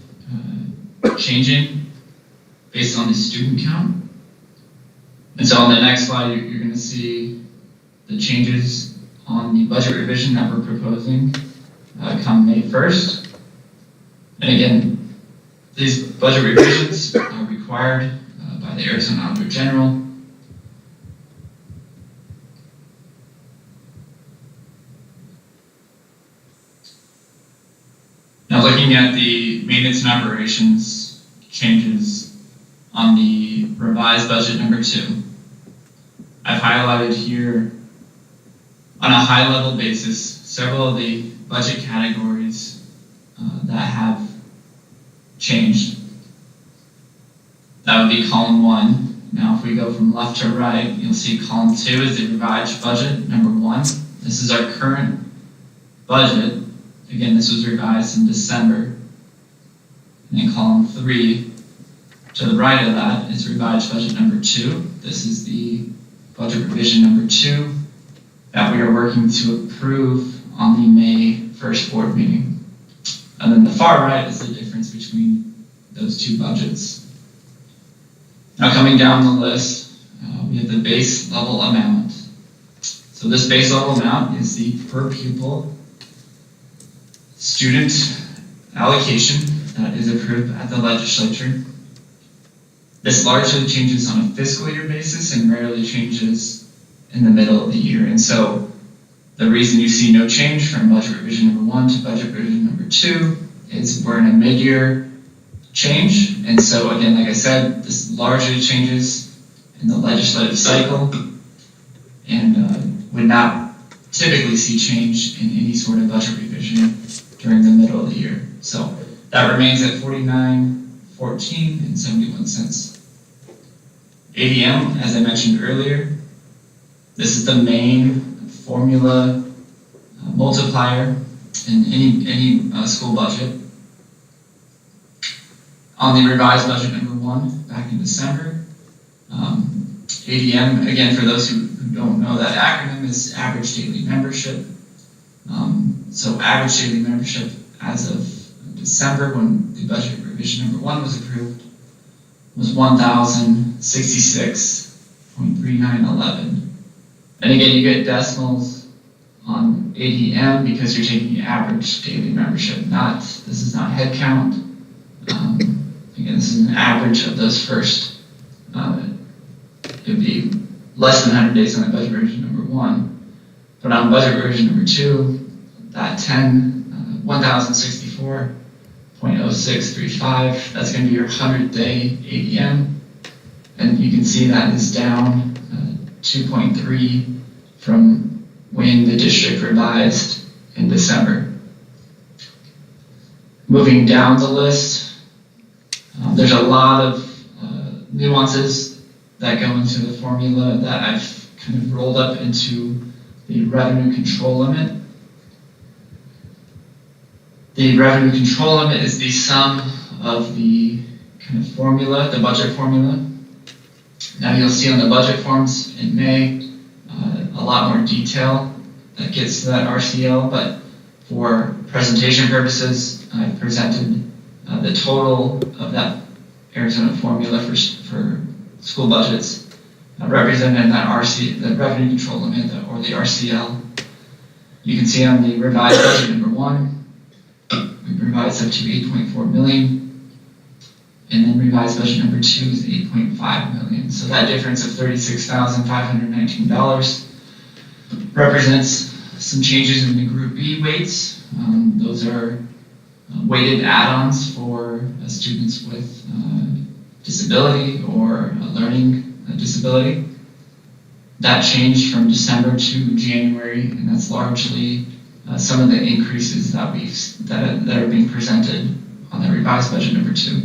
changing based on the student count. And so on the next slide, you're going to see the changes on the budget revision that we're proposing come May 1st. And again, these budget revisions are required by the Arizona Auditor General. Now looking at the maintenance and operations changes on the revised budget number 2, I've highlighted here on a high level basis several of the budget categories that have changed. That would be column 1. Now if we go from left to right, you'll see column 2 is the revised budget number 1. This is our current budget. Again, this was revised in December. And then column 3, to the right of that, is revised budget number 2. This is the budget revision number 2 that we are working to approve on the May 1st board meeting. And then the far right is the difference between those two budgets. Now coming down the list, we have the base level amount. So this base level amount is the per pupil student allocation that is approved at the legislature. This largely changes on a fiscal year basis and rarely changes in the middle of the year. And so the reason you see no change from budget revision number 1 to budget revision number 2 is we're in a mid-year change. And so again, like I said, this largely changes in the legislative cycle and would not typically see change in any sort of budget revision during the middle of the year. So that remains at $49.14 and 71 cents. ADM, as I mentioned earlier, this is the main formula multiplier in any school budget. On the revised budget number 1 back in December, ADM, again, for those who don't know that acronym, is average daily membership. So average daily membership as of December, when the budget revision number 1 was approved, was 1,066.3911. And again, you get decimals on ADM because you're taking the average daily membership. This is not head count. Again, this is an average of those first. It would be less than 100 days on the budget revision number 1. But on budget revision number 2, that 1,064.0635, that's going to be your 100-day ADM. And you can see that is down 2.3 from when the district revised in December. Moving down the list, there's a lot of nuances that go into the formula that I've kind of rolled up into the revenue control limit. The revenue control limit is the sum of the kind of formula, the budget formula. Now you'll see on the budget forms in May a lot more detail that gets to that RCL, but for presentation purposes, I've presented the total of that Arizona formula for school budgets represented in that the revenue control limit, or the RCL. You can see on the revised budget number 1, we revised up to 8.4 million, and then revised budget number 2 is 8.5 million. So that difference of $36,519 represents some changes in the Group B weights. Those are weighted add-ons for students with disability or a learning disability. That changed from December to January, and that's largely some of the increases that are being presented on the revised budget number 2.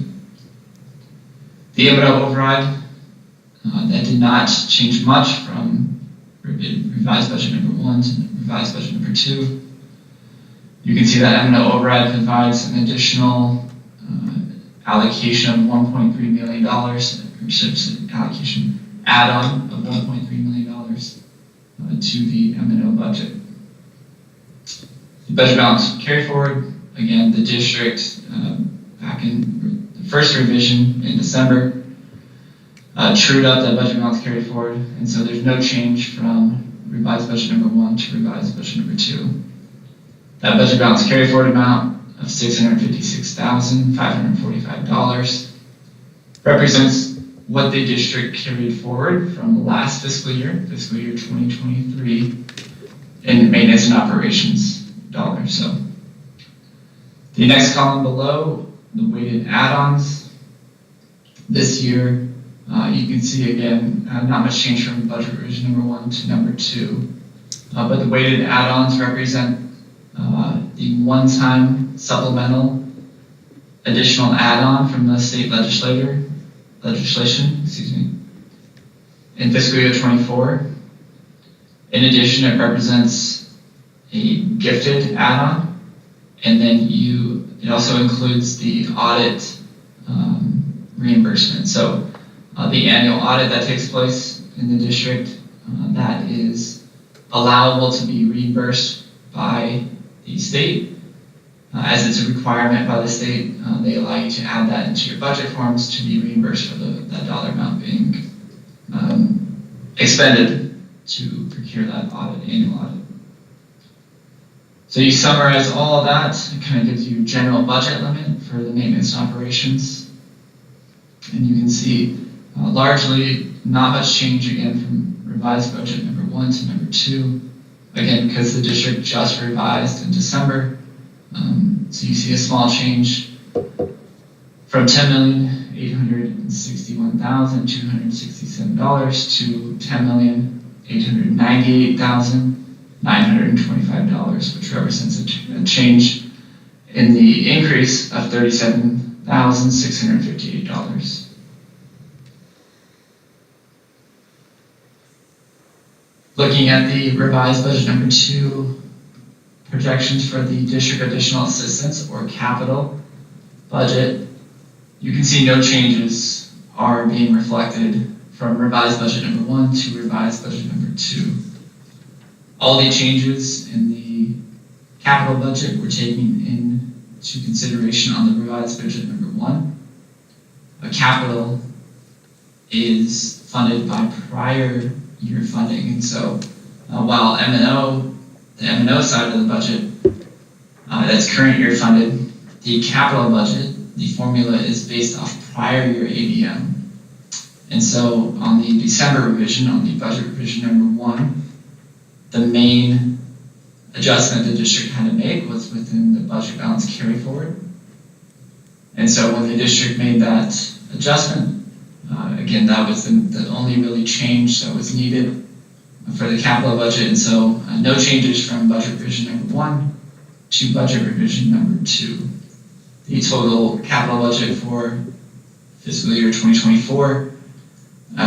The M&O override, that did not change much from revised budget number 1 to revised budget number 2. You can see that M&O override provides an additional allocation of $1.3 million, or allocation add-on of $1.3 million to the M&O budget. The budget balance carry forward, again, the district back in the first revision in December trued up that budget balance carry forward, and so there's no change from revised budget number 1 to revised budget number 2. That budget balance carry forward amount of $656,545 represents what the district carried forward from the last fiscal year 2023, in maintenance and operations dollars. So the next column below, the weighted add-ons. This year, you can see again, not much change from budget revision number 1 to number 2, but the weighted add-ons represent the one-time supplemental additional add-on from the state legislation, in fiscal year 24. In addition, it represents a gifted add-on, and then it also includes the audit reimbursement. So the annual audit that takes place in the district, that is allowable to be reimbursed by the state. As it's a requirement by the state, they allow you to add that into your budget forms to be reimbursed for that dollar amount being expended to procure that annual audit. So you summarize all of that, it kind of gives you general budget limit for the maintenance and operations. And you can see largely not much change again from revised budget number 1 to number 2. Again, because the district just revised in December. So you see a small change from $10,861,267 to $10,898,925, which represents a change in the increase of $37,658. Looking at the revised budget number 2, projections for the district additional assistance or capital budget, you can see no changes are being reflected from revised budget number 1 to revised budget number 2. All the changes in the capital budget were taken into consideration on the revised budget number 1. Capital is funded by prior year funding, and so while the M&O side of the budget, that's current year funded, the capital budget, the formula is based off prior year ADM. And so on the December revision, on the budget revision number 1, the main adjustment the district had to make was within the budget balance carry forward. And so when the district made that adjustment, again, that was the only really change that was needed for the capital budget, and so no changes from budget revision number 1 to budget revision number 2. the total capital budget for fiscal year 2024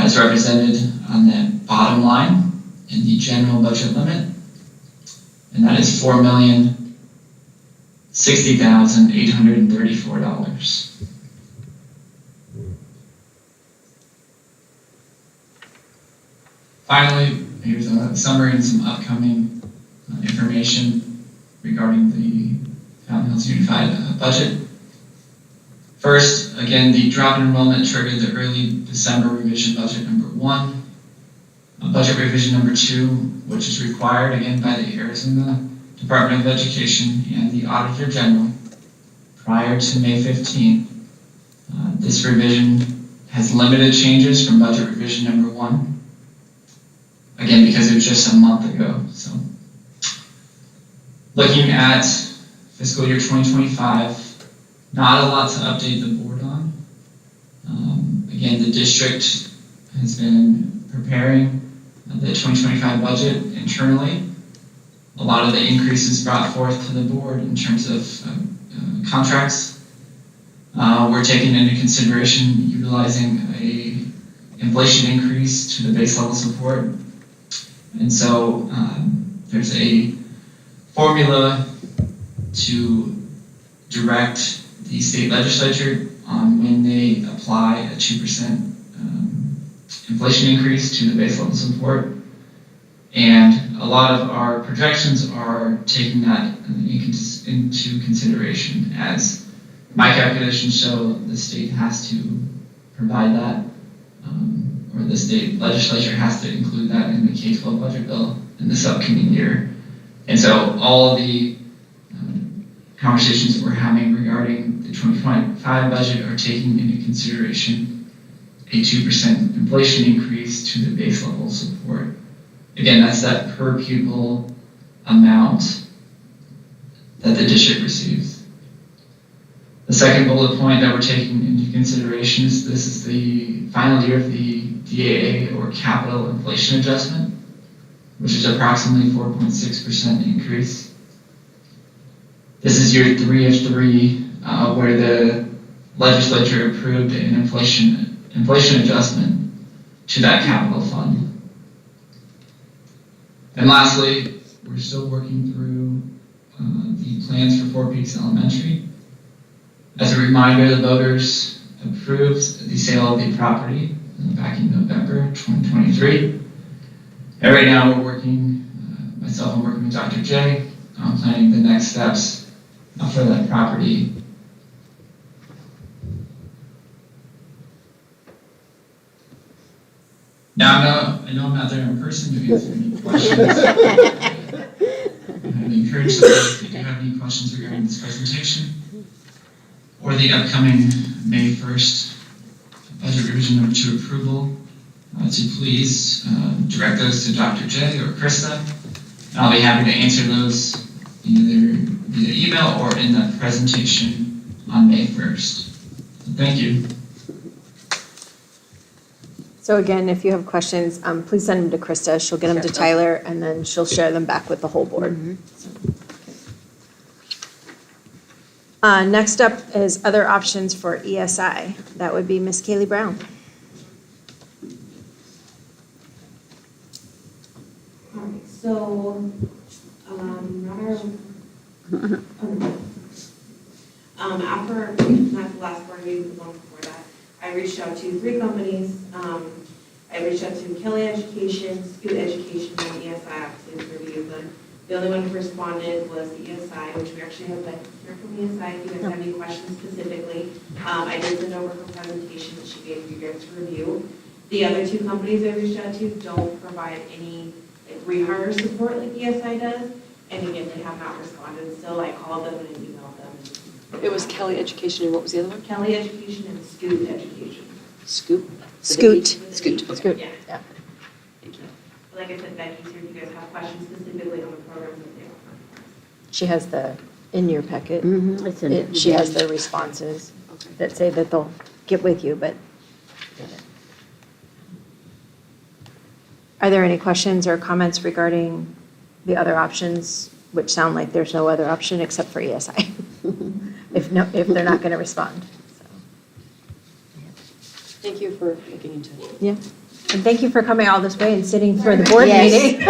is represented on the bottom line in the general budget limit, and that is $4,060,834. Finally, here's a summary and some upcoming information regarding the Fountain Hills Unified budget. First, again, the drop in enrollment triggered the early December revision budget number 1. Budget revision number 2, which is required again by the Arizona Department of Education and the Auditor General prior to May 15th. This revision has limited changes from budget revision number 1. Again, because it was just a month ago. So, looking at fiscal year 2025, not a lot to update the board on. Again, the district has been preparing the 2025 budget internally. A lot of the increases brought forth to the board in terms of contracts were taken into consideration utilizing a inflation increase to the base level support. And so there's a formula to direct the state legislature on when they apply a 2% inflation increase to the base level support. And a lot of our projections are taking that into consideration, as my calculations show the state has to provide that, or the state legislature has to include that in the K-12 budget bill in this upcoming year. And so all of the conversations that we're having regarding the 2025 budget are taking into consideration a 2% inflation increase to the base level support. Again, that's that per pupil amount that the district receives. The second bullet point that we're taking into consideration is this is the final year of the DAA, or capital inflation adjustment, which is approximately 4.6% increase. This is year 3 of 3, where the legislature approved an inflation adjustment to that capital fund. And lastly, we're still working through the plans for Four Peaks Elementary. As a reminder, the voters approved the sale of the property back in November 2023. And right now we're working, I'm working with Dr. J, on planning the next steps for that property. Now, I know I'm not there in person to answer any questions. I'd encourage those if you have any questions regarding this presentation or the upcoming May 1st budget revision number 2 approval, to please direct those to Dr. J or Krista, and I'll be happy to answer those either via email or in that presentation on May 1st. So thank you. So again, if you have questions, please send them to Krista. She'll get them to Tyler, and then she'll share them back with the whole board. Next up is other options for ESI. That would be Miss Kaylee Brown. All right, so, after, not the last board meeting, the one before that, I reached out to 3 companies. I reached out to Kelly Education, Scoot Education, and ESI, obviously, to review them. The only one who responded was the ESI, which we actually have Becky here from ESI, if you guys have any questions specifically. I did send over her presentation that she gave you guys to review. The other 2 companies I reached out to don't provide any rehire support like ESI does. And again, they have not responded. Still, I called them and emailed them. It was Kelly Education, and what was the other one? Kelly Education and Scoot Education. Scoot. Scoot. Scoot. Scoot. Yeah. Yeah. Thank you. Like I said, Becky's here if you guys have questions specifically on the programs that they offer. She has in your packet, It's in it. she has the responses that say that they'll get with you, but. Are there any questions or comments regarding the other options, which sound like there's no other option except for ESI? if they're not going to respond. So, Thank you for looking into it. yeah. And thank you for coming all this way and sitting for the board Yes. meeting.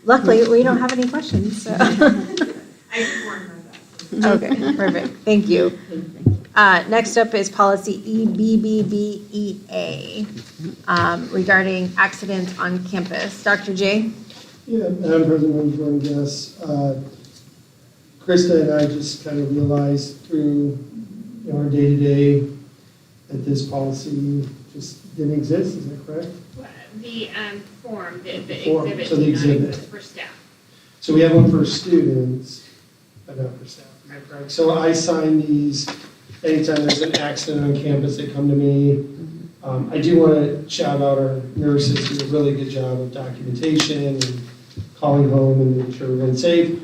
Luckily, we don't have any questions, so. I just warned her that. Okay, perfect. Thank you. Next up is policy EBBBEA regarding accidents on campus. Dr. J? Yeah, Madam President, members of the board and guests, Krista and I just kind of realized through our day-to-day that this policy just didn't exist, is that correct? The form, the Form, exhibit. so the did not exhibit. exist for staff. So we have one for students, but not for staff, is that correct? So I sign these anytime there's an accident on campus, they come to me. I do want to shout out our nurses who do a really good job of documentation and calling home and making sure everyone's safe.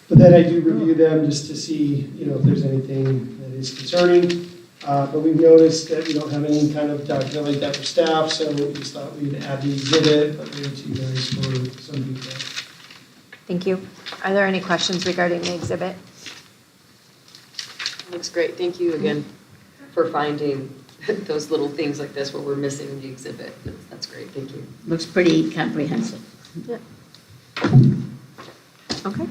But then I do review them just to see, if there's anything that is concerning. But we've noticed that we don't have any kind of document like that for staff, so we just thought we'd add the exhibit, but leave it to you guys for some detail. Thank you. Are there any questions regarding the exhibit? Looks great. Thank you again for finding those little things like this where we're missing the exhibit. That's great. Thank you. Looks pretty comprehensive. Okay.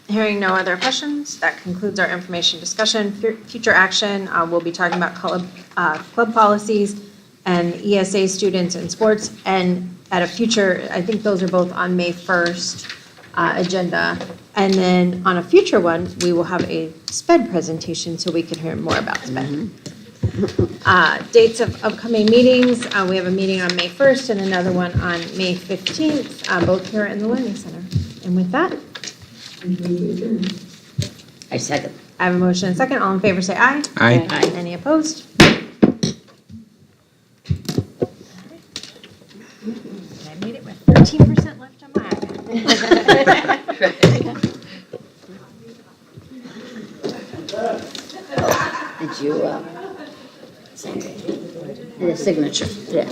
Hearing no other questions, that concludes our information discussion. Future action, we'll be talking about club policies and ESA students in sports. And at a future, I think those are both on May 1st agenda. And then on a future one, we will have a SPED presentation so we can hear more about SPED. Dates of upcoming meetings, we have a meeting on May 1st and another one on May 15th, both here in the Learning Center. And with that, I second. I have a motion and a second. All in favor, say aye. Aye. Aye. Any opposed? I made it with 13% left on my Did you, sign it? The signature, yeah.